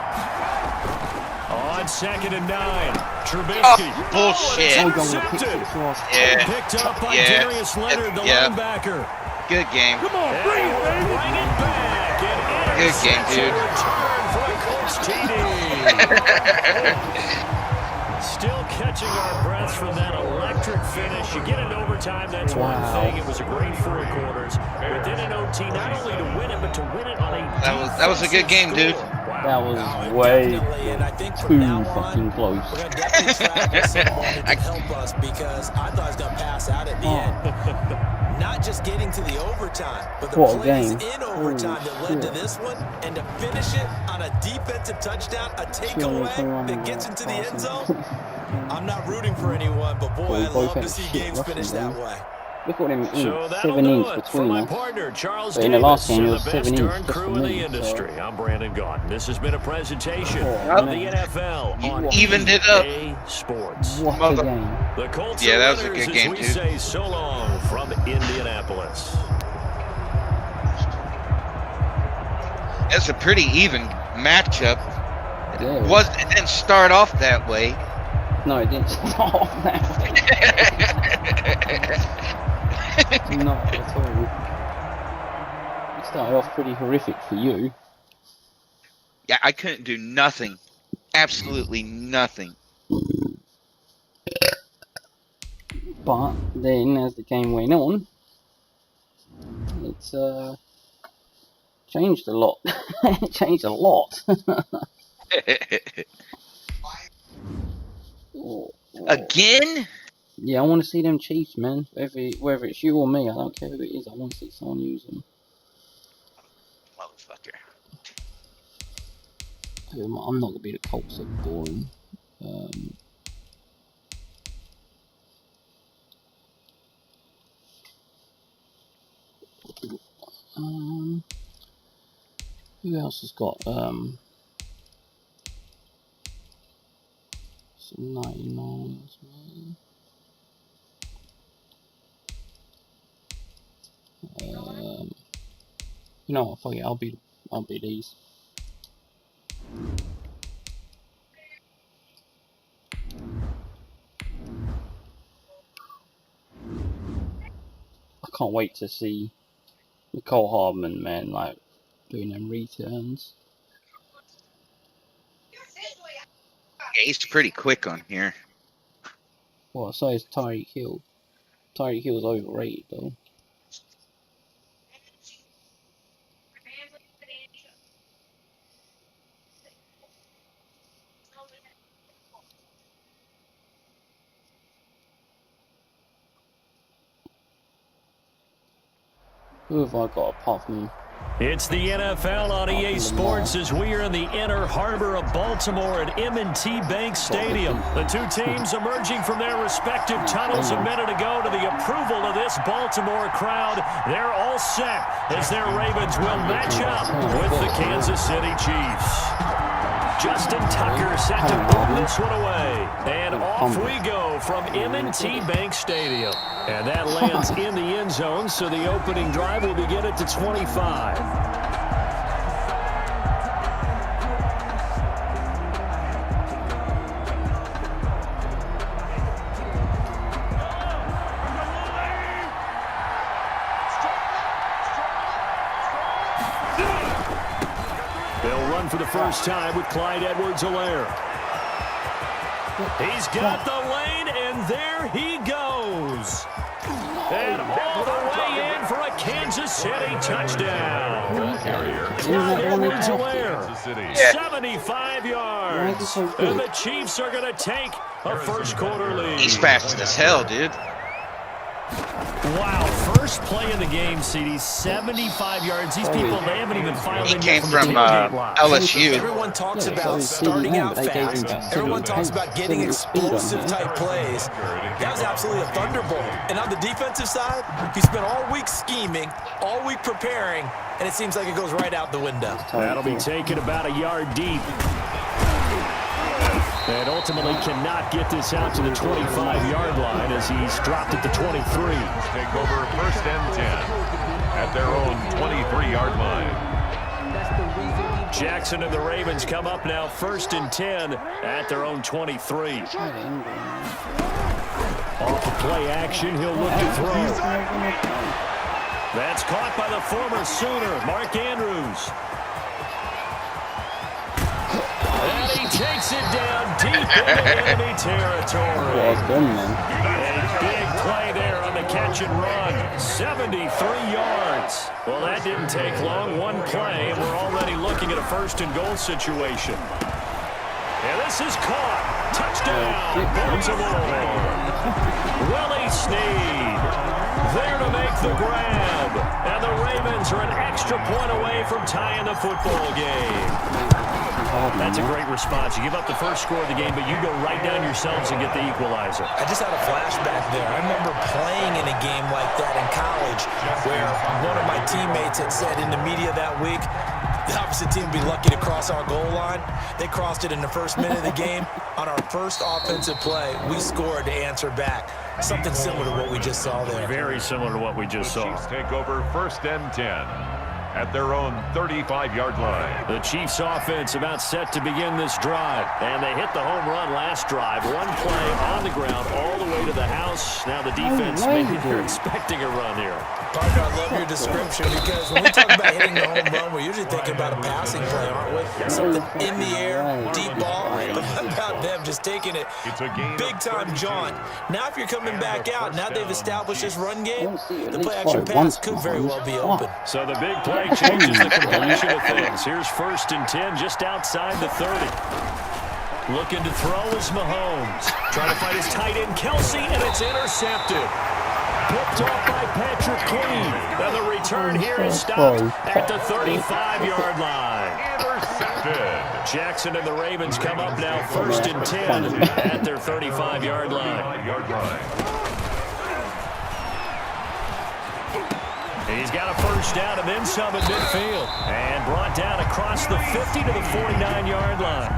Speaker 3: On 2nd and 9, Trubisky.
Speaker 2: Oh, bullshit.
Speaker 3: Intercepted.
Speaker 2: Yeah.
Speaker 3: Picked up by
Speaker 2: Yeah.
Speaker 3: Darius Leonard, the
Speaker 2: Yeah.
Speaker 3: linebacker.
Speaker 2: Good game.
Speaker 3: Come on, bring it, baby. Bring it back. An
Speaker 2: Good game, dude.
Speaker 3: return for a Colts TD. Still catching our breaths from that electric finish. You get into overtime, that's one thing. It was a great 4 quarters. But then in OT, not only to win it, but to win it on a
Speaker 2: That was a good game, dude.
Speaker 1: That was way
Speaker 5: Definitely, and I think from
Speaker 1: too
Speaker 5: now on,
Speaker 1: fucking close.
Speaker 5: we're going to definitely try to get someone that can help us, because I thought I was going to pass out at the end. Not just getting to the overtime, but the
Speaker 1: What a
Speaker 5: plays
Speaker 1: game.
Speaker 5: in overtime that led to
Speaker 1: Shit.
Speaker 5: this one, and to finish it on a defensive touchdown, a takeaway that gets into the end zone. I'm not rooting for anyone, but boy, I love to see games finish that way.
Speaker 1: Look at him in
Speaker 3: So that'll
Speaker 1: 7
Speaker 3: do
Speaker 1: inch
Speaker 3: it for
Speaker 1: between
Speaker 3: my
Speaker 1: us.
Speaker 3: partner, Charles
Speaker 1: But in the last
Speaker 3: Davis,
Speaker 1: game, it
Speaker 3: and
Speaker 1: was
Speaker 3: the
Speaker 1: 7
Speaker 3: best
Speaker 1: inch
Speaker 3: darn
Speaker 1: just
Speaker 3: crew
Speaker 1: for
Speaker 3: in the
Speaker 1: me,
Speaker 3: industry. I'm Brandon Gaudin. This has been a presentation
Speaker 1: Oh,
Speaker 3: of
Speaker 1: man.
Speaker 3: the NFL on
Speaker 2: Evened it up.
Speaker 3: EA Sports.
Speaker 1: What a game.
Speaker 3: The Colts
Speaker 2: Yeah,
Speaker 3: are
Speaker 2: that was a
Speaker 3: winners
Speaker 2: good game,
Speaker 3: as we
Speaker 2: dude.
Speaker 3: say so long from Indianapolis.
Speaker 2: It's a pretty even matchup.
Speaker 1: Yeah.
Speaker 2: It didn't start off that way.
Speaker 1: No, it didn't start off that way. Not at all. It started off pretty horrific for you.
Speaker 2: Yeah, I couldn't do nothing. Absolutely nothing.
Speaker 1: But then, as the game went on, it's changed a lot. It changed a lot.
Speaker 2: Again?
Speaker 1: Yeah, I want to see them Chiefs, man. Whether it's you or me, I don't care who it is. I want to see someone use them.
Speaker 2: Motherfucker.
Speaker 1: I'm not gonna be the Colts are boring. Who else has got some 99s, man? You know what? Fuck it. I'll be these. I can't wait to see Nicole Hardman, man, like doing them returns.
Speaker 2: Yeah, he's pretty quick on here.
Speaker 1: Well, so is Tyreek Hill. Tyreek Hill's overrated though. Who have I got apart from?
Speaker 3: It's the NFL on EA Sports as we are in the inner harbor of Baltimore at M&T Bank Stadium. The two teams emerging from their respective tunnels a minute ago to the approval of this Baltimore crowd. They're all set as their Ravens will match up with the Kansas City Chiefs. Justin Tucker set to move this one away. And off we go from M&T Bank Stadium. And that lands in the end zone, so the opening drive will begin at the 25. They'll run for the first time with Clyde Edwards-Helaire. He's got the lane, and there he goes. And all the way in for a Kansas City touchdown. Clyde Edwards-Helaire, 75 yards. And the Chiefs are going to take a first quarter lead.
Speaker 2: He's fast as hell, dude.
Speaker 3: Wow, first play of the game, CD, 75 yards. These people, they haven't even filed in.
Speaker 2: He came from LSU.
Speaker 5: Everyone talks about starting out fast. Everyone talks about getting explosive type plays. That was absolutely a thunderbolt. And on the defensive side, he spent all week scheming, all week preparing, and it seems like it goes right out the window.
Speaker 3: That'll be taken about a yard deep. And ultimately cannot get this out to the 25-yard line as he's dropped at the 23.
Speaker 4: Take over first and 10 at their own 23-yard line.
Speaker 3: Jackson and the Ravens come up now first and 10 at their own 23. Off of play action, he'll look to throw. That's caught by the former Sooner, Mark Andrews. And he takes it down deep into enemy territory. A big play there on the catch and run. 73 yards. Well, that didn't take long. One play, and we're already looking at a first and goal situation. And this is caught. Touchdown, Baltimore. Willie Snead there to make the grab. And the Ravens are an extra point away from tying the football game. That's a great response. You give up the first score of the game, but you go right down yourselves and get the equalizer.
Speaker 5: I just had a flashback there. I remember playing in a game like that in college where one of my teammates had said in the media that week, the opposite team would be lucky to cross our goal line. They crossed it in the first minute of the game. On our first offensive play, we scored to answer back. Something similar to what we just saw there.
Speaker 3: Very similar to what we just saw.
Speaker 4: Chiefs take over first and 10 at their own 35-yard line.
Speaker 3: The Chiefs offense about set to begin this drive. And they hit the home run last drive. One play on the ground all the way to the house. Now the defense, maybe they're expecting a run here.
Speaker 5: Partner, I love your your description, because when we talk about hitting the home run, we're usually thinking about a passing play, aren't we? Something in the air, deep ball. But how about them just taking it big-time jaunt? Now if you're coming back out, now they've established this run game, the play-action pass could very well be open.
Speaker 3: So the big play changes the complexion of things. Here's 1st and 10 just outside the 30. Looking to throw is Mahomes. Trying to find his tight end, Kelsey, and it's intercepted. Picked off by Patrick Queen. And the return here is stopped at the 35-yard line. Intercepted. Jackson and the Ravens come up now 1st and 10 at their 35-yard line. He's got a 1st down and then some at midfield. And brought down across the 50 to the 49-yard line.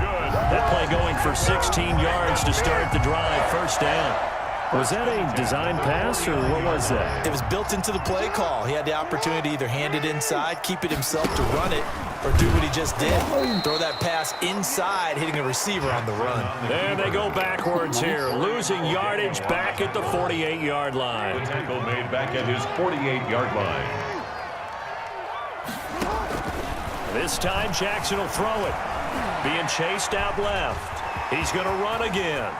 Speaker 3: That play going for 16 yards to start the drive, 1st down. Was that a design pass, or what was that?
Speaker 5: It was built into the play call. He had the opportunity to either hand it inside, keep it himself to run it, or do what he just did. Throw that pass inside, hitting a receiver on the run.
Speaker 3: There they go backwards here, losing yardage back at the 48-yard line.
Speaker 4: The tackle made back at his 48-yard line.
Speaker 3: This time Jackson will throw it. Being chased out left. He's going to run again.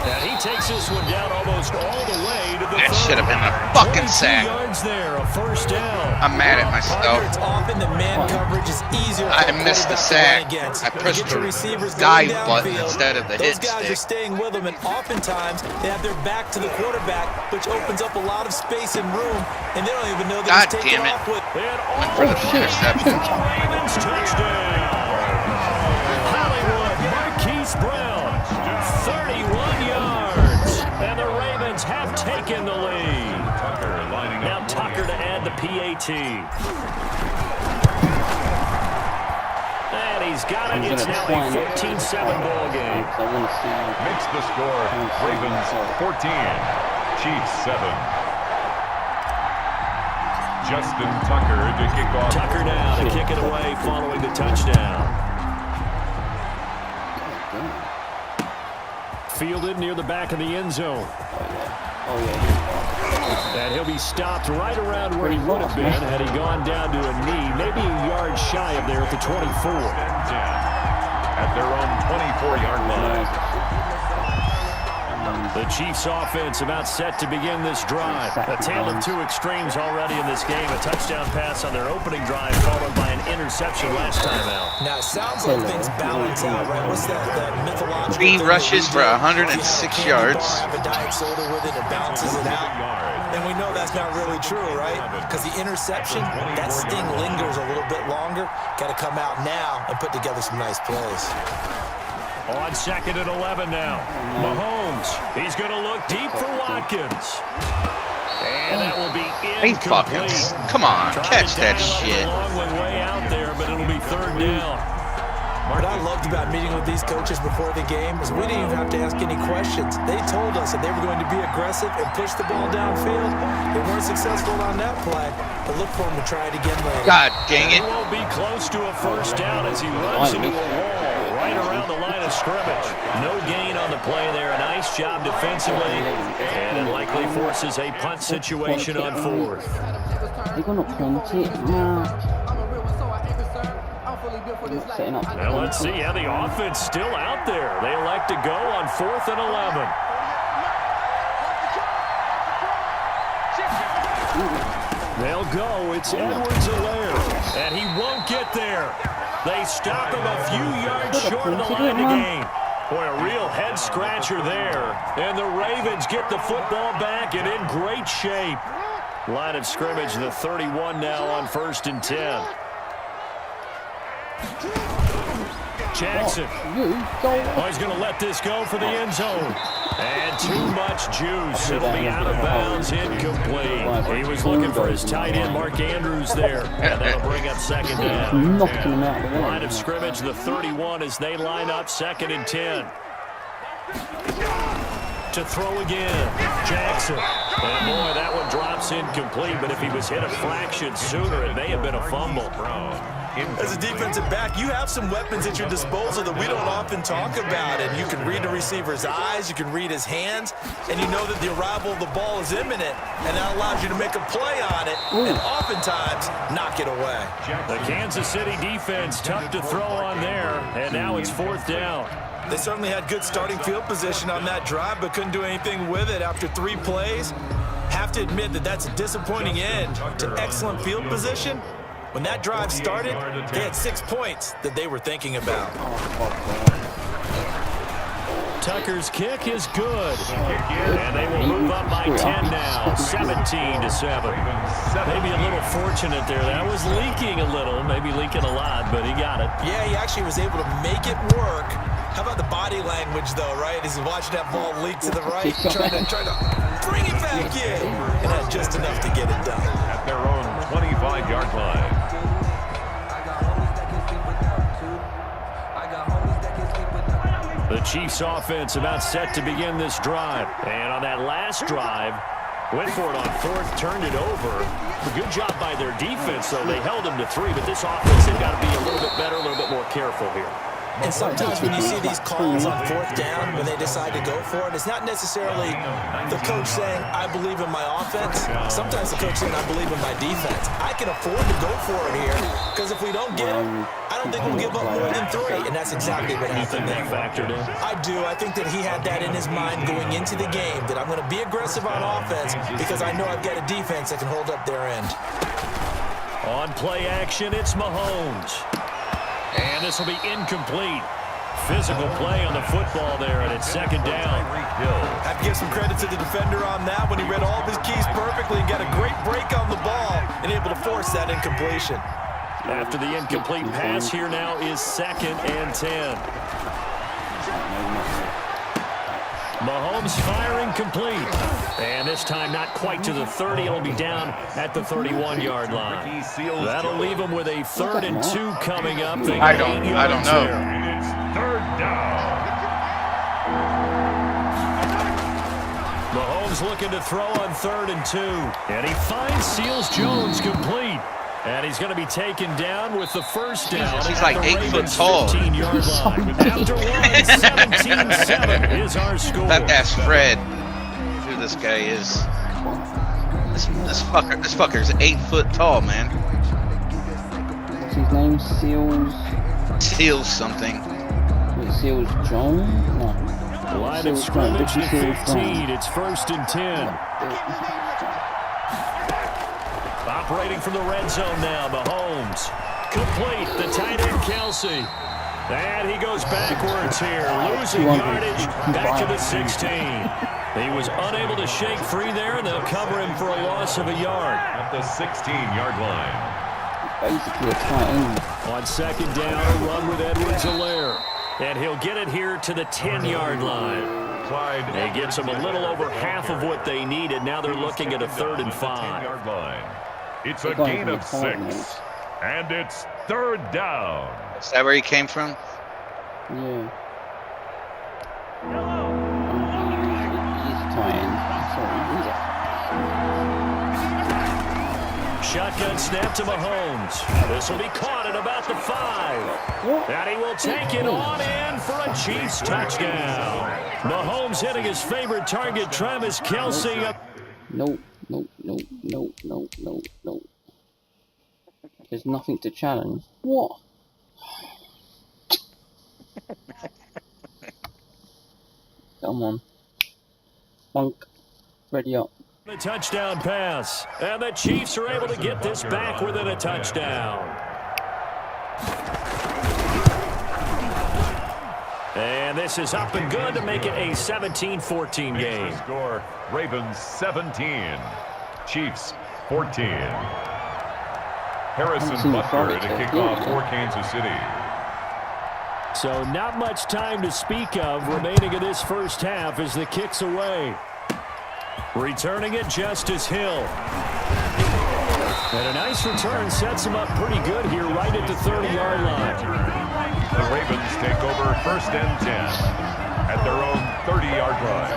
Speaker 3: And he takes this one down almost all the way to the
Speaker 2: That should have been a fucking sack.
Speaker 3: yards there, a 1st down.
Speaker 2: I'm mad at myself.
Speaker 5: Often the man coverage is easier.
Speaker 2: I missed the sack. I pressed the dive button instead of the hit
Speaker 5: stick. Those guys are staying with him, and oftentimes they have their back to the quarterback, which opens up a lot of space and room, and they don't even know that he's taking off with.
Speaker 2: Went for the interception.
Speaker 3: Ravens touchdown. Hollywood Marquise Brown, 31 yards, and the Ravens have taken the lead. Now Tucker to add the PAT. And he's got it. It's now a 14-7 ball game.
Speaker 4: Makes the score Ravens 14, Chiefs 7. Justin Tucker to kick off.
Speaker 3: Tucker now to kick it away following the touchdown. Fielded near the back of the end zone. And he'll be stopped right around where he would have been had he gone down to a knee, maybe a yard shy of there at the 24.
Speaker 4: At their own 24-yard line.
Speaker 3: The Chiefs offense about set to begin this drive. A tale of two extremes already in this game. A touchdown pass on their opening drive followed by an interception last time out.
Speaker 5: Now it sounds like things balance out, right? What's that mythological
Speaker 2: 3 rushes for 106 yards.
Speaker 5: Have a diet soda with it, it balances it out. And we know that's not really true, right? Because the interception, that sting lingers a little bit longer. Got to come out now and put together some nice plays.
Speaker 3: On 2nd and 11 now. Mahomes, he's going to look deep for Watkins. And that will be incomplete.
Speaker 2: Come on, catch that shit.
Speaker 3: Long way out there, but it'll be 3rd down.
Speaker 5: What I loved about meeting with these coaches before the game is we didn't even have to ask any questions. They told us that they were going to be aggressive and push the ball downfield. They weren't successful on that play, but look for them to try it again later.
Speaker 2: God dang it.
Speaker 3: He won't be close to a 1st down as he runs into a wall right around the line of scrimmage. No gain on the play there. A nice job defensively, and it likely forces a punt situation on 4th.
Speaker 1: They're going to punt it now.
Speaker 3: Now let's see how the offense still out there. They elect to go on 4th and 11. They'll go. It's Edwards-Helaire, and he won't get there. They stop him a few yards short of the line of game. Boy, a real head-scratcher there. And the Ravens get the football back and in great shape. Line of scrimmage, the 31 now on 1st and 10. Jackson. Oh, he's going to let this go for the end zone. And too much juice. It'll be out of bounds, incomplete. He was looking for his tight end, Mark Andrews, there. And that'll bring up 2nd down. Line of scrimmage, the 31 as they line up 2nd and 10. To throw again, Jackson. And boy, that one drops incomplete, but if he was hit a fraction sooner, it may have been a fumble.
Speaker 5: As a defensive back, you have some weapons at your disposal that we don't often talk about. And you can read the receiver's eyes, you can read his hands, and you know that the arrival of the ball is imminent. And that allows you to make a play on it and oftentimes knock it away.
Speaker 3: The Kansas City defense tough to throw on there, and now it's 4th down.
Speaker 5: They certainly had good starting field position on that drive, but couldn't do anything with it after 3 plays. Have to admit that that's a disappointing end to excellent field position. When that drive started, they had 6 points that they were thinking about.
Speaker 3: Tucker's kick is good, and they will move up by 10 now, 17-7. Maybe a little fortunate there. That was leaking a little, maybe leaking a lot, but he got it.
Speaker 5: Yeah, he actually was able to make it work. How about the body language, though, right? As he's watching that ball leak to the right, trying to bring it back in, and had just enough to get it done.
Speaker 4: At their own 25-yard line.
Speaker 3: The Chiefs offense about set to begin this drive. And on that last drive, went for it on 4th, turned it over. A good job by their defense, though. They held them to 3, but this offense, they've got to be a little bit better, a little bit more careful here.
Speaker 5: And sometimes when you see these calls on 4th down, when they decide to go for it, it's not necessarily the coach saying, I believe in my offense. Sometimes the coach saying, I believe in my defense. I can afford to go for it here, because if we don't get it, I don't think we'll give up more than 3. And that's exactly what happened there.
Speaker 3: Factored in?
Speaker 5: I do. I think that he had that in his mind going into the game, that I'm going to be aggressive on offense because I know I've got a defense that can hold up their end.
Speaker 3: On play action, it's Mahomes. And this will be incomplete. Physical play on the football there, and it's 2nd down.
Speaker 5: Have to give some credit to the defender on that when he read all of his keys perfectly and got a great break on the ball and able to force that incompletion.
Speaker 3: After the incomplete pass, here now is 2nd and 10. Mahomes firing complete. And this time not quite to the 30. It'll be down at the 31-yard line. That'll leave them with a 3rd and 2 coming up.
Speaker 2: I don't know.
Speaker 4: It's 3rd down.
Speaker 3: Mahomes looking to throw on 3rd and 2. And he finds Seals-Jones complete. And he's going to be taken down with the 1st down.
Speaker 2: Jesus, he's like 8 foot tall.
Speaker 3: 15-yard line. After one, 17-7 is our score.
Speaker 2: That's Fred. Who this guy is? This fucker's 8 foot tall, man.
Speaker 1: What's his name?
Speaker 2: Seals something.
Speaker 1: Seals Jones? No.
Speaker 3: Line of scrimmage to 15. It's 1st and 10. Operating from the red zone now, Mahomes. Complete, the tight end, Kelsey. And he goes backwards here, losing yardage back to the 16. He was unable to shake free there, and they'll cover him for a loss of a yard.
Speaker 4: At the 16-yard line.
Speaker 1: Basically a tight end.
Speaker 3: On 2nd down, a run with Edwards-Helaire. And he'll get it here to the 10-yard line. It gets them a little over half of what they needed. Now they're looking at a 3rd and 5.
Speaker 4: It's a gain of 6, and it's 3rd down.
Speaker 2: Is that where he came from?
Speaker 1: Yeah. He's tight end.
Speaker 3: Shotgun snap to Mahomes. This will be caught at about the 5. And he will take it on in for a Chiefs touchdown. Mahomes hitting his favorite target, Travis Kelce.
Speaker 1: Nope. There's nothing to challenge. What? Come on. Funk. Ready up.
Speaker 3: The touchdown pass. And the Chiefs are able to get this back within a touchdown. And this is up and good to make it a 17-14 game.
Speaker 4: Score, Ravens 17, Chiefs 14. Harrison Butker to kick off for Kansas City.
Speaker 3: So not much time to speak of remaining in this first half as the kick's away. Returning it, Justice Hill. And a nice return sets him up pretty good here right at the 30-yard line.
Speaker 4: The Ravens take over 1st and 10 at their own 30-yard line.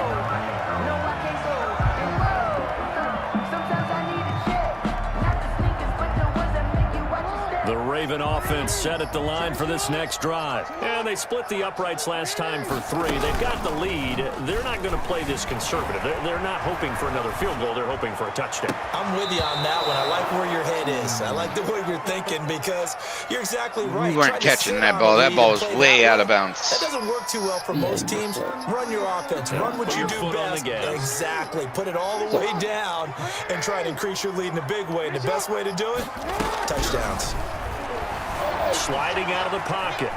Speaker 3: The Raven offense set at the line for this next drive. And they split the uprights last time for 3. They've got the lead. They're not going to play this conservative. They're not hoping for another field goal. They're hoping for a touchdown.
Speaker 5: I'm with you on that one. I like where your head is. I like the way you're thinking because you're exactly right.
Speaker 2: You weren't catching that ball. That ball was way out of bounds.
Speaker 5: That doesn't work too well for most teams. Run your offense. Run what you do best. Exactly. Put it all the way down and try to increase your lead in a big way. And the best way to do it? Touchdowns.
Speaker 3: Sliding out of the pocket.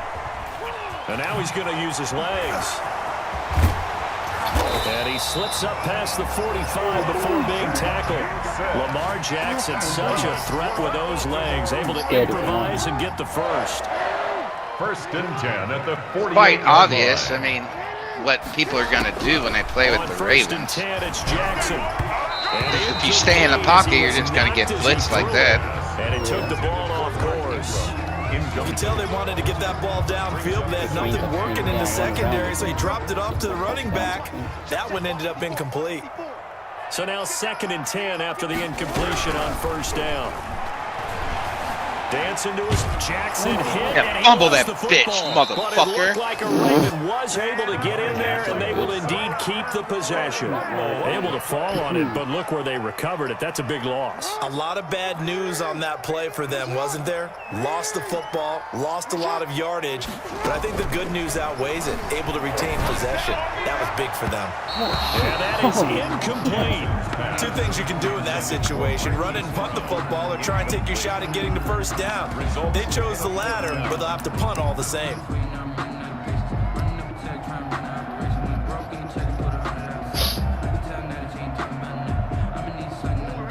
Speaker 3: And now he's going to use his legs. And he slips up past the 45 before being tackled. Lamar Jackson, such a threat with those legs, able to improvise and get the first.
Speaker 4: 1st and 10 at the 40.
Speaker 2: Quite obvious. I mean, what people are going to do when they play with the Ravens.
Speaker 3: 1st and 10, it's Jackson.
Speaker 2: If you stay in the pocket, you're just going to get blitzed like that.
Speaker 3: And he took the ball off course.
Speaker 5: You can tell they wanted to get that ball downfield. They had nothing working in the secondary, so he dropped it off to the running back. That one ended up incomplete.
Speaker 3: So now 2nd and 10 after the incompletion on 1st down. Dancing to his Jackson hit.
Speaker 2: Yeah, fumble that bitch, motherfucker.
Speaker 3: But it looked like a Raven was able to get in there, and they will indeed keep the possession. Able to fall on it, but look where they recovered it. That's a big loss.
Speaker 5: A lot of bad news on that play for them, wasn't there? Lost the football, lost a lot of yardage, but I think the good news outweighs it. Able to retain possession. That was big for them.
Speaker 3: And that is incomplete.
Speaker 5: 2 things you can do in that situation. Run and punt the football or try and take your shot at getting the first down. They chose the latter, but they'll have to punt all the same.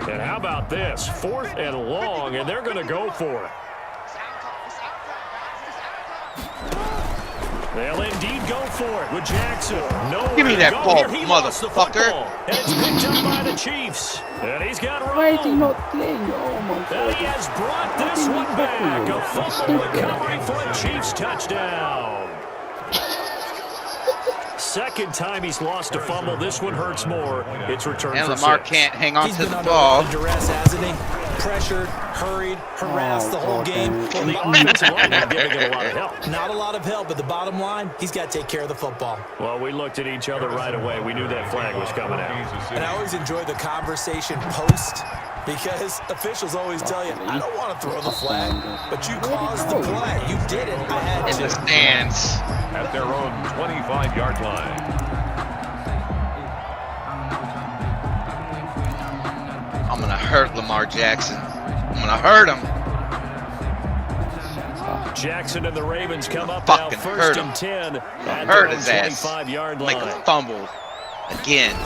Speaker 3: And how about this? 4th and long, and they're going to go for it. They'll indeed go for it with Jackson.
Speaker 2: Give me that ball, motherfucker.
Speaker 3: And it's picked up by the Chiefs. And he's got room.
Speaker 1: Why is he not playing? Oh my God.
Speaker 3: And he has brought this one back. A fumble recovery for a Chiefs touchdown. 2nd time he's lost a fumble. This one hurts more. It's returned
Speaker 2: And
Speaker 3: for
Speaker 2: Lamar
Speaker 3: 6.
Speaker 2: can't hang on
Speaker 5: He's
Speaker 2: to
Speaker 5: been
Speaker 2: the
Speaker 5: under
Speaker 2: ball.
Speaker 5: duress, hasn't he? Pressured, hurried, harassed the whole game.
Speaker 3: Well, the offensive line not giving it a lot of help.
Speaker 5: Not a lot of help, but the bottom line, he's got to take care of the football.
Speaker 3: Well, we looked at each other right away. We knew that flag was coming out.
Speaker 5: And I always enjoy the conversation post because officials always tell you, I don't want to throw the flag, but you caused the play. You did it. I had
Speaker 2: In
Speaker 5: to.
Speaker 2: the stands.
Speaker 4: At their own 25-yard line.
Speaker 2: I'm going to hurt Lamar Jackson. I'm going to hurt him.
Speaker 3: Jackson and the Ravens come up now,
Speaker 2: Fucking
Speaker 3: 1st and 10 at
Speaker 2: Hurt
Speaker 3: their
Speaker 2: his ass.
Speaker 3: 25-yard
Speaker 2: Make
Speaker 3: line.
Speaker 2: a fumble again.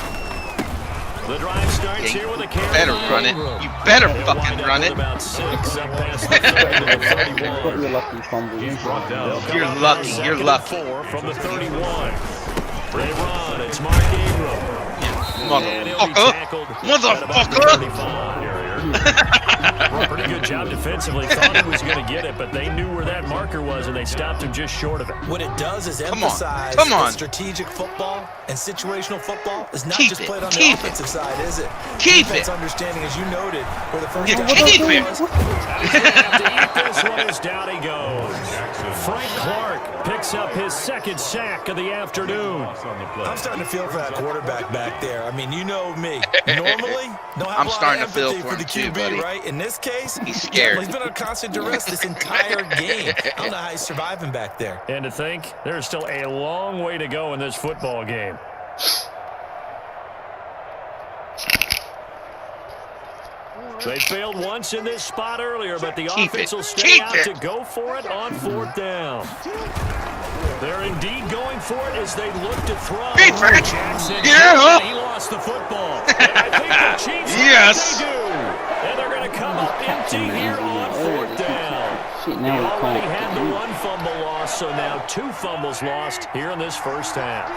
Speaker 3: The drive starts here with a carry.
Speaker 2: You better run it. You better fucking run it.
Speaker 3: About 6 up past the 30 to the 31.
Speaker 1: You're lucky fumble.
Speaker 4: He's brought down.
Speaker 2: You're lucky. You're lucky.
Speaker 3: 4 from the 31. They run. It's Mark Ingram.
Speaker 2: Motherfucker. Motherfucker.
Speaker 3: Pretty good job defensively. Thought he was going to get it, but they knew where that marker was, and they stopped him just short of it.
Speaker 5: What it does is emphasize that strategic football and situational football is not just played on the offensive side, is it? Defense understanding, as you noted, where the first down was.
Speaker 3: This one is down he goes. Frank Clark picks up his 2nd sack of the afternoon.
Speaker 5: I'm starting to feel for that quarterback back there. I mean, you know me. Normally, don't have
Speaker 2: I'm
Speaker 5: a lot
Speaker 2: starting
Speaker 5: of
Speaker 2: to feel
Speaker 5: empathy
Speaker 2: for
Speaker 5: the
Speaker 2: him too,
Speaker 5: QB,
Speaker 2: buddy.
Speaker 5: right? In this case,
Speaker 2: he's scared.
Speaker 5: He's been under constant duress this entire game. I don't know how he's surviving back there.
Speaker 3: And to think, there's still a long way to go in this football game. They failed once in this spot earlier, but the offense will stay out to go for it on 4th down. They're indeed going for it as they look to throw. Jackson, he lost the football. And I think the Chiefs they do. And they're going to come up empty here on 4th down. They already had the 1 fumble loss, so now 2 fumbles lost here in this first half.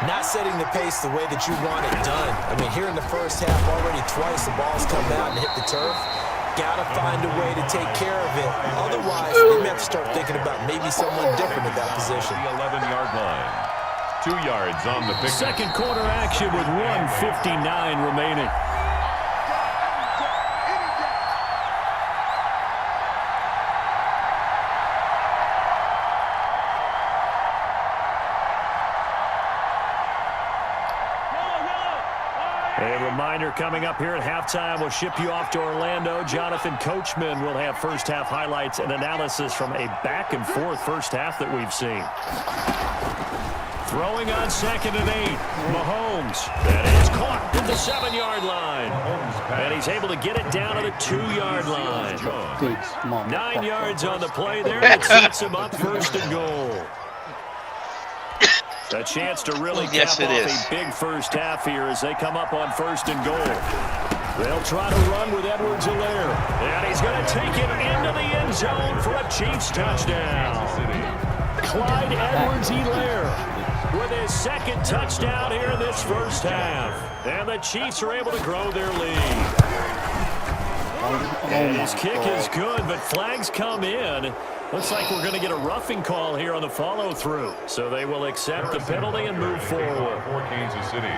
Speaker 5: Not setting the pace the way that you want it done. I mean, here in the first half, already twice the ball's come out and hit the turf. Got to find a way to take care of it. Otherwise, they may have to start thinking about maybe someone different at that position.
Speaker 4: The 11-yard line. 2 yards on the pick.
Speaker 3: Second quarter action with 1:59 remaining. We're coming up here at halftime. We'll ship you off to Orlando. Jonathan Coachman will have first half highlights and analysis from a back-and-forth first half that we've seen. Throwing on 2nd and 8. Mahomes. That is caught at the 7-yard line. And he's able to get it down to the 2-yard line. 9 yards on the play there. It sets him up 1st and goal. A chance to really cap off a big first half here as they come up on 1st and goal. They'll try to run with Edwards-Helaire. And he's going to take it into the end zone for a Chiefs touchdown. Clyde Edwards-Helaire with his 2nd touchdown here in this first half. And the Chiefs are able to grow their lead. And his kick is good, but flags come in. Looks like we're going to get a roughing call here on the follow-through. So they will accept the penalty and move forward.
Speaker 4: For Kansas City.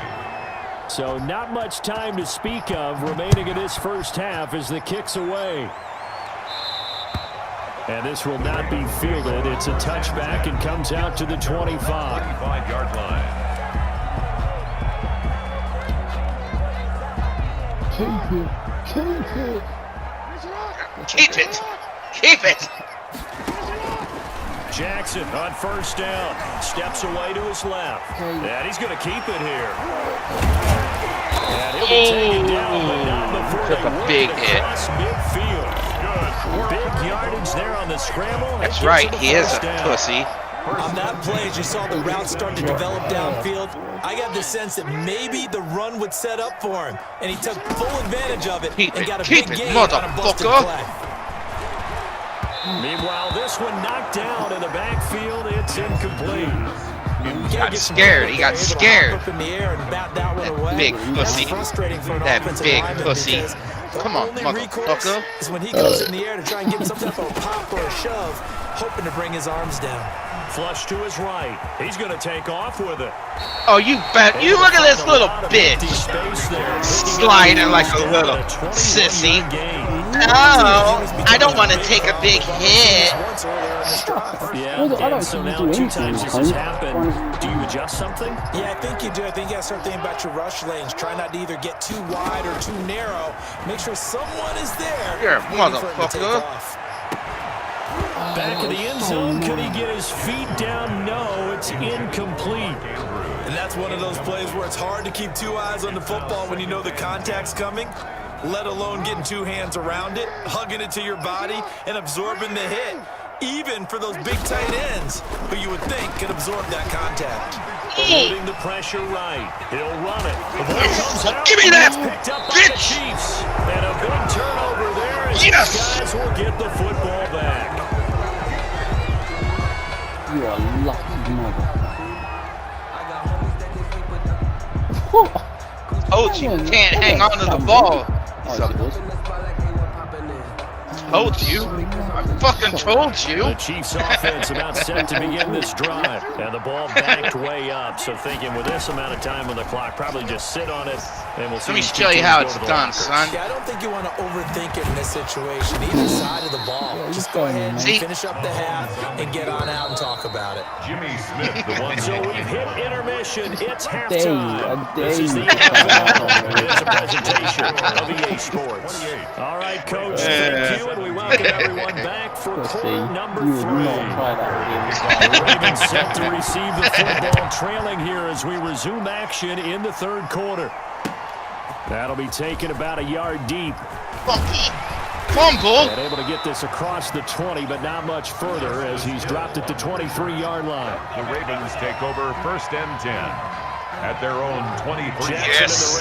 Speaker 3: So not much time to speak of remaining in this first half as the kick's away. And this will not be fielded. It's a touchback and comes out to the 25.
Speaker 4: 25-yard line.
Speaker 2: Keep it. Keep it.
Speaker 3: Jackson on 1st down. Steps away to his left. And he's going to keep it here. And he'll be taken down, but not before
Speaker 2: Took a big hit.
Speaker 3: Midfield. Big yardage there on the scramble.
Speaker 2: That's right. He is a pussy.
Speaker 5: On that play, as you saw the route start to develop downfield, I got the sense that maybe the run would set up for him, and he took full advantage of it and got a big gain on a busted play.
Speaker 3: Meanwhile, this one knocked down in the backfield. It's incomplete.
Speaker 2: He got scared. He got scared.
Speaker 5: That
Speaker 2: big pussy. That big pussy. Come on, motherfucker.
Speaker 5: Is when he goes in the air to try and get some type of a pop or a shove, hoping to bring his arms down.
Speaker 3: Flush to his right. He's going to take off with it.
Speaker 2: Oh, you bet. You look at this little bitch. Sliding like a little sissy. No, I don't want to take a big hit.
Speaker 3: Yeah, so now 2 times this has happened. Do you adjust something?
Speaker 5: Yeah, I think you do. I think you got to start thinking about your rush lanes. Try not to either get too wide or too narrow. Make sure someone is there.
Speaker 2: You're a motherfucker.
Speaker 3: Back in the end zone, could he get his feet down? No, it's incomplete.
Speaker 5: And that's one of those plays where it's hard to keep 2 eyes on the football when you know the contact's coming, let alone getting 2 hands around it, hugging it to your body, and absorbing the hit. Even for those big tight ends who you would think could absorb that contact.
Speaker 3: Holding the pressure right. He'll run it. The ball comes out.
Speaker 2: Give me that,
Speaker 3: picked up by
Speaker 2: bitch!
Speaker 3: the Chiefs. And a big turnover there as these guys will get the football back.
Speaker 1: You are lucky motherfucker.
Speaker 2: Told you can't hang on to the ball. Told you. I fucking told you.
Speaker 3: The Chiefs offense about set to begin this drive. And the ball backed way up. So thinking with this amount of time on the clock, probably just sit on it. And we'll see.
Speaker 2: Let me show you how it's done, son.
Speaker 5: Yeah, I don't think you want to overthink it in this situation. Either side of the ball. Just go ahead and finish up the half and get on out and talk about it.
Speaker 4: Jimmy Smith, the one.
Speaker 3: So we've hit intermission. It's halftime. This is the NFL. It's a presentation of EA Sports. All right, Coach. Thank you, and we welcome everyone back for quarter number 3. The Ravens set to receive the football, trailing here as we resume action in the 3rd quarter. That'll be taken about a yard deep.
Speaker 2: Fumble.
Speaker 3: And able to get this across the 20, but not much further as he's dropped at the 23-yard line.
Speaker 4: The Ravens take over 1st and 10 at their own 23.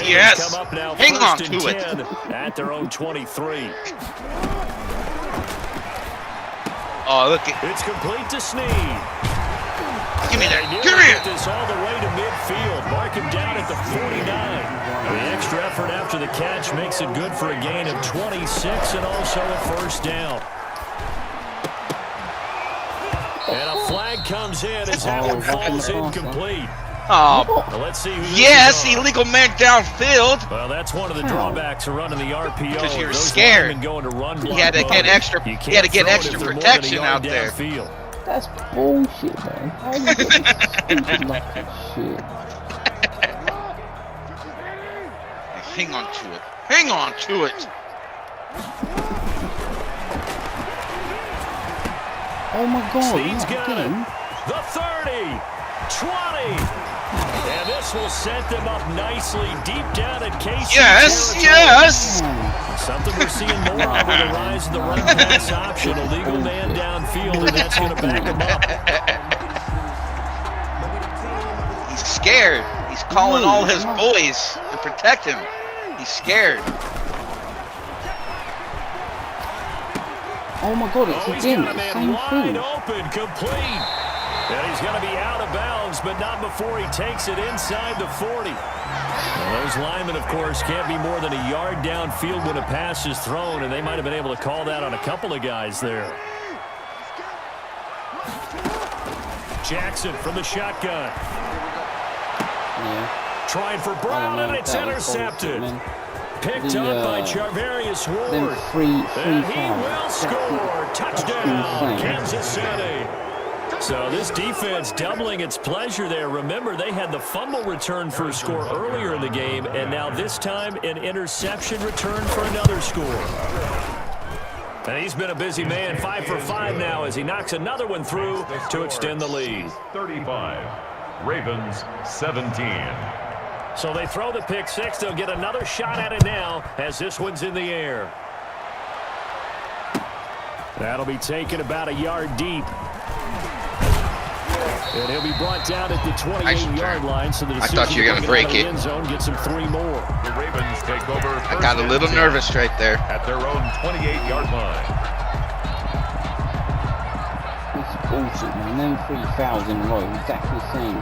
Speaker 2: Yes.
Speaker 3: Come up now,
Speaker 2: hang on to
Speaker 3: 10
Speaker 2: it.
Speaker 3: At their own 23.
Speaker 2: Oh, look at.
Speaker 3: It's complete to Snead.
Speaker 2: Give me that.
Speaker 3: Give me this all the way to midfield. Mark him down at the 49. The extra effort after the catch makes it good for a gain of 26 and also a 1st down. And a flag comes in as that one falls incomplete.
Speaker 2: Oh,
Speaker 3: well, let's see who
Speaker 2: illegal man downfield.
Speaker 3: Well, that's one of the drawbacks of running the RPO.
Speaker 2: Because you're scared.
Speaker 3: Going to run
Speaker 2: you had to get extra. You had to get extra protection out there.
Speaker 3: Downfield.
Speaker 1: That's bullshit, man. How you getting stupid like that shit?
Speaker 2: hang on to it. Hang on to it.
Speaker 1: Oh my God!
Speaker 3: He's got it.
Speaker 1: Again?
Speaker 3: The 30, 20, and this will set them up nicely deep down at KC.
Speaker 2: Yes,
Speaker 3: territory.
Speaker 2: yes.
Speaker 3: Something we're seeing more of with the rise of the run pass option. A legal man downfield, and that's going to back him up.
Speaker 2: He's scared. He's calling all his boys to protect him. He's scared.
Speaker 1: Oh my God! It's again the same thing.
Speaker 3: Open, complete. And he's going to be out of bounds, but not before he takes it inside the 40. Well, those linemen, of course, can't be more than a yard downfield when a pass is thrown, and they might have been able to call that on a couple of guys there. Jackson from the shotgun.
Speaker 1: Yeah.
Speaker 3: Trying for Brown, and it's intercepted. Picked up by Charvarius Ward.
Speaker 1: Them three
Speaker 3: And he
Speaker 1: fouls.
Speaker 3: will score. Touchdown,
Speaker 1: insane.
Speaker 3: Kansas City. So this defense doubling its pleasure there. Remember, they had the fumble return for a score earlier in the game, and now this time an interception return for another score. And he's been a busy man, 5 for 5 now as he knocks another one through to extend the lead.
Speaker 4: 35, Ravens 17.
Speaker 3: So they throw the pick six. They'll get another shot at it now as this one's in the air. That'll be taken about a yard deep. And he'll be brought down at the 28-yard line. So the
Speaker 2: I thought you were going to break it.
Speaker 3: End zone, get some 3 more.
Speaker 4: The Ravens take over.
Speaker 2: I got a little nervous right there.
Speaker 4: At their own 28-yard line.
Speaker 1: It's bullshit, man. Them 3 fouls in a row, exactly the same.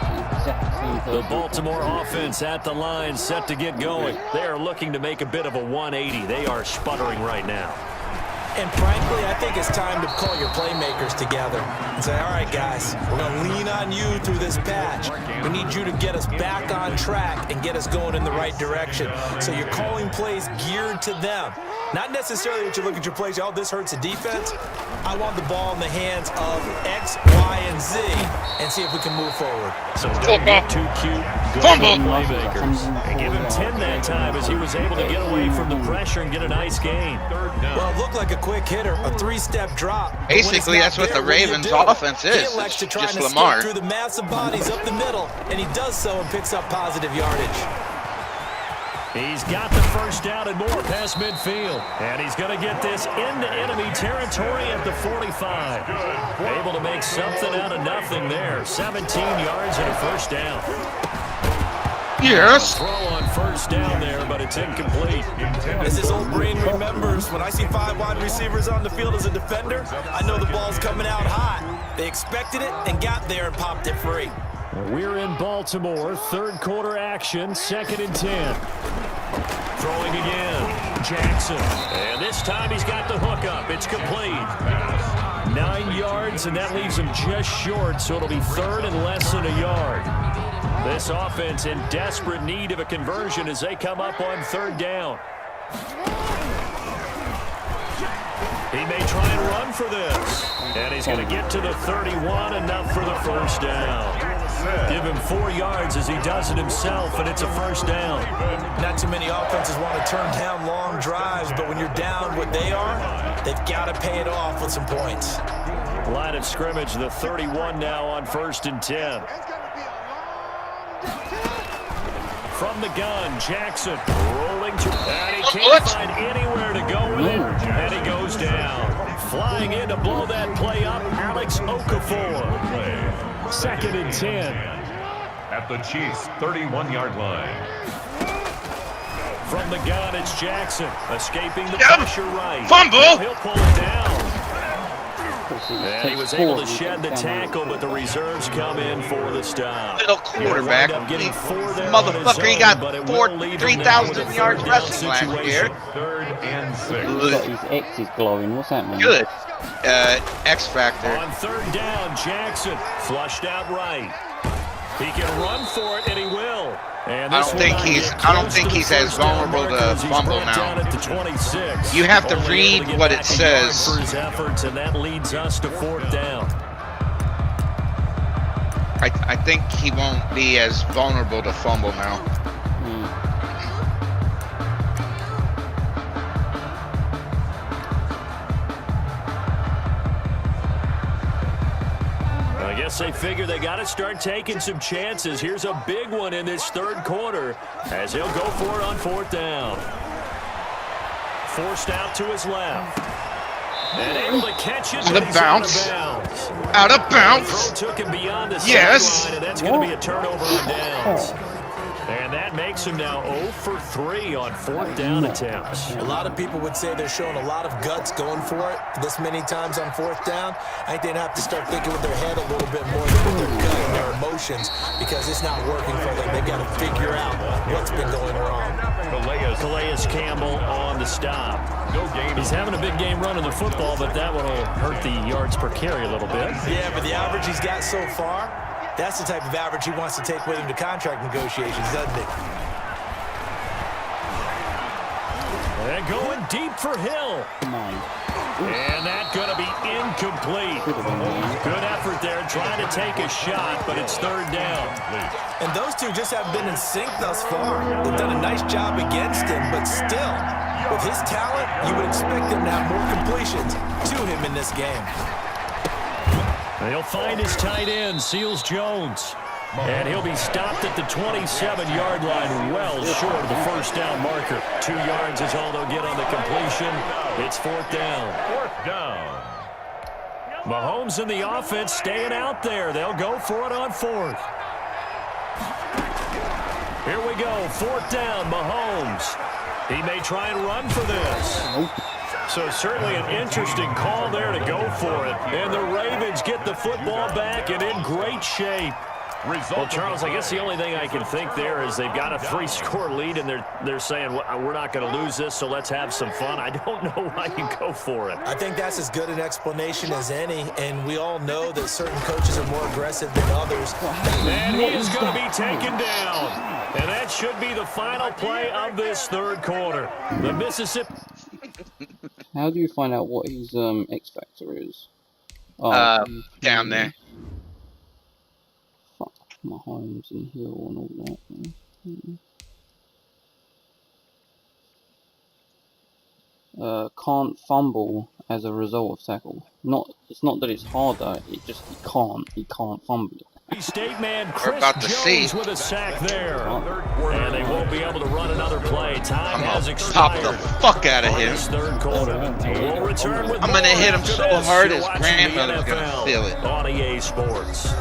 Speaker 3: The Baltimore offense at the line, set to get going. They are looking to make a bit of a 180. They are sputtering right now.
Speaker 5: And frankly, I think it's time to call your playmakers together and say, all right, guys, we're going to lean on you through this patch. We need you to get us back on track and get us going in the right direction. So you're calling plays geared to them. Not necessarily that you look at your plays, oh, this hurts the defense. I want the ball in the hands of X, Y, and Z and see if we can move forward.
Speaker 3: So don't get too cute. Good
Speaker 2: Fumble.
Speaker 3: Playmakers. And give him 10 that time as he was able to get away from the pressure and get a nice gain.
Speaker 5: Well, it looked like a quick hitter, a 3-step drop.
Speaker 2: Basically, that's what the Ravens' offense is.
Speaker 5: He elects to try
Speaker 2: Just
Speaker 5: to
Speaker 2: Lamar.
Speaker 5: skip through the massive bodies up the middle, and he does so and picks up positive yardage.
Speaker 3: He's got the first down and more past midfield. And he's going to get this into enemy territory at the 45. Able to make something out of nothing there. 17 yards and a first down.
Speaker 2: Yes.
Speaker 3: Throw on first down there, but it's incomplete.
Speaker 5: As this old brain remembers, when I see 5 wide receivers on the field as a defender, I know the ball's coming out hot. They expected it and got there and popped it free.
Speaker 3: We're in Baltimore, third quarter action, 2nd and 10. Throwing again, Jackson. And this time he's got the hook up. It's complete. 9 yards, and that leaves him just short, so it'll be 3rd and less than a yard. This offense in desperate need of a conversion as they come up on 3rd down. He may try and run for this. And he's going to get to the 31, enough for the first down. Give him 4 yards as he does it himself, and it's a first down.
Speaker 5: Not too many offenses want to turn down long drives, but when you're down what they are, they've got to pay it off with some points.
Speaker 3: Line of scrimmage, the 31 now on 1st and 10. From the gun, Jackson rolling to, and he can't find anywhere to go with it, and he goes down. Flying in to blow that play up, Alex Okafor. 2nd and 10.
Speaker 4: At the Chiefs' 31-yard line.
Speaker 3: From the gun, it's Jackson, escaping the pressure right.
Speaker 2: Fumble!
Speaker 3: He'll pull it down. And he was able to shed the tackle, but the reserves come in for the stop.
Speaker 2: Little quarterback. Motherfucker, he got 3,000 yards rushing last year.
Speaker 4: 3rd and 6.
Speaker 1: His X is glowing. What's that mean?
Speaker 2: Good. X Factor.
Speaker 3: On 3rd down, Jackson flushed out right. He can run for it, and he will. And
Speaker 2: I don't think he's as vulnerable to fumble now. You have to read what it says.
Speaker 3: For his efforts, and that leads us to 4th down.
Speaker 2: I think he won't be as vulnerable to fumble now.
Speaker 3: guess they figure they got to start taking some chances. Here's a big one in this third quarter as he'll go for it on 4th down. Forced out to his left. And able to catch it.
Speaker 2: Out of bounds. Out of bounds.
Speaker 3: Throw took him beyond the
Speaker 2: yes.
Speaker 3: sideline, and that's going to be a turnover on downs. And that makes him now 0 for 3 on 4th down attempts.
Speaker 5: A lot of people would say they're showing a lot of guts going for it this many times on 4th down. I think they'd have to start thinking with their head a little bit more than with their gut and their emotions, because it's not working for them. They've got to figure out what's been going wrong.
Speaker 3: Calais Campbell on the stop. He's having a big game running the football, but that one will hurt the yards per carry a little bit.
Speaker 5: Yeah, but the average he's got so far, that's the type of average he wants to take with him to contract negotiations, doesn't he?
Speaker 3: And going deep for Hill.
Speaker 1: Come on.
Speaker 3: And that's going to be incomplete. Good effort there, trying to take a shot, but it's 3rd down.
Speaker 5: And those two just haven't been in sync thus far. They've done a nice job against him, but still, with his talent, you would expect him to have more completions to him in this game.
Speaker 3: He'll find his tight end, Seals Jones. And he'll be stopped at the 27-yard line, well short of the 1st down marker. 2 yards is all they'll get on the completion. It's 4th down.
Speaker 4: 4th down.
Speaker 3: Mahomes and the offense staying out there. They'll go for it on 4th. Here we go, 4th down, Mahomes. He may try and run for this. So certainly an interesting call there to go for it. And the Ravens get the football back and in great shape. Well, Charles, I guess the only thing I can think there is they've got a 3-score lead, and they're saying, we're not going to lose this, so let's have some fun. I don't know why you go for it.
Speaker 5: I think that's as good an explanation as any, and we all know that certain coaches are more aggressive than others.
Speaker 3: And he is going to be taken down. And that should be the final play of this third quarter. The Mississippi...
Speaker 1: How do you find out what his X factor is?
Speaker 2: Down there.
Speaker 1: Fuck Mahomes and Hill and all that. Can't fumble as a result of tackle. It's not that it's harder. It just he can't fumble it.
Speaker 3: State man
Speaker 2: We're about to
Speaker 3: Jones
Speaker 2: see.
Speaker 3: with a sack there. And they won't be able to run another play. Time has expired.
Speaker 2: Pop the fuck out of him.
Speaker 3: This third quarter. We'll return with
Speaker 2: I'm gonna
Speaker 3: more
Speaker 2: hit him
Speaker 3: after
Speaker 2: so
Speaker 3: this.
Speaker 2: hard
Speaker 3: You're
Speaker 2: his
Speaker 3: watching the
Speaker 2: grandmother's gonna
Speaker 3: NFL
Speaker 2: feel it.
Speaker 3: on EA Sports.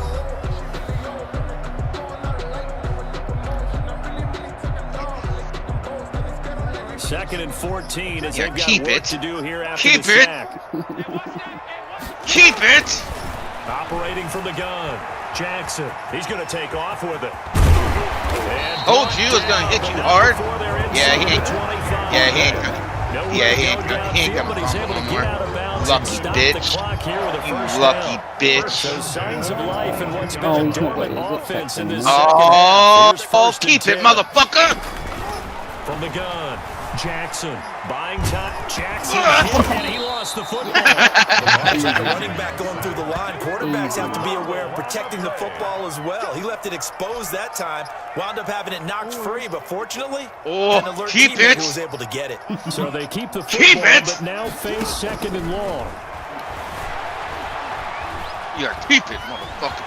Speaker 3: Second and 14 as they've got
Speaker 2: keep
Speaker 3: work
Speaker 2: it.
Speaker 3: to do here after
Speaker 2: Keep
Speaker 3: the
Speaker 2: it.
Speaker 3: sack.
Speaker 2: Keep it!
Speaker 3: Operating from the gun, Jackson. He's going to take off with it.
Speaker 2: Told you it was gonna hit you hard. Yeah, he ain't gonna fumble no more. Lucky bitch. You lucky bitch.
Speaker 3: So signs of life and what's been a dormant offense in this
Speaker 2: Oh,
Speaker 3: second half.
Speaker 2: keep it, motherfucker!
Speaker 3: From the gun, Jackson buying time. Jackson and he lost the football.
Speaker 5: It's like a running back going through the line. Quarterbacks have to be aware of protecting the football as well. He left it exposed that time, wound up having it knocked free, but fortunately, an alert
Speaker 2: keep
Speaker 5: teammate
Speaker 2: it.
Speaker 5: who was able to get it.
Speaker 3: So they keep the
Speaker 2: Keep
Speaker 3: football,
Speaker 2: it.
Speaker 3: but now face second and long.
Speaker 2: You gotta keep it, motherfucker.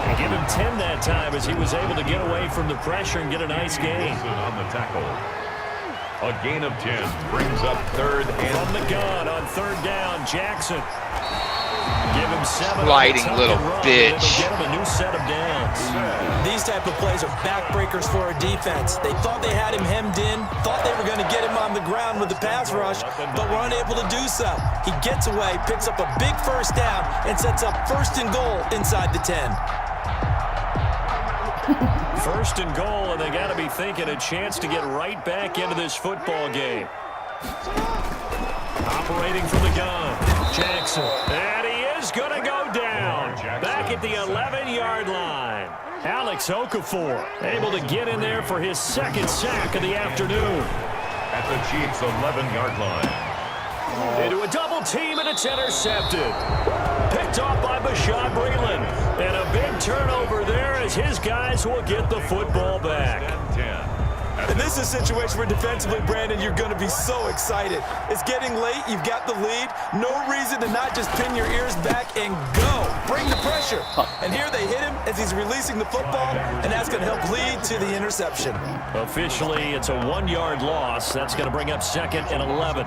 Speaker 3: They give him 10 that time as he was able to get away from the pressure and get a nice gain.
Speaker 4: On the tackle. A gain of 10 brings up third and
Speaker 3: From the gun on third down, Jackson. Give him 7.
Speaker 2: Sliding little bitch.
Speaker 3: Get him a new set of downs.
Speaker 5: These type of plays are backbreakers for a defense. They thought they had him hemmed in, thought they were going to get him on the ground with the pass rush, but were unable to do so. He gets away, picks up a big first down, and sets up 1st and goal inside the 10.
Speaker 3: 1st and goal, and they got to be thinking a chance to get right back into this football game. Operating from the gun, Jackson. And he is going to go down. Back at the 11-yard line. Alex Okafor able to get in there for his 2nd sack of the afternoon.
Speaker 4: at the Chiefs' 11-yard line.
Speaker 3: Into a double team, and it's intercepted. Picked off by Bashaud Breeland. And a big turnover there as his guys will get the football back.
Speaker 5: And this is a situation where defensively, Brandon, you're going to be so excited. It's getting late. You've got the lead. No reason to not just pin your ears back and go. Bring the pressure. And here they hit him as he's releasing the football, and that's going to help lead to the interception.
Speaker 3: Officially, it's a 1-yard loss. That's going to bring up 2nd and 11.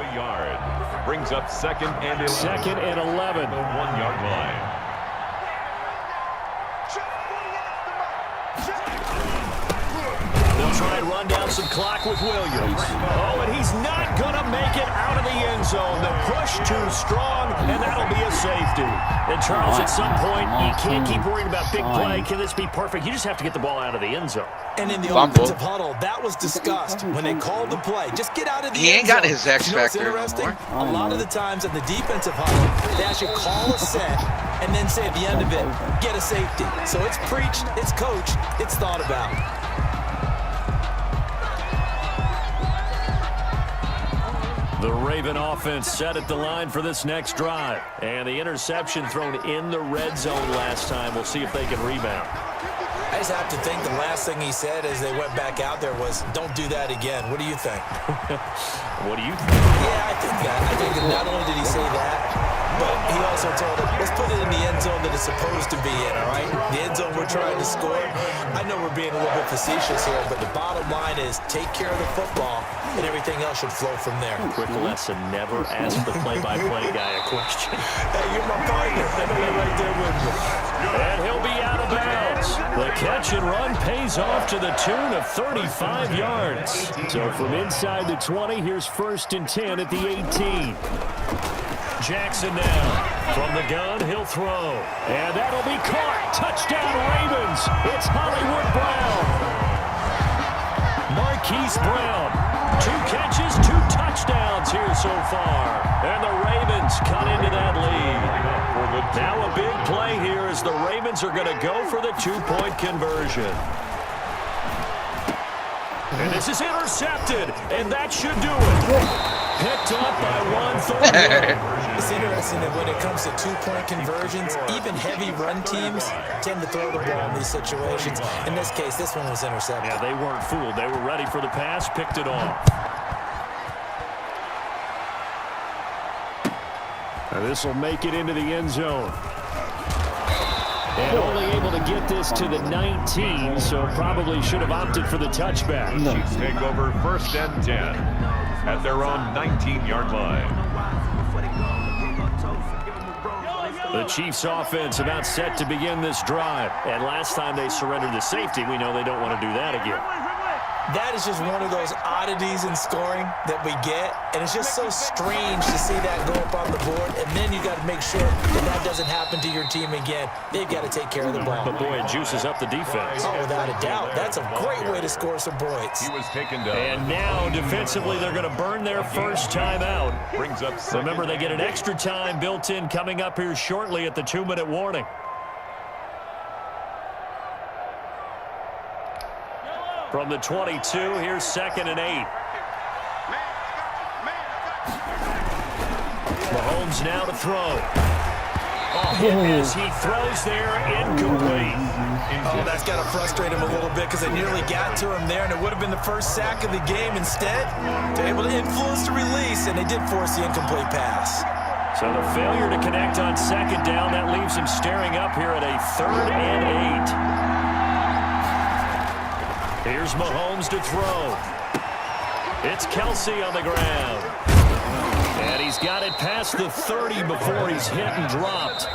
Speaker 4: Brings up 2nd and 11.
Speaker 3: 2nd and 11.
Speaker 4: The 1-yard line.
Speaker 3: They'll try and run down some clock with Williams. Oh, and he's not going to make it out of the end zone. The push too strong, and that'll be a safety. And Charles, at some point, you can't keep worrying about big play. Can this be perfect? You just have to get the ball out of the end zone.
Speaker 5: And in the offensive huddle, that was discussed when they called the play. Just get out of the end zone.
Speaker 2: He ain't got his X
Speaker 5: You know what's
Speaker 2: factor
Speaker 5: interesting?
Speaker 2: anymore.
Speaker 5: A lot of the times in the defensive huddle, they actually call a set and then say at the end of it, get a safety. So it's preached, it's coached, it's thought about.
Speaker 3: The Raven offense set at the line for this next drive. And the interception thrown in the red zone last time. We'll see if they can rebound.
Speaker 5: I just have to think the last thing he said as they went back out there was, don't do that again. What do you think?
Speaker 3: What do you think?
Speaker 5: Yeah, I think that. I think that not only did he say that, but he also told him, let's put it in the end zone that it's supposed to be in, all right? The end zone we're trying to score. I know we're being a little bit facetious here, but the bottom line is take care of the football, and everything else should flow from there.
Speaker 3: Quick lesson, never ask the play-by-play guy a question.
Speaker 5: Hey, you're my partner. I know you're right there with me.
Speaker 3: And he'll be out of bounds. The catch and run pays off to the tune of 35 yards. So from inside the 20, here's 1st and 10 at the 18. Jackson now. From the gun, he'll throw. And that'll be caught. Touchdown, Ravens. It's Hollywood Brown. Marquise Brown. 2 catches, 2 touchdowns here so far. And the Ravens cut into that lead. Now a big play here as the Ravens are going to go for the 2-point conversion. And this is intercepted, and that should do it. Picked up by 1
Speaker 5: It's interesting that when it comes to 2-point conversions, even heavy run teams tend to throw the ball in these situations. In this case, this one was intercepted.
Speaker 3: Yeah, they weren't fooled. They were ready for the pass, picked it off. Now this will make it into the end zone. And only able to get this to the 19, so probably should have opted for the touchback.
Speaker 4: Chiefs take over 1st and 10 at their own 19-yard line.
Speaker 3: The Chiefs offense about set to begin this drive. And last time they surrendered the safety, we know they don't want to do that again.
Speaker 5: That is just one of those oddities in scoring that we get, and it's just so strange to see that go up on the board, and then you got to make sure that that doesn't happen to your team again. They've got to take care of the ball.
Speaker 3: But boy, it juices up the defense.
Speaker 5: Oh, without a doubt. That's a great way to score some points.
Speaker 4: He was taken down.
Speaker 3: And now, defensively, they're going to burn their first time out.
Speaker 4: Brings up 2nd.
Speaker 3: Remember, they get an extra time built in coming up here shortly at the 2-minute warning. From the 22, here's 2nd and 8. Mahomes now to throw. As he throws there, incomplete.
Speaker 5: Oh, that's got to frustrate him a little bit because they nearly got to him there, and it would have been the first sack of the game. Instead, they're able to influence the release, and they did force the incomplete pass.
Speaker 3: So the failure to connect on 2nd down, that leaves him staring up here at a 3rd and 8. Here's Mahomes to throw. It's Kelsey on the ground. And he's got it past the 30 before he's hit and dropped.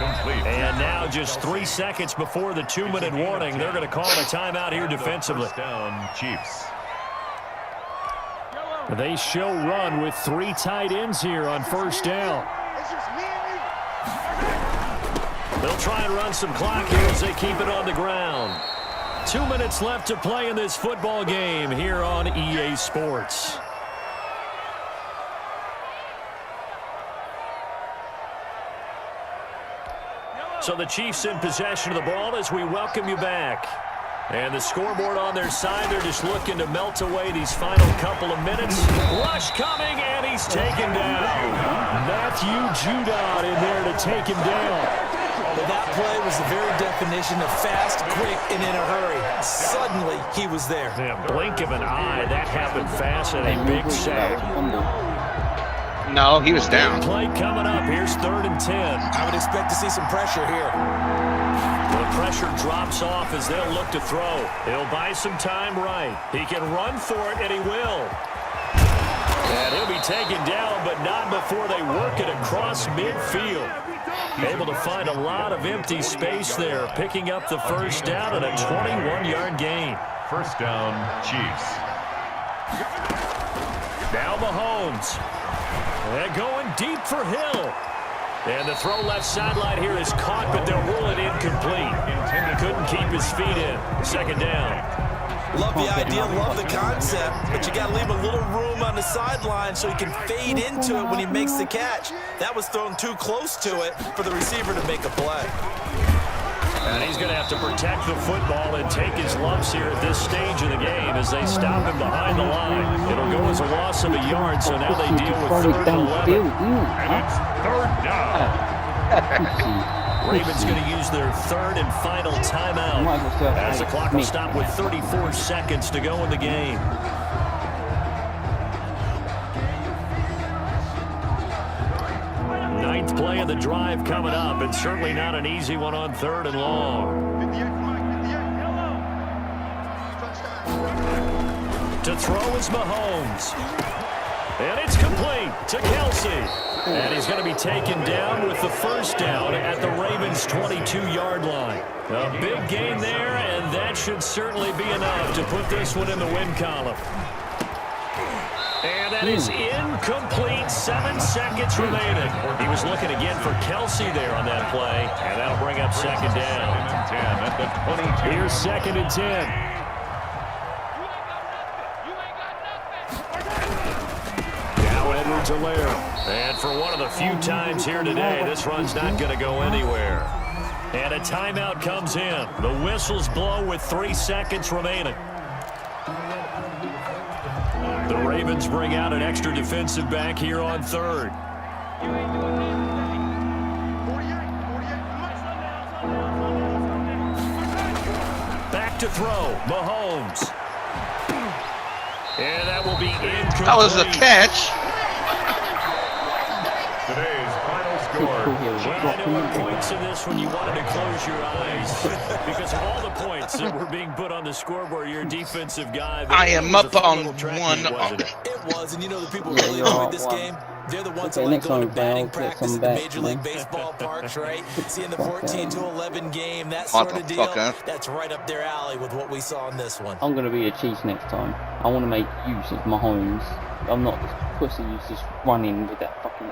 Speaker 3: And now just 3 seconds before the 2-minute warning, they're going to call a timeout here defensively.
Speaker 4: Down, Chiefs.
Speaker 3: They show run with 3 tight ends here on 1st down. They'll try and run some clock here as they keep it on the ground. 2 minutes left to play in this football game here on EA Sports. So the Chiefs in possession of the ball as we welcome you back. And the scoreboard on their side, they're just looking to melt away these final couple of minutes. Rush coming, and he's taken down. Matthew Judon in there to take him down.
Speaker 5: Well, that play was the very definition of fast, quick, and in a hurry. Suddenly, he was there.
Speaker 3: Yeah, blink of an eye. That happened fast and a big sack.
Speaker 2: No, he was down.
Speaker 3: Play coming up. Here's 3rd and 10.
Speaker 5: I would expect to see some pressure here.
Speaker 3: The pressure drops off as they'll look to throw. He'll buy some time right. He can run for it, and he will. And he'll be taken down, but not before they work it across midfield. Able to find a lot of empty space there, picking up the first down and a 21-yard gain.
Speaker 4: First down, Chiefs.
Speaker 3: Now Mahomes. And going deep for Hill. And the throw left sideline here is caught, but they'll rule it incomplete. Couldn't keep his feet in. 2nd down.
Speaker 5: Love the idea, love the concept, but you got to leave a little room on the sideline so he can fade into it when he makes the catch. That was thrown too close to it for the receiver to make a play.
Speaker 3: And he's going to have to protect the football and take his lumps here at this stage of the game as they stop him behind the line. It'll go as a loss of a yard, so now they deal with 3rd and 11.
Speaker 4: And it's 3rd down.
Speaker 3: Ravens going to use their 3rd and final timeout as the clock will stop with 34 seconds to go in the game. Ninth play of the drive coming up, and certainly not an easy one on 3rd and long. To throw is Mahomes. And it's complete to Kelsey. And he's going to be taken down with the first down at the Ravens' 22-yard line. A big gain there, and that should certainly be enough to put this one in the win column. And that is incomplete. 7 seconds remaining. He was looking again for Kelsey there on that play, and that'll bring up 2nd down. Here's 2nd and 10. And for one of the few times here today, this run's not going to go anywhere. And a timeout comes in. The whistles blow with 3 seconds remaining. The Ravens bring out an extra defensive back here on 3rd. Back to throw, Mahomes. And that will be incomplete.
Speaker 2: That was a catch.
Speaker 4: Today's final score.
Speaker 3: Well, I know at points in this when you wanted to close your eyes because of all the points that were being put on the scoreboard. Your defensive guy.
Speaker 2: I am up on 1.
Speaker 5: It was, and you know the people who really enjoyed this game? They're the ones who like going to batting practice at the Major League Baseball parks, right? Seeing the 14-11 game, that sort of deal, that's right up their alley with what we saw in this one.
Speaker 1: I'm going to be a Chiefs next time. I want to make use of Mahomes. I'm not this pussy who's just running with that fucking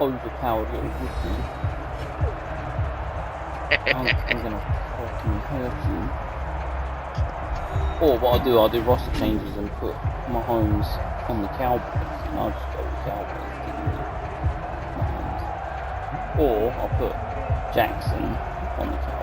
Speaker 1: overpowered little rookie. I'm gonna fucking hurt you. Or what I'll do roster changes and put Mahomes on the Cowboys, and I'll just go with Cowboys. Or I'll put Jackson on the Cowboys.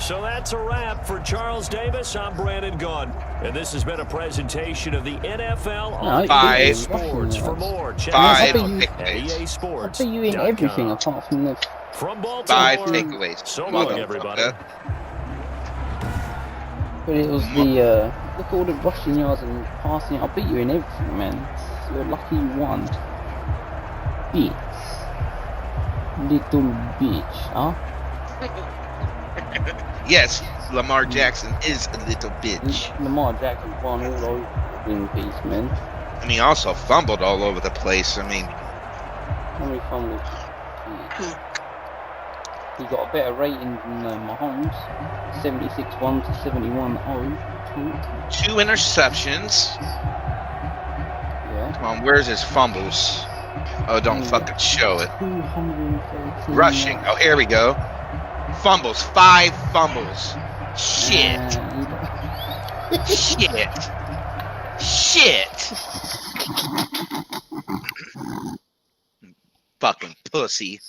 Speaker 3: So that's a wrap for Charles Davis. I'm Brandon Gunn, and this has been a presentation of the NFL on EA Sports. For more, check us out at EASports.com.
Speaker 1: I bet you in everything apart from this.
Speaker 3: From Baltimore,
Speaker 2: 5 takeaways.
Speaker 3: So long, everybody.
Speaker 1: But it was the look at all the rushing yards and passing. I'll beat you in everything, man. You're lucky you won. Bitch, little bitch, huh?
Speaker 2: Yes, Lamar Jackson is a little bitch.
Speaker 1: Lamar Jackson won all over in peace, man.
Speaker 2: I mean, also fumbled all over the place. I mean,
Speaker 1: how many fumbles? He got a better rating than Mahomes. 76-1 to 71-0.
Speaker 2: 2 interceptions.
Speaker 1: Yeah.
Speaker 2: Come on, where's his fumbles? Oh, don't fucking show it.
Speaker 1: 213
Speaker 2: Rushing. Oh, here we go. Fumbles. 5 fumbles. Shit. Shit. Shit. Fucking pussy.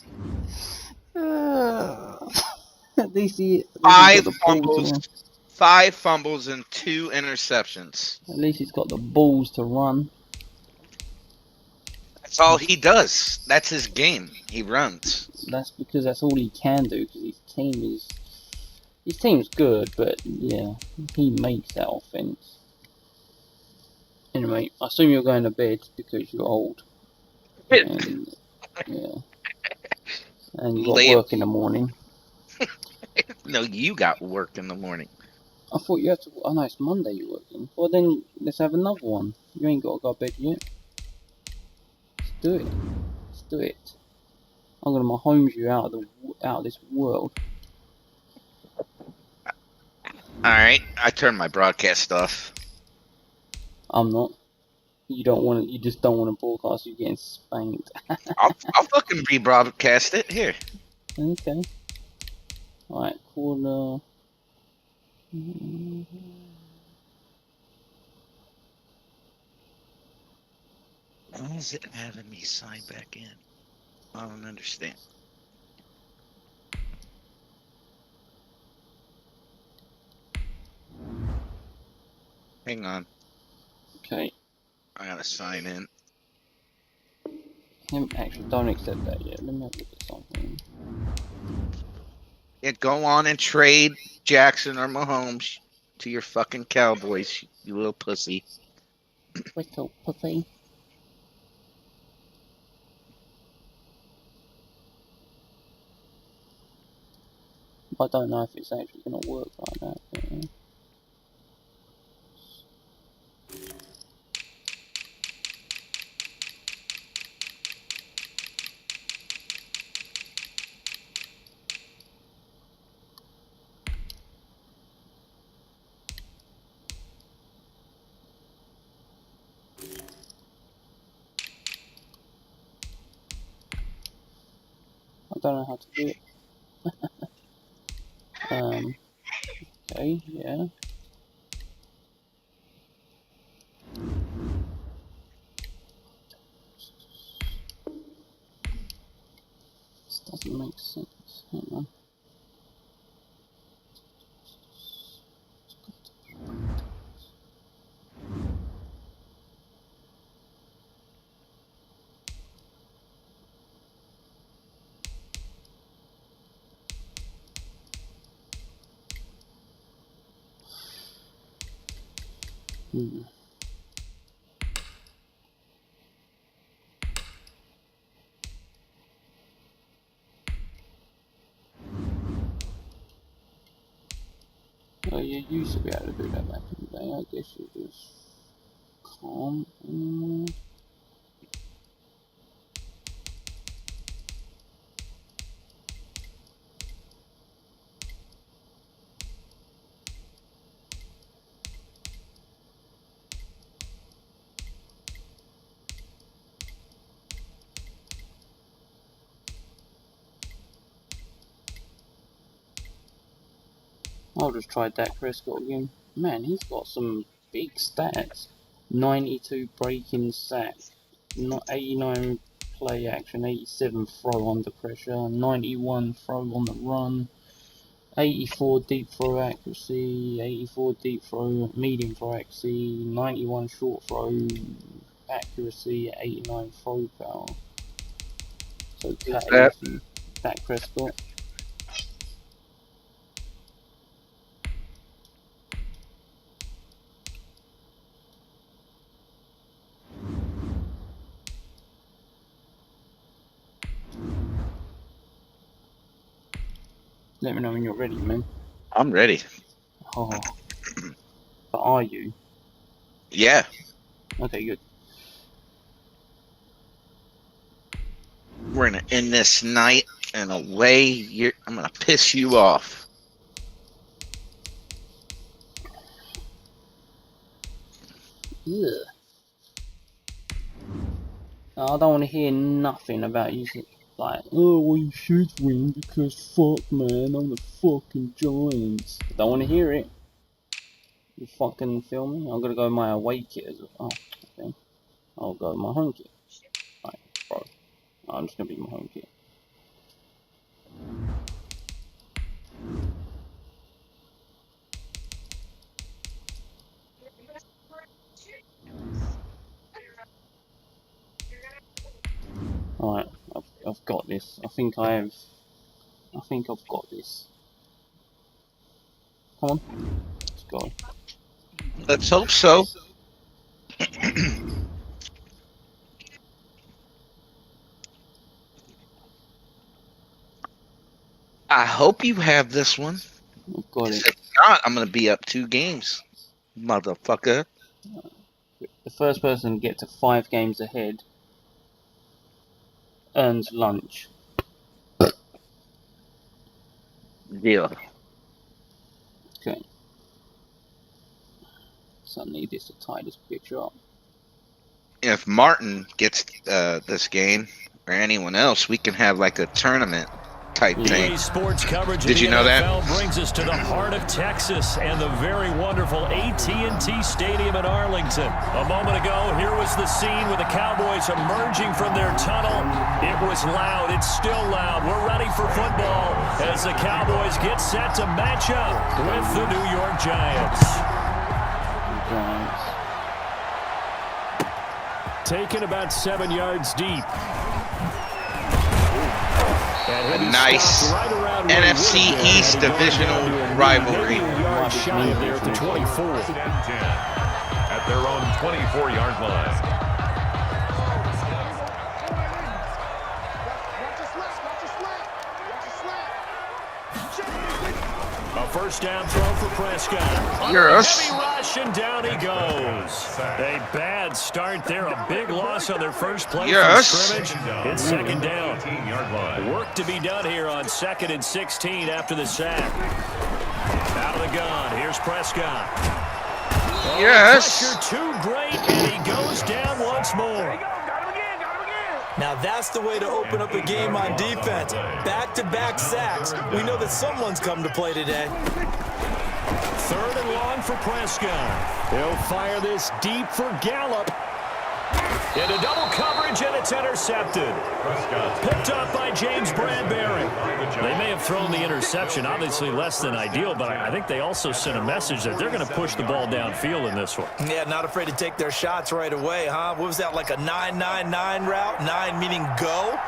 Speaker 1: At least he
Speaker 2: 5 fumbles. 5 fumbles and 2 interceptions.
Speaker 1: At least he's got the balls to run.
Speaker 2: That's all he does. That's his game. He runs.
Speaker 1: That's because that's all he can do. Because his team's good, but yeah, he makes that offense. Anyway, I assume you're going to bed because you're old. And yeah, and you got
Speaker 2: Late.
Speaker 1: work in the morning.
Speaker 2: No, you got work in the morning.
Speaker 1: I thought you had to. Oh no, it's Monday you're working. Well then, let's have another one. You ain't got to go to bed yet. Let's do it. Let's do it. I'm gonna Mahomes you out of this world.
Speaker 2: All right, I turned my broadcast off.
Speaker 1: I'm not. You don't want to. You just don't want to broadcast you getting spanked.
Speaker 2: I'll fucking rebroadcast it here.
Speaker 1: Okay. All right. Corner.
Speaker 2: Why is it having me sign back in? I don't understand. Hang on.
Speaker 1: Okay.
Speaker 2: I gotta sign in.
Speaker 1: Actually, don't accept that yet. Let me have a look at something.
Speaker 2: Yeah, go on and trade Jackson or Mahomes to your fucking Cowboys, you little pussy.
Speaker 1: Little pussy. I don't know if it's actually going to work like that. But, yeah. I don't know how to do it. Okay, yeah. This doesn't make sense. Hang on. Oh, you used to be able to do that back in the day. I guess you just can't anymore. I'll just try Dak Prescott again. Man, he's got some big stats. 92 breaking sack, 89 play action, 87 throw under pressure, 91 throw on the run, 84 deep throw accuracy, 84 deep throw medium throw accuracy, 91 short throw accuracy, 89 throw power. So that is Dak Prescott. Let me know when you're ready, man.
Speaker 2: I'm ready.
Speaker 1: Oh, but are you?
Speaker 2: Yeah.
Speaker 1: Okay, good.
Speaker 2: We're gonna end this night in a way I'm gonna piss you off.
Speaker 1: Ugh. I don't want to hear nothing about you. Like, oh, well, you should win because fuck, man, I'm the fucking Giants. I don't want to hear it. You fucking feel me? I'm gonna go my away kit as well. Oh, okay. I'll go my home kit. Right, bro. I'm just gonna be my home kit. got this. I think I've got this. Come on. Let's go.
Speaker 2: Let's hope so. I hope you have this one.
Speaker 1: I've got it.
Speaker 2: If not, I'm gonna be up 2 games, motherfucker.
Speaker 1: The first person to get to 5 games ahead earns lunch.
Speaker 2: Deal.
Speaker 1: Okay. So I need this to tie this picture up.
Speaker 2: If Martin gets this game or anyone else, we can have like a tournament type thing.
Speaker 3: Sports coverage
Speaker 2: Did you know that?
Speaker 3: Brings us to the heart of Texas and the very wonderful AT&T Stadium in Arlington. A moment ago, here was the scene with the Cowboys emerging from their tunnel. It was loud. It's still loud. We're ready for football as the Cowboys get set to match up with the New York Giants. Taken about 7 yards deep.
Speaker 2: A nice NFC East divisional rivalry.
Speaker 3: Shy of there at the 24.
Speaker 4: At their own 24-yard line.
Speaker 3: A first down throw for Prescott.
Speaker 2: Yes.
Speaker 3: Heavy rush, and down he goes. A bad start there. A big loss on their first play from scrimmage. It's second down. Work to be done here on 2nd and 16 after the sack. Out of the gun. Here's Prescott.
Speaker 2: Yes.
Speaker 3: Pressure too great, and he goes down once more.
Speaker 5: Now that's the way to open up a game on defense. Back-to-back sacks. We know that someone's come to play today.
Speaker 3: 3rd and long for Prescott. He'll fire this deep for Gallup. Into double coverage, and it's intercepted. Picked up by James Bradbury. They may have thrown the interception, obviously less than ideal, but I think they also sent a message that they're going to push the ball downfield in this one.
Speaker 5: Yeah, not afraid to take their shots right away, huh? What was that, like a 9-9-9 route? 9 meaning go?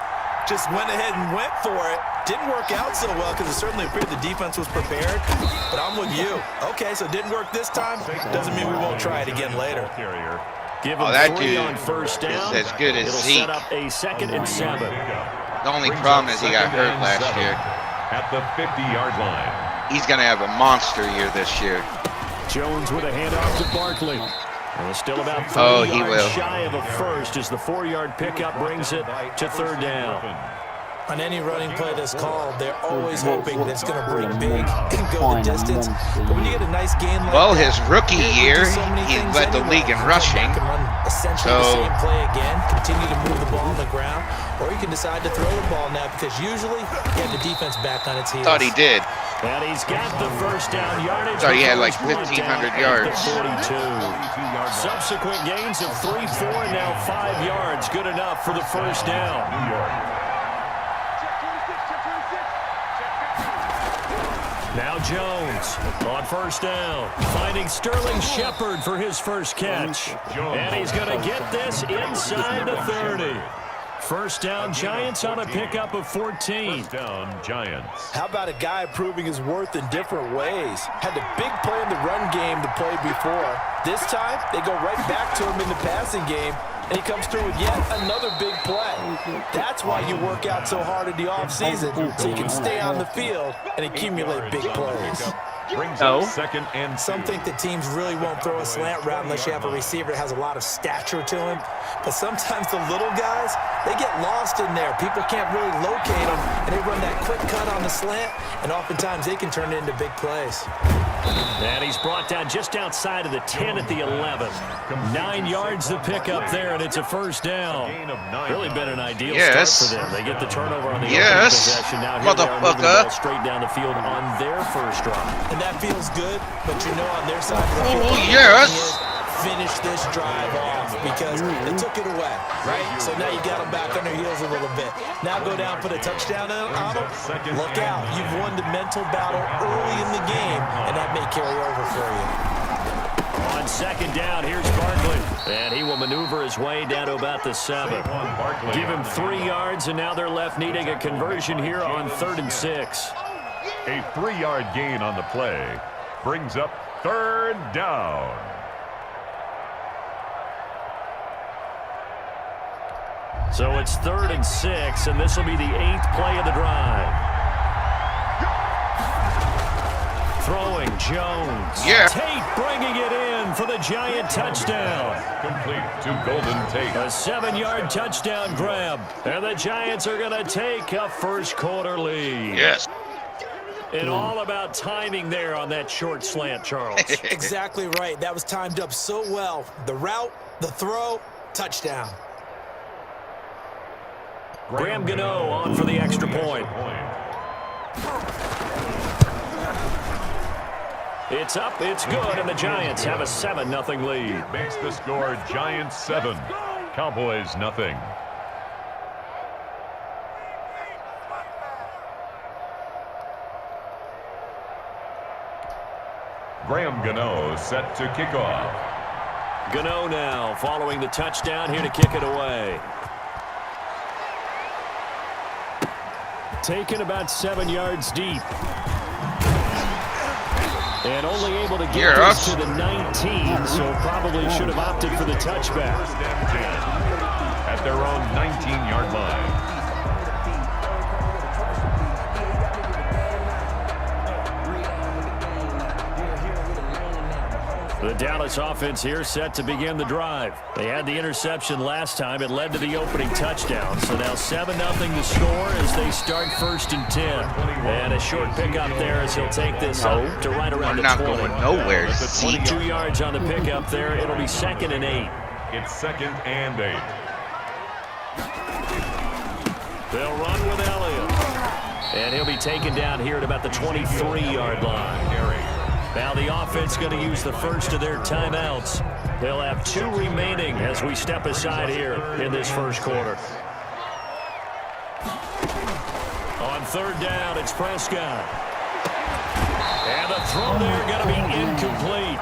Speaker 5: Just went ahead and went for it. Didn't work out so well because it certainly appeared the defense was prepared. But I'm with you. Okay, so it didn't work this time. Doesn't mean we won't try it again later.
Speaker 3: Give him
Speaker 2: that
Speaker 3: 3
Speaker 2: dude
Speaker 3: on first down.
Speaker 2: is as good as
Speaker 3: It'll
Speaker 2: Zeke.
Speaker 3: set up a 2nd and 7.
Speaker 2: The only problem is he got hurt last year.
Speaker 4: At the 50-yard line.
Speaker 2: He's going to have a monster year this year.
Speaker 3: Jones with a handoff to Barkley. And still about 3 yards shy of a first as the 4-yard pickup brings it to 3rd down.
Speaker 5: On any running play that's called, they're always hoping that it's going to break big and go the distance. But when you get a nice game like
Speaker 2: Well,
Speaker 5: that,
Speaker 2: his rookie year, he led the league in rushing.
Speaker 5: Can run essentially the same play again, continue to move the ball on the ground, or you can decide to throw the ball now because usually you have the defense back on its heels.
Speaker 2: Thought he did.
Speaker 3: And he's got the first down yardage.
Speaker 2: Thought he had like 1,500 yards.
Speaker 3: 42. Subsequent gains of 3, 4, and now 5 yards. Good enough for the first down. Now Jones on first down, finding Sterling Shepard for his first catch. And he's going to get this inside the 30. First down, Giants on a pickup of 14.
Speaker 4: First down, Giants.
Speaker 5: How about a guy proving his worth in different ways? Had a big play in the run game to play before. This time, they go right back to him in the passing game, and he comes through with yet another big play. That's why you work out so hard in the offseason, so you can stay on the field and accumulate big plays.
Speaker 4: Second and
Speaker 5: Some think that teams really won't throw a slant route unless you have a receiver that has a lot of stature to him. But sometimes the little guys, they get lost in there. People can't really locate them, and they run that quick cut on the slant, and oftentimes they can turn it into big plays.
Speaker 3: And he's brought down just outside of the 10 at the 11. 9 yards to pick up there, and it's a first down. Really been an ideal start for them. They get the turnover on the opening possession. Now here they are moving the ball straight down the field on their first drive.
Speaker 5: And that feels good, but you know on their side of the field, finish this drive off because they took it away, right? So now you got them back on their heels a little bit. Now go down, put a touchdown on them. Look out. You've won the mental battle early in the game, and that may carry over for you.
Speaker 3: On On second down, here's Barkley. And he will maneuver his way down to about the 7. Give him 3 yards, and now they're left needing a conversion here on 3rd and 6.
Speaker 4: A 3-yard gain on the play brings up 3rd down.
Speaker 3: So it's 3rd and 6, and this will be the 8th play of the drive. Throwing Jones.
Speaker 2: Yeah.
Speaker 3: Tate bringing it in for the Giant touchdown.
Speaker 4: Complete to Golden Tate.
Speaker 3: A 7-yard touchdown grab. And the Giants are going to take a first quarter lead.
Speaker 2: Yes.
Speaker 3: And all about timing there on that short slant, Charles.
Speaker 5: Exactly right. That was timed up so well. The route, the throw, touchdown.
Speaker 3: Graham Gano on for the extra point. It's up, it's good, and the Giants have a 7-0 lead.
Speaker 4: Makes the score Giants 7, Cowboys nothing. Graham Gano set to kick off.
Speaker 3: Gano now following the touchdown here to kick it away. Taken about 7 yards deep. And only able to get this to the 19, so probably should have opted for the touchback.
Speaker 4: First and 10 at their own 19-yard line.
Speaker 3: The Dallas offense here set to begin the drive. They had the interception last time. It led to the opening touchdown. So now 7-0 to score as they start 1st and 10. And a short pickup there as he'll take this up to right around the 20.
Speaker 2: I'm not going nowhere.
Speaker 3: 2 yards on the pickup there. It'll be 2nd and 8.
Speaker 4: It's 2nd and 8.
Speaker 3: They'll run with Elliott. And he'll be taken down here at about the 23-yard line. Now the offense going to use the first of their timeouts. They'll have 2 remaining as we step aside here in this first quarter. On 3rd down, it's Prescott. And the throw there going to be incomplete.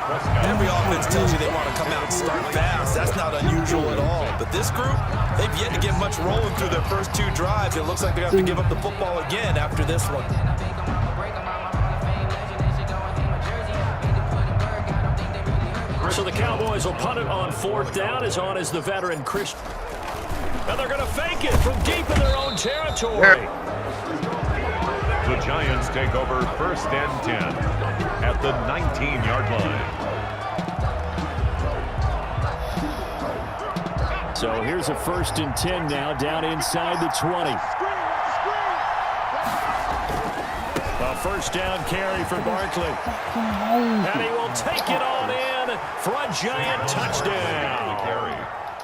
Speaker 5: Every offense tells you they want to come out and start fast. That's not unusual at all. But this group, they've yet to get much rolling through their first 2 drives. It looks like they have to give up the football again after this one.
Speaker 3: So the Cowboys will punt it on 4th down. As on is the veteran Christian. And they're going to fake it from deep in their own territory.
Speaker 4: The Giants take over 1st and 10 at the 19-yard line.
Speaker 3: So here's a 1st and 10 now down inside the 20. A 1st down carry for Barkley. And he will take it on in for a Giant touchdown.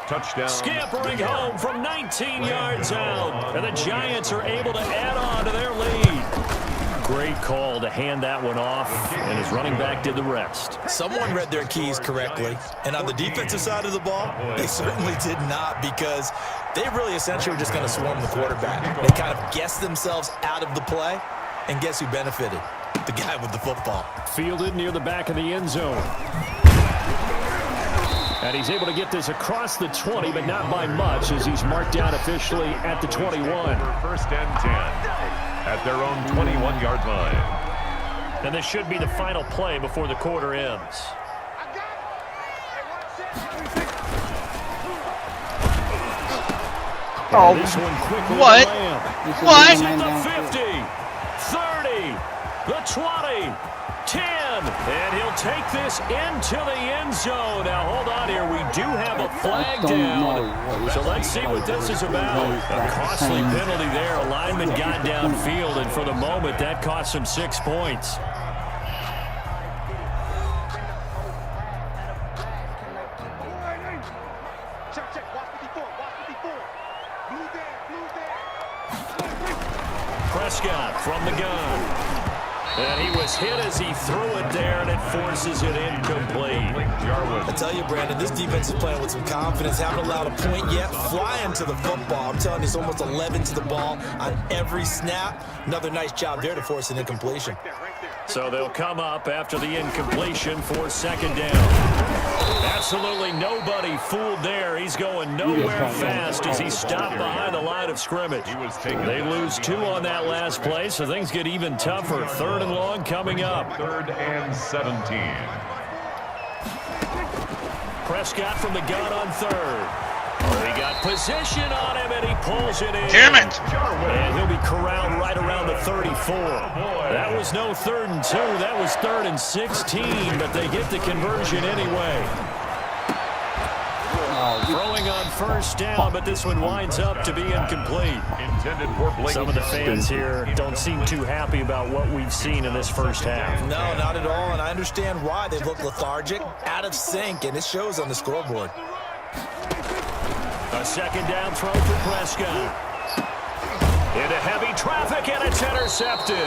Speaker 4: Touchdown.
Speaker 3: Scampering home from 19 yards out. And the Giants are able to add on to their lead. Great call to hand that one off, and his running back did the rest.
Speaker 5: Someone read their keys correctly, and on the defensive side of the ball, they certainly did not, because they really essentially were just going to swarm the quarterback. They kind of guessed themselves out of the play, and guess who benefited? The guy with the football.
Speaker 3: Fielded near the back of the end zone. And he's able to get this across the 20, but not by much, as he's marked down officially at the 21.
Speaker 4: 1st and 10 at their own 21-yard line.
Speaker 3: And this should be the final play before the quarter ends.
Speaker 2: Oh,
Speaker 3: this one quickly
Speaker 2: what? What?
Speaker 3: He's at the 50, 30, the 20, 10, and he'll take this into the end zone. Now, hold on here. We do have a flag down. So let's see what this is about. A costly penalty there. A lineman got downfield, and for the moment, that cost him 6 points. Prescott from the gun. And he was hit as he threw it there, and it forces it incomplete.
Speaker 5: I tell you, Brandon, this defense is playing with some confidence. Haven't allowed a point yet. Flying to the football. I'm telling you, it's almost 11 to the ball on every snap. Another nice job there to force an incompletion.
Speaker 7: Right there.
Speaker 3: So they'll come up after the incompletion for second down. Absolutely nobody fooled there. He's going nowhere fast as he stopped behind the line of scrimmage. They lose 2 on that last play, so things get even tougher. 3rd and long coming up.
Speaker 4: 3rd and 17.
Speaker 3: Prescott from the gun on 3rd. He got position on him, and he pulls it in.
Speaker 2: Damn it!
Speaker 3: And he'll be corralled right around the 34. That was no 3rd and 2. That was 3rd and 16, but they get the conversion anyway. Throwing on 1st down, but this one winds up to be incomplete.
Speaker 4: Intended for Blake.
Speaker 3: Some of the fans here don't seem too happy about what we've seen in this first half.
Speaker 5: No, not at all, and I understand why. They've looked lethargic, out of sync, and it shows on the scoreboard.
Speaker 3: A second down throw for Prescott. Into heavy traffic, and it's intercepted.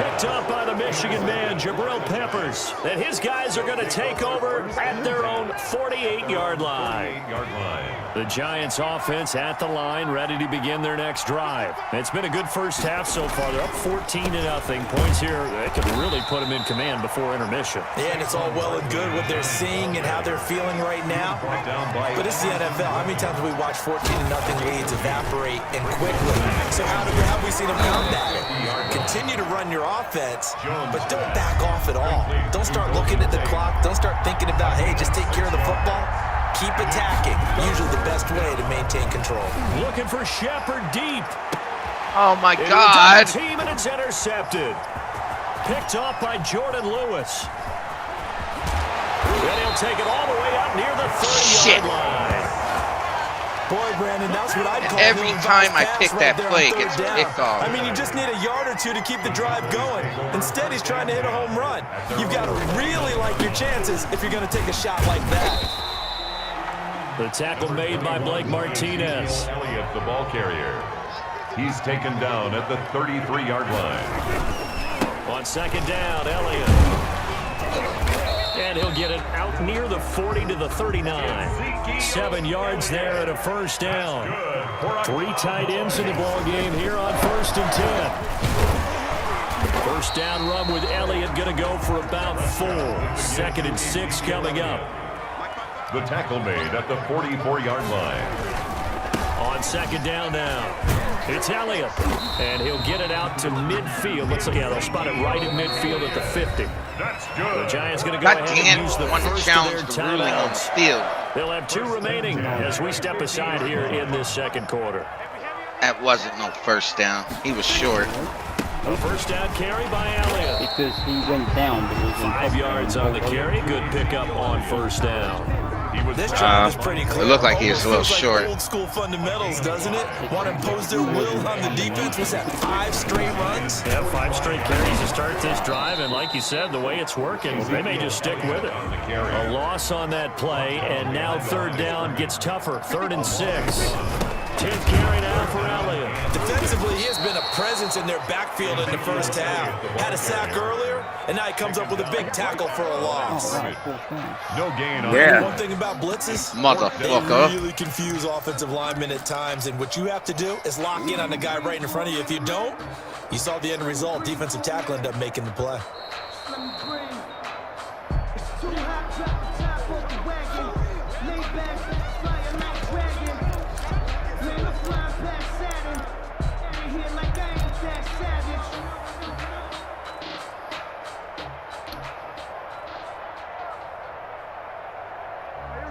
Speaker 3: Picked up by the Michigan man, Jabril Peppers. And his guys are going to take over at their own 48-yard line. The Giants offense at the line, ready to begin their next drive. It's been a good first half so far. They're up 14-0. Points here that could really put them in command before intermission.
Speaker 5: Yeah, and it's all well and good what they're seeing and how they're feeling right now. But it's the NFL. How many times have we watched 14-0 leads evaporate and quickly? So how have we seen them combat it? Continue to run your offense, but don't back off at all. Don't start looking at the clock. Don't start thinking about, hey, just take care of the football. Keep attacking. Usually the best way to maintain control.
Speaker 3: Looking for Shepard deep.
Speaker 2: Oh, my God.
Speaker 3: Team, and it's intercepted. Picked off by Jordan Lewis. Then he'll take it all the way up near the 30-yard line.
Speaker 5: Boy, Brandon, that's what I'd call
Speaker 2: every time I pick that play, it gets picked off.
Speaker 5: I mean, you just need a yard or 2 to keep the drive going. Instead, he's trying to hit a home run. You've got to really like your chances if you're going to take a shot like that.
Speaker 3: The tackle made by Blake Martinez.
Speaker 4: Elliott, the ball carrier. He's taken down at the 33-yard line.
Speaker 3: On second down, Elliott. And he'll get it out near the 40 to the 39. 7 yards there and a first down. 3 tight ends in the ball game here on 1st and 10. First down run with Elliott going to go for about 4. 2nd and 6 coming up.
Speaker 4: The tackle made at the 44-yard line.
Speaker 3: On second down now. It's Elliott, and he'll get it out to midfield. They'll spot it right in midfield at the 50.
Speaker 4: That's good.
Speaker 3: The Giants going to go ahead and use the first of their timeouts. They'll have 2 remaining as we step aside here in this second quarter.
Speaker 2: That wasn't no first down. He was short.
Speaker 3: A first down carry by Elliott.
Speaker 1: Because he went down.
Speaker 3: 5 yards on the carry. Good pickup on first down.
Speaker 5: This drive is pretty clear.
Speaker 2: It looked like he was a little short.
Speaker 5: Like old school fundamentals, doesn't it? Want to impose their will on the defense. Was that 5 straight runs?
Speaker 3: Yeah, 5 straight carries to start this drive, and like you said, the way it's working, they may just stick with it. A loss on that play, and now 3rd down gets tougher. 3rd and 6. 10th carry now for Elliott.
Speaker 5: Defensively, he has been a presence in their backfield in the first half. Had a sack earlier, and now he comes up with a big tackle for a loss.
Speaker 4: No gain on
Speaker 5: One thing about blitzes,
Speaker 2: motherfucker,
Speaker 5: they really confuse offensive linemen at times, and what you have to do is lock in on the guy right in front of you. If you don't, you saw the end result. Defensive tackle ended up making the play.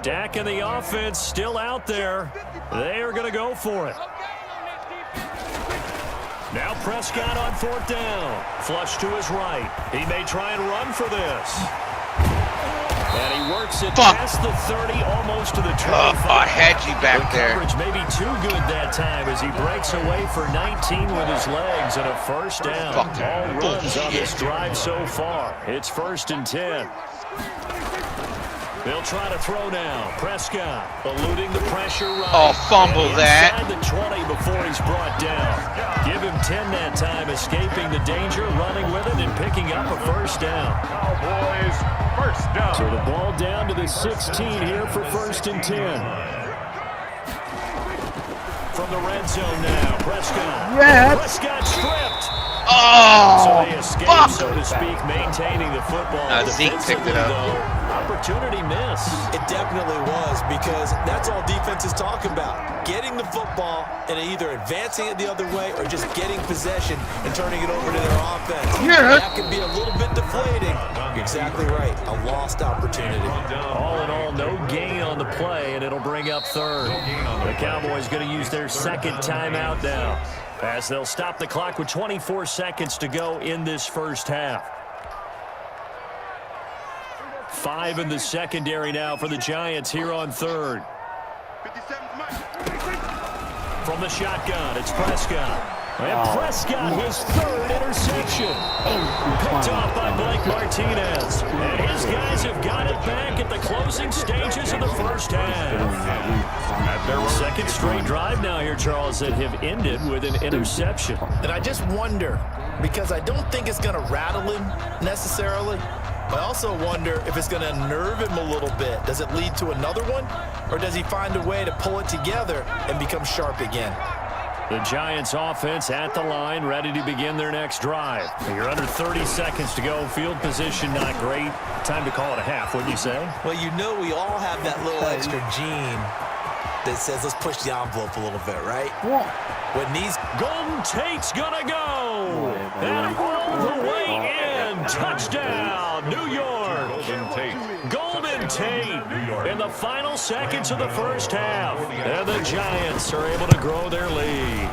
Speaker 3: Dak and the offense still out there. They are going to go for it. Now Prescott on 4th down. Flush to his right. He may try and run for this. And he works it past the 30, almost to the 25.
Speaker 2: I had you back there.
Speaker 3: Coverage may be too good that time as he breaks away for 19 with his legs and a first down. All runs on this drive so far. It's 1st and 10. They'll try to throw now. Prescott eluding the pressure right.
Speaker 2: Oh, fumble that.
Speaker 3: Inside the 20 before he's brought down. Give him 10 that time, escaping the danger, running with it, and picking up a first down.
Speaker 4: Cowboys, first down.
Speaker 3: So the ball down to the 16 here for 1st and 10. From the red zone now, Prescott. Prescott stripped.
Speaker 2: Oh,
Speaker 3: So they escape,
Speaker 2: fuck!
Speaker 3: so to speak, maintaining the football.
Speaker 2: Zeke picked it up.
Speaker 3: Though, opportunity miss.
Speaker 5: It definitely was, because that's all defense is talking about. Getting the football and either advancing it the other way or just getting possession and turning it over to their offense.
Speaker 2: Yeah.
Speaker 5: That can be a little bit deflating. You're exactly right. A lost opportunity.
Speaker 3: All in all, no gain on the play, and it'll bring up third. The Cowboys going to use their second timeout now, as they'll stop the clock with 24 seconds to go in this first half. 5 in the secondary now for the Giants here on third. From the shotgun, it's Prescott. And Prescott, his third interception. Picked off by Blake Martinez. And his guys have got it back at the closing stages of the first half. Second straight drive now here, Charles, that have ended with an interception.
Speaker 5: And I just wonder, because I don't think it's going to rattle him necessarily, but I also wonder if it's going to unnerve him a little bit. Does it lead to another one, or does he find a way to pull it together and become sharp again?
Speaker 3: The Giants offense at the line, ready to begin their next drive. You're under 30 seconds to go. Field position not great. Time to call it a half, wouldn't you say?
Speaker 5: Well, you know we all have that little extra gene that says let's push the envelope a little bit, right?
Speaker 1: What?
Speaker 5: When these
Speaker 3: Golden Tate's gonna go. And all the way in. Touchdown, New York. Golden Tate in the final seconds of the first half. And the Giants are able to grow their lead.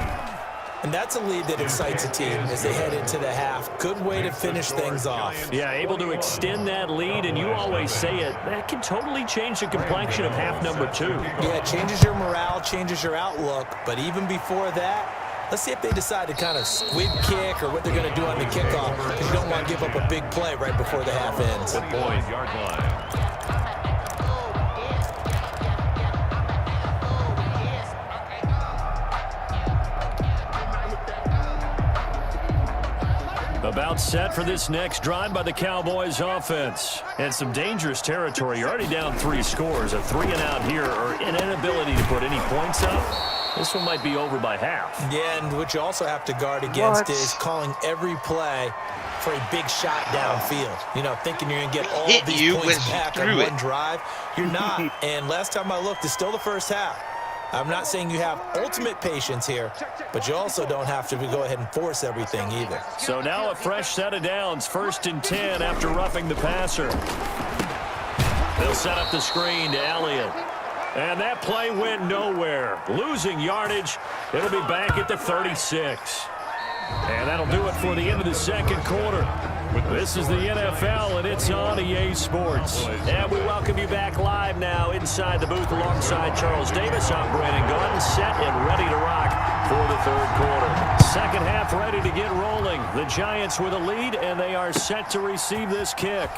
Speaker 5: And that's a lead that excites a team as they head into the half. Good way to finish things off.
Speaker 3: Yeah, able to extend that lead, and you always say it, that can totally change the complexion of half number 2.
Speaker 5: Yeah, it changes your morale, changes your outlook. But even before that, let's see if they decide to kind of squid kick or what they're going to do on the kickoff, because you don't want to give up a big play right before the half ends.
Speaker 4: Good point, yard line.
Speaker 3: About set for this next drive by the Cowboys offense. And some dangerous territory. You're already down 3 scores. A 3-and-out here, or an inability to put any points up. This one might be over by half.
Speaker 5: Yeah, and what you also have to guard against is calling every play for a big shot downfield. You know, thinking you're going to get all these points back on one drive. You're not. And last time I looked, it's still the first half. I'm not saying you have ultimate patience here, but you also don't have to go ahead and force everything either.
Speaker 3: So now a fresh set of downs, 1st and 10 after roughing the passer. They'll set up the screen to Elliott. And that play went nowhere. Losing yardage. It'll be back at the 36. And that'll do it for the end of the second quarter. This is the NFL, and it's on EA Sports. And we welcome you back live now inside the booth alongside Charles Davis. I'm Brandon Gordon, set and ready to rock for the third quarter. Second half ready to get rolling. The Giants with a lead, and they are set to receive this kick.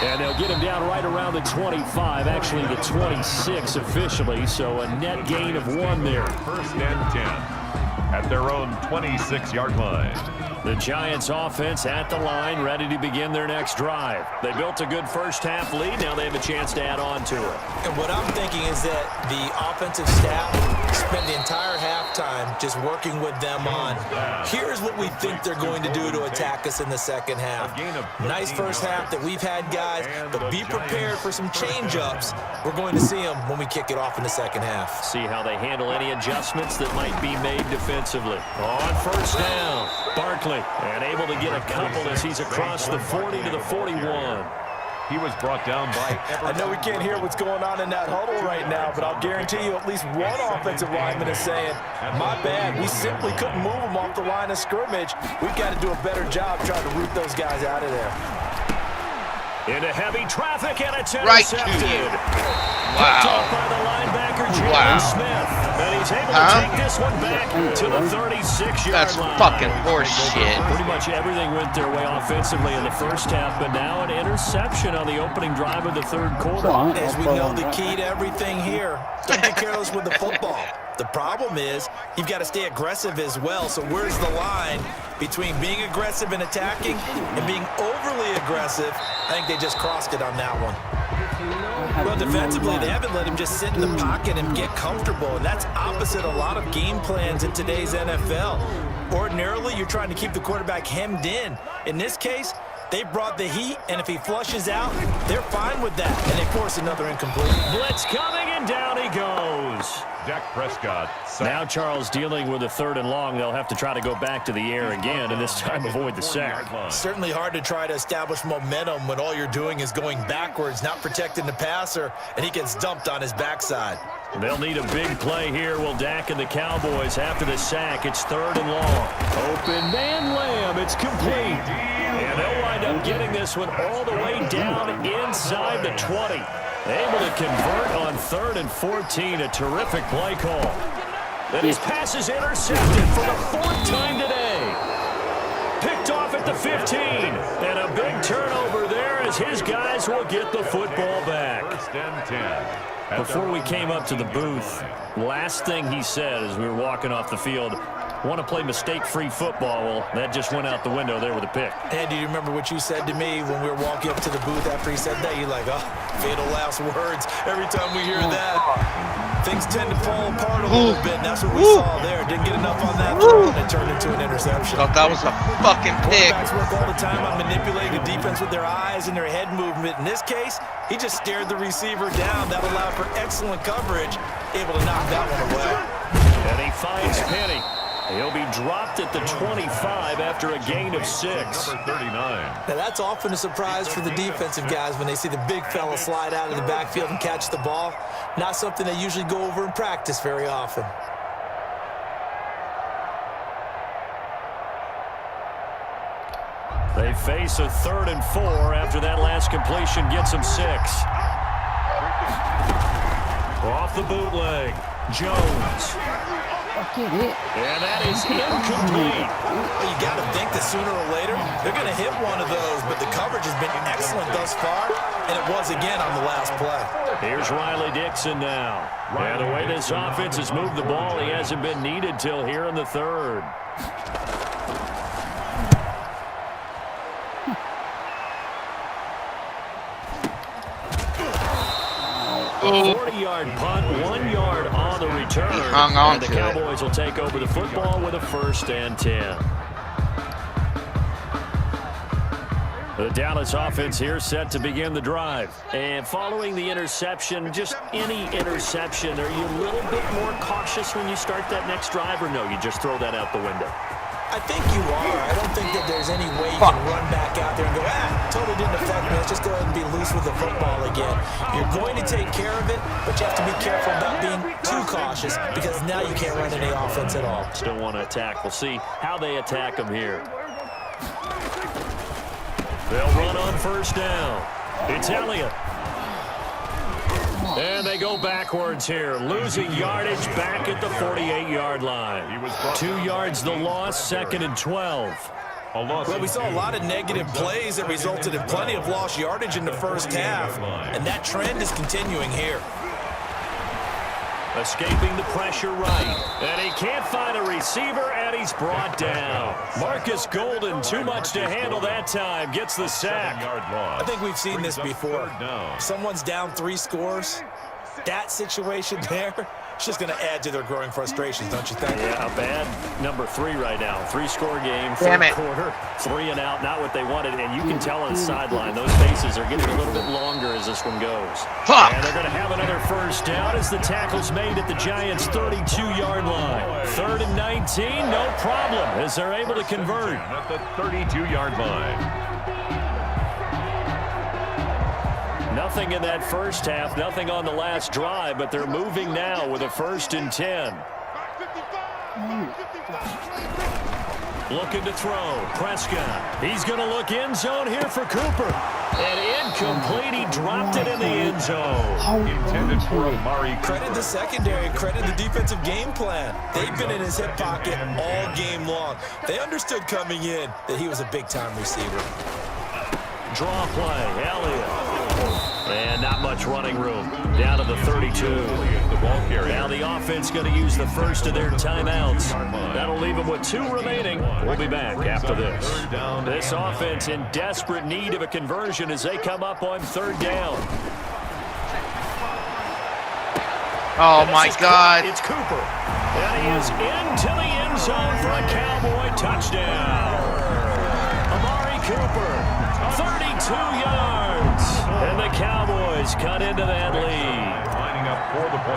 Speaker 3: And they'll get him down right around the 25, actually the 26 officially, so a net gain of 1 there.
Speaker 4: 1st and 10 at their own 26-yard line.
Speaker 3: The Giants offense at the line, ready to begin their next drive. They built a good first half lead. Now they have a chance to add on to it.
Speaker 5: And what I'm thinking is that the offensive staff spent the entire halftime just working with them on, here's what we think they're going to do to attack us in the second half. Nice first half that we've had, guys, but be prepared for some change-ups. We're going to see them when we kick it off in the second half.
Speaker 3: See how they handle any adjustments that might be made defensively. On first down, Barkley, and able to get a couple as he's across the 40 to the 41.
Speaker 4: He was brought down by
Speaker 5: I know we can't hear what's going on in that huddle right now, but I'll guarantee you at least one offensive lineman is saying, my bad, we simply couldn't move them off the line of scrimmage. We've got to do a better job trying to root those guys out of there.
Speaker 3: Into heavy traffic, and it's
Speaker 2: right to you. Wow.
Speaker 3: Picked off by the linebacker, Jalen Smith. And he's able to take this one back to the 36-yard line.
Speaker 2: That's fucking horse shit.
Speaker 3: Pretty much everything went their way offensively in the first half, but now an interception on the opening drive of the third quarter.
Speaker 5: As we know, the key to everything here, don't get careless with the football. The problem is you've got to stay aggressive as well. So where's the line between being aggressive and attacking and being overly aggressive? I think they just crossed it on that one. Well, defensively, they haven't let him just sit in the pocket and get comfortable, and that's opposite a lot of game plans in today's NFL. Ordinarily, you're trying to keep the quarterback hemmed in. In this case, they brought the heat, and if he flushes out, they're fine with that, and they force another incomplete.
Speaker 3: Blitz coming, and down he goes.
Speaker 4: Dak Prescott.
Speaker 3: Now Charles dealing with a 3rd and long. They'll have to try to go back to the air again, and this time avoid the sack.
Speaker 5: Certainly hard to try to establish momentum when all you're doing is going backwards, not protecting the passer, and he gets dumped on his backside.
Speaker 3: They'll need a big play here. Will Dak and the Cowboys after the sack? It's 3rd and long. Open man Lamb. It's complete. And they'll wind up getting this one all the way down inside the 20. Able to convert on 3rd and 14. A terrific play call. Then his pass is intercepted for the 4th time today. Picked off at the 15. And a big turnover there as his guys will get the football back.
Speaker 4: 1st and 10.
Speaker 3: Before we came up to the booth, last thing he said as we were walking off the field, want to play mistake-free football. Well, that just went out the window there with a pick.
Speaker 5: And do you remember what you said to me when we were walking up to the booth after he said that? You're like, oh, fatal last words. Every time we hear that, things tend to fall apart a little bit, and that's what we saw there. Didn't get enough on that throw, and it turned into an interception.
Speaker 2: Thought that was a fucking pick.
Speaker 5: Quarterbacks work all the time on manipulating the defense with their eyes and their head movement. In this case, he just stared the receiver down. That allowed for excellent coverage, able to knock that one away.
Speaker 3: And he finds Penny. He'll be dropped at the 25 after a gain of 6.
Speaker 4: Number 39.
Speaker 5: Now, that's often a surprise for the defensive guys when they see the big fella slide out of the backfield and catch the ball. Not something they usually go over in practice very often.
Speaker 3: They face a 3rd and 4 after that last completion gets them 6. Off the bootleg, Jones. And that is incomplete.
Speaker 5: Well, you got to think that sooner or later, they're going to hit one of those, but the coverage has been excellent thus far, and it was again on the last play.
Speaker 3: Here's Riley Dixon now. And the way this offense has moved the ball, he hasn't been needed till here in the 3rd. A 40-yard punt, 1 yard on the return.
Speaker 2: He hung on
Speaker 3: and the
Speaker 2: to
Speaker 3: Cowboys will take over the football with a 1st and 10. The Dallas offense here set to begin the drive. And following the interception, just any interception, are you a little bit more cautious when you start that next drive, or no, you just throw that out the window?
Speaker 5: I think you are. I don't think that there's any way you can run back out there and go, totally didn't affect me. Let's just go ahead and be loose with the football again. You're going to take care of it, but you have to be careful about being too cautious because now you can't run any offense at all.
Speaker 3: Still want to attack. We'll see how they attack them here. They'll run on 1st down. It's Elliott. And they go backwards here, losing yardage back at the 48-yard line. 2 yards the loss, 2nd and 12.
Speaker 5: Well, we saw a lot of negative plays that resulted in plenty of lost yardage in the 1st half, and that trend is continuing here.
Speaker 3: Escaping the pressure right, and he can't find a receiver, and he's brought down. Marcus Golden, too much to handle that time, gets the sack.
Speaker 5: I think we've seen this before. Someone's down 3 scores. That situation there, it's just going to add to their growing frustrations, don't you think?
Speaker 3: Yeah, a bad number 3 right now. 3-score game,
Speaker 2: Damn
Speaker 3: 3rd
Speaker 2: it.
Speaker 3: quarter, 3 and out, not what they wanted. And you can tell on the sideline, those faces are getting a little bit longer as this one goes.
Speaker 2: Fuck.
Speaker 3: And they're going to have another 1st down as the tackle's made at the Giants' 32-yard line. 3rd and 19, no problem, as they're able to convert.
Speaker 4: At the 32-yard line.
Speaker 3: Nothing in that 1st half, nothing on the last drive, but they're moving now with a 1st and 10. Looking to throw. Prescott. He's going to look end zone here for Cooper. And incomplete. He dropped it in the end zone.
Speaker 4: Intended for Amari.
Speaker 5: Credit the secondary, credit the defensive game plan. They've been in his hip pocket all game long. They understood coming in that he was a big-time receiver.
Speaker 3: Draw play. Elliott. And not much running room. Down to the 32. Now the offense going to use the first of their timeouts. That'll leave them with 2 remaining. We'll be back after this. This offense in desperate need of a conversion as they come up on 3rd down.
Speaker 2: Oh, my God.
Speaker 3: It's Cooper. And he is into the end zone for a Cowboy touchdown. Amari Cooper, 32 yards. And the Cowboys cut into that lead.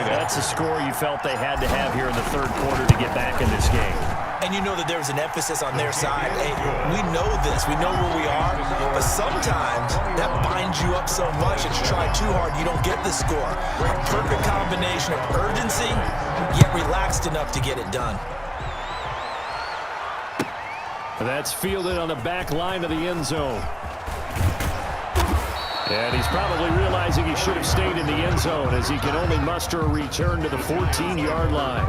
Speaker 3: That's a score you felt they had to have here in the 3rd quarter to get back in this game.
Speaker 5: And you know that there's an emphasis on their side. Hey, we know this. We know where we are. But sometimes that binds you up so much that you try too hard, you don't get the score. A perfect combination of urgency, yet relaxed enough to get it done.
Speaker 3: That's fielded on the back line of the end zone. And he's probably realizing he should have stayed in the end zone as he can only muster a return to the 14-yard line.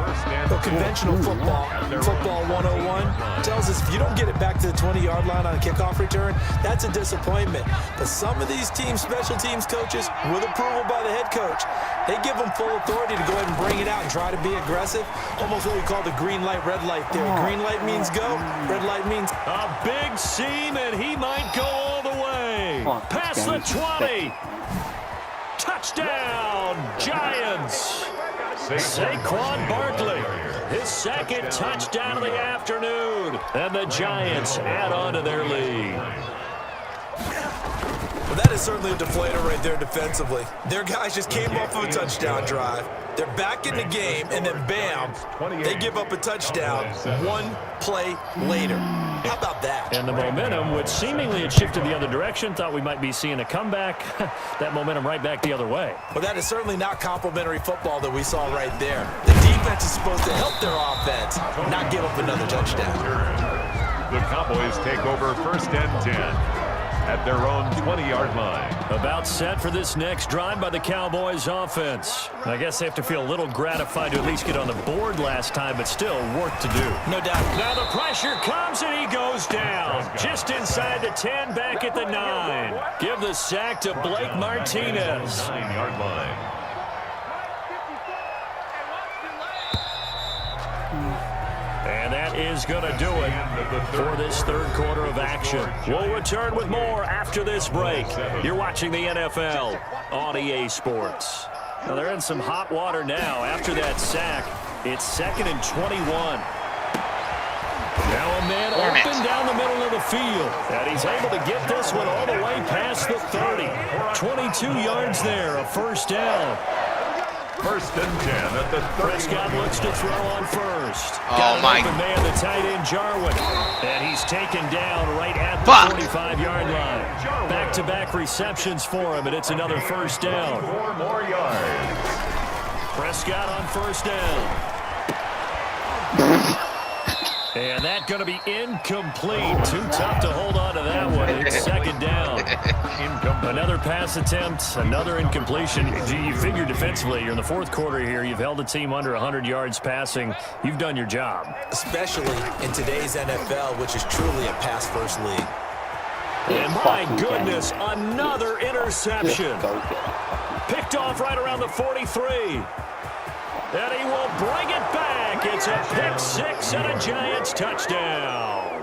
Speaker 5: But conventional football 101, tells us if you don't get it back to the 20-yard line on a kickoff return, that's a disappointment. But some of these teams, special teams coaches, with approval by the head coach, they give them full authority to go ahead and bring it out and try to be aggressive. Almost what we call the green light, red light theory. Green light means go, red light means...
Speaker 3: A big seam, and he might go all the way. Past the 20. Touchdown, Giants. Saquon Barkley, his 2nd touchdown of the afternoon. And the Giants add on to their lead.
Speaker 5: Well, that is certainly a deflator right there defensively. Their guys just came off of a touchdown drive. They're back in the game, and then bam, they give up a touchdown 1 play later. How about that?
Speaker 3: And the momentum, which seemingly had shifted the other direction, thought we might be seeing a comeback. That momentum right back the other way.
Speaker 5: Well, that is certainly not complimentary football that we saw right there. The defense is supposed to help their offense, not give up another touchdown.
Speaker 4: The Cowboys take over 1st and 10 at their own 20-yard line.
Speaker 3: About set for this next drive by the Cowboys offense. I guess they have to feel a little gratified to at least get on the board last time, but still work to do.
Speaker 5: No doubt.
Speaker 3: Now the pressure comes and he goes down. Just inside the 10, back at the 9. Give the sack to Blake Martinez.
Speaker 4: 9-yard line.
Speaker 3: And that is going to do it for this 3rd quarter of action. We'll return with more after this break. You're watching the NFL on EA Sports. Now they're in some hot water now after that sack. It's 2nd and 21. Now a man open down the middle of the field. And he's able to get this one all the way past the 30. 22 yards there, a 1st down.
Speaker 4: 1st and 10 at the 30.
Speaker 3: Prescott looks to throw on first.
Speaker 2: Oh, my.
Speaker 3: The man, the tight end, Jarwin. And he's taken down right at the 45-yard line. Back-to-back receptions for him, and it's another 1st down.
Speaker 4: 4 more yards.
Speaker 3: Prescott on 1st down. And that's going to be incomplete. Too tough to hold on to that one. It's 2nd down. Another pass attempt, another incompletion. You figure defensively, you're in the 4th quarter here. You've held a team under 100 yards passing. You've done your job.
Speaker 5: Especially in today's NFL, which is truly a pass-first league.
Speaker 3: And my goodness, another interception. Picked off right around the 43. And he will bring it back. It's a pick 6 and a Giants touchdown.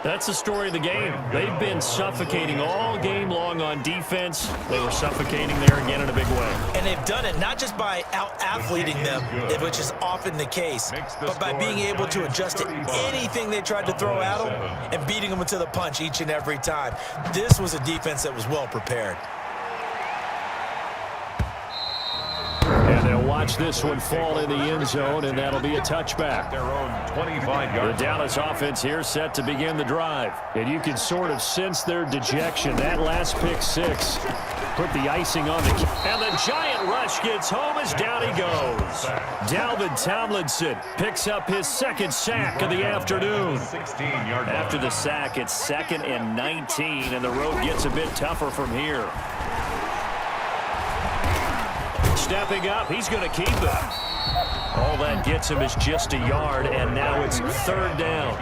Speaker 3: That's the story of the game. They've been suffocating all game long on defense. They were suffocating there again in a big way.
Speaker 5: And they've done it not just by out-athleting them, which is often the case, but by being able to adjust to anything they tried to throw at them and beating them to the punch each and every time. This was a defense that was well prepared.
Speaker 3: And they'll watch this one fall in the end zone, and that'll be a touchback.
Speaker 4: Their own 25-yard.
Speaker 3: The Dallas offense here set to begin the drive. And you can sort of sense their dejection. That last pick 6 put the icing on the cake. And the giant rush gets home as down he goes. Dalvin Tomlinson picks up his 2nd sack of the afternoon.
Speaker 4: 16-yard.
Speaker 3: After the sack, it's 2nd and 19, and the road gets a bit tougher from here. Stepping up, he's going to keep it. All that gets him is just a yard, and now it's 3rd down.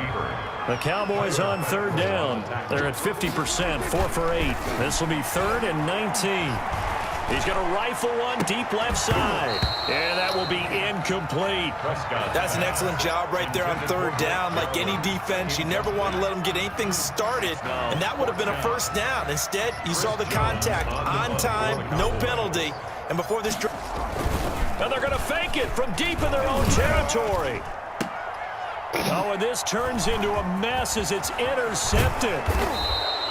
Speaker 3: The Cowboys on third down. They're at 50%, 4 for 8. This will be 3rd and 19. He's going to rifle one deep left side. And that will be incomplete.
Speaker 5: That's an excellent job right there on third down. Like any defense, you never want to let them get anything started. And that would have been a first down. Instead, you saw the contact on time, no penalty. And before this drive.
Speaker 3: And they're going to fake it from deep in their own territory. Oh, and this turns into a mess as it's intercepted.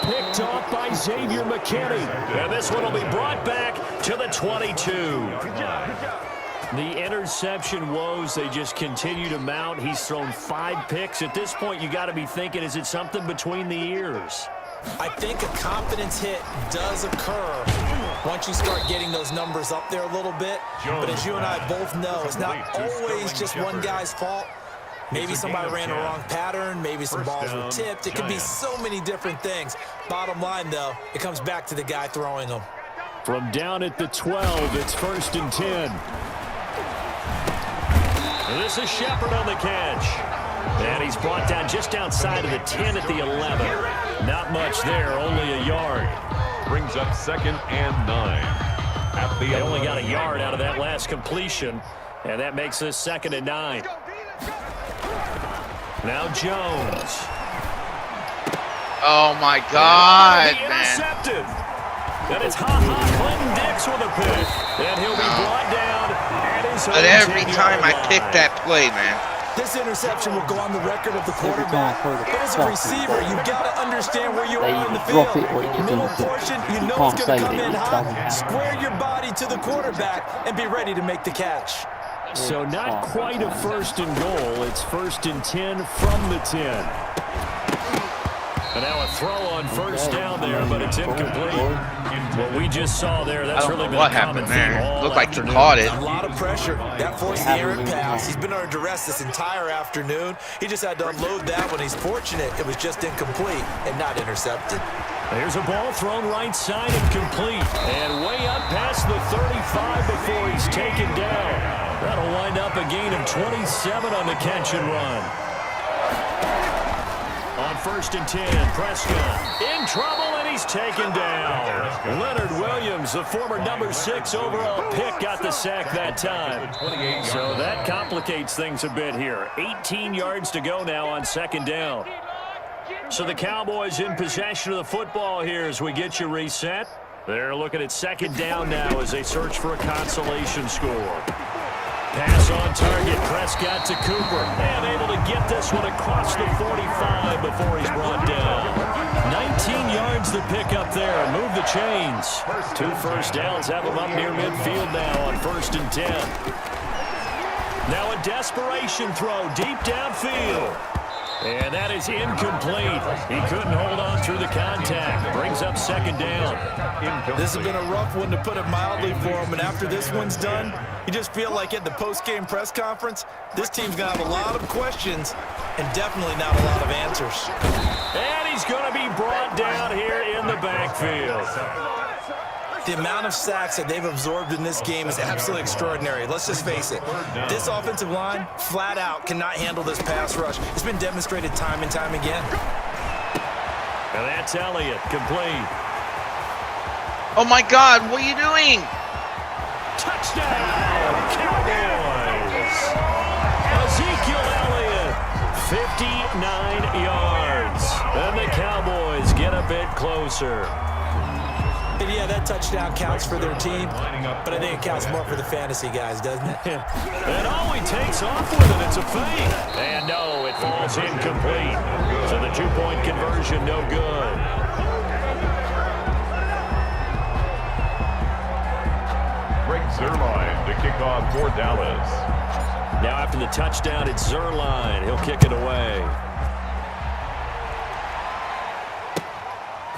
Speaker 3: Picked off by Xavier McKinney. And this one will be brought back to the 22. The interception woes, they just continue to mount. He's thrown 5 picks. At this point, you got to be thinking, is it something between the ears?
Speaker 5: I think a confidence hit does occur once you start getting those numbers up there a little bit. But as you and I both know, it's not always just one guy's fault. Maybe somebody ran a wrong pattern. Maybe some balls were tipped. It could be so many different things. Bottom line, though, it comes back to the guy throwing them.
Speaker 3: From down at the 12, it's 1st and 10. This is Shepard on the catch. And he's brought down just outside of the 10 at the 11. Not much there, only a yard.
Speaker 4: Brings up 2nd and 9.
Speaker 3: They only got a yard out of that last completion. And that makes this 2nd and 9. Now Jones.
Speaker 2: Oh my God, man.
Speaker 3: Intercepted. And it's Clinton Dix with a pick. And he'll be brought down.
Speaker 2: But every time I pick that play, man.
Speaker 5: This interception will go on the record of the quarterback. But as a receiver, you've got to understand where you are on the field. Middle portion, you know it's going to come in hot. Square your body to the quarterback and be ready to make the catch.
Speaker 3: So not quite a 1st and goal. It's 1st and 10 from the 10. And now a throw on 1st down there, but it's incomplete. What we just saw there, that's really been a common theme all
Speaker 2: Looked like you
Speaker 3: afternoon.
Speaker 2: caught it.
Speaker 5: A lot of pressure. That forced the errant pass. He's been under duress this entire afternoon. He just had to unload that when he's fortunate. It was just incomplete and not intercepted.
Speaker 3: There's a ball thrown right side and complete. And way up past the 35 before he's taken down. That'll wind up a gain of 27 on the catch and run. On 1st and 10, Prescott in trouble, and he's taken down. Leonard Williams, the former number 6 overall pick, got the sack that time. So that complicates things a bit here. 18 yards to go now on 2nd down. So the Cowboys in possession of the football here as we get you reset. They're looking at 2nd down now as they search for a consolation score. Pass on target, Prescott to Cooper, and able to get this one across the 45 before he's brought down. 19 yards to pick up there and move the chains. 2 first downs have him up near midfield now on 1st and 10. Now a desperation throw deep downfield. And that is incomplete. He couldn't hold on through the contact. Brings up 2nd down.
Speaker 5: This has been a rough one, to put it mildly, for him. And after this one's done, you just feel like at the post-game press conference, this team's going to have a lot of questions and definitely not a lot of answers.
Speaker 3: And he's going to be brought down here in the backfield.
Speaker 5: The amount of sacks that they've absorbed in this game is absolutely extraordinary. Let's just face it. This offensive line, flat out, cannot handle this pass rush. It's been demonstrated time and time again.
Speaker 3: And that's Elliott, complete.
Speaker 2: Oh, my God, what are you doing?
Speaker 3: Touchdown, Cowboys. Ezekiel Elliott, 59 yards. And the Cowboys get a bit closer.
Speaker 5: And yeah, that touchdown counts for their team, but I think it counts more for the fantasy guys, doesn't it?
Speaker 3: And all he takes off with it, it's a fake. And no, it falls incomplete. So the 2-point conversion, no good.
Speaker 4: Greg Zuerlein to kick off for Dallas.
Speaker 3: Now after the touchdown, it's Zuerlein. He'll kick it away.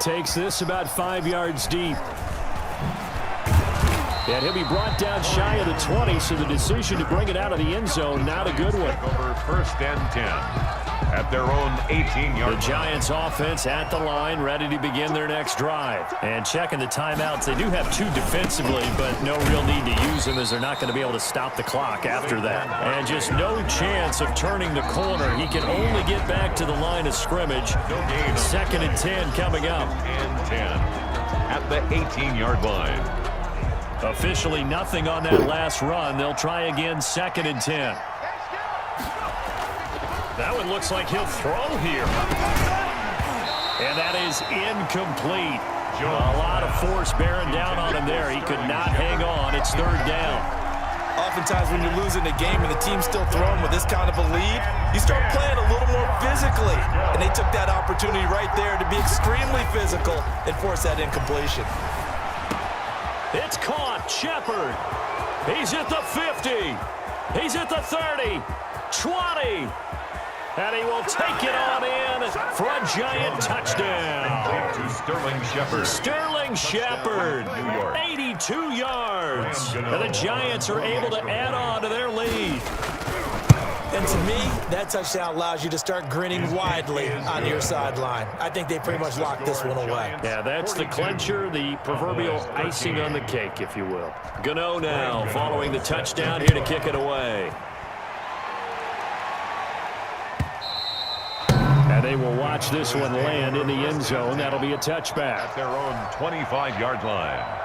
Speaker 3: Takes this about 5 yards deep. And he'll be brought down shy of the 20, so the decision to bring it out of the end zone, not a good one.
Speaker 4: Over 1st and 10 at their own 18-yard line.
Speaker 3: The Giants offense at the line, ready to begin their next drive. And checking the timeouts, they do have 2 defensively, but no real need to use them as they're not going to be able to stop the clock after that. And just no chance of turning the corner. He can only get back to the line of scrimmage. 2nd and 10 coming up.
Speaker 4: And 10 at the 18-yard line.
Speaker 3: Officially nothing on that last run. They'll try again 2nd and 10. That one looks like he'll throw here. And that is incomplete. A lot of force bearing down on him there. He could not hang on. It's 3rd down.
Speaker 5: Oftentimes when you're losing a game and the team's still throwing with this kind of a lead, you start playing a little more physically. And they took that opportunity right there to be extremely physical and force that incompletion.
Speaker 3: It's caught. Shepard. He's at the 50. He's at the 30. 20. And he will take it on in for a Giant touchdown.
Speaker 4: To Sterling Shepard.
Speaker 3: Sterling Shepard, 82 yards. And the Giants are able to add on to their lead.
Speaker 5: And to me, that touchdown allows you to start grinning widely on your sideline. I think they pretty much locked this one away.
Speaker 3: Yeah, that's the clincher, the proverbial icing on the cake, if you will. Gano now following the touchdown here to kick it away. And they will watch this one land in the end zone. That'll be a touchback.
Speaker 4: At their own 25-yard line.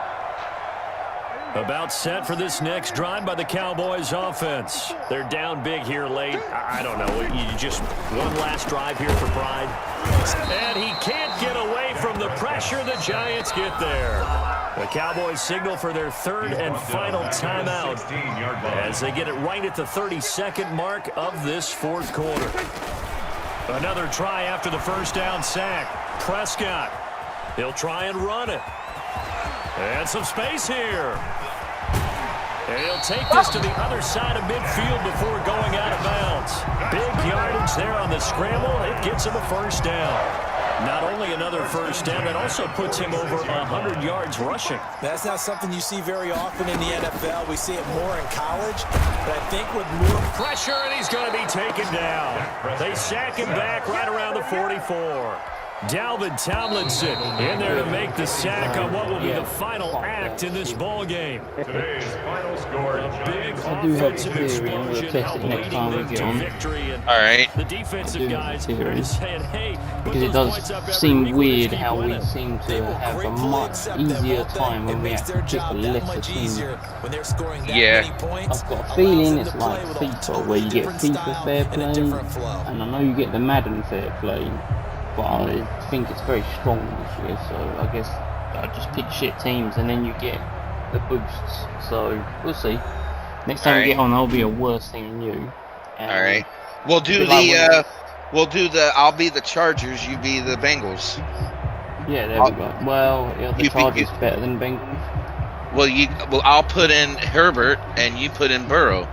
Speaker 3: About set for this next drive by the Cowboys offense. They're down big here late. I don't know. You just one last drive here for pride. And he can't get away from the pressure. The Giants get there. The Cowboys signal for their 3rd and final timeout as they get it right at the 32nd mark of this 4th quarter. Another try after the 1st down sack. Prescott. He'll try and run it. And some space here. And he'll take this to the other side of midfield before going out of bounds. Big yardage there on the scramble. It gets him a 1st down. Not only another 1st down, that also puts him over 100 yards rushing.
Speaker 5: That's not something you see very often in the NFL. We see it more in college, but I think with more
Speaker 3: pressure, and he's going to be taken down. They sack him back right around the 44. Dalvin Tomlinson in there to make the sack on what will be the final act in this ball game.
Speaker 4: Today's final score.
Speaker 3: Big
Speaker 1: I do have a
Speaker 3: offensive
Speaker 1: theory, and we'll
Speaker 3: explosion
Speaker 1: test it next time we get on.
Speaker 3: victory. And
Speaker 2: All right.
Speaker 3: the defensive guys are just saying, hey,
Speaker 1: Because it does seem weird how we seem to have a much easier time when we have to pick a lesser team.
Speaker 2: Yeah.
Speaker 1: I've got a feeling it's like FIFA, where you get FIFA fair play, and I know you get the Madden fair play, but I think it's very strong this year, so I guess I just pick shit teams and then you get the boosts. So we'll see. Next time we get on, I'll be a worse team than you.
Speaker 2: Alright. We'll do I'll be the Chargers, you be the Bengals.
Speaker 1: Yeah, there we go. Well, yeah, the Chargers better than Bengals.
Speaker 2: Well, I'll put in Herbert and you put in Burrow.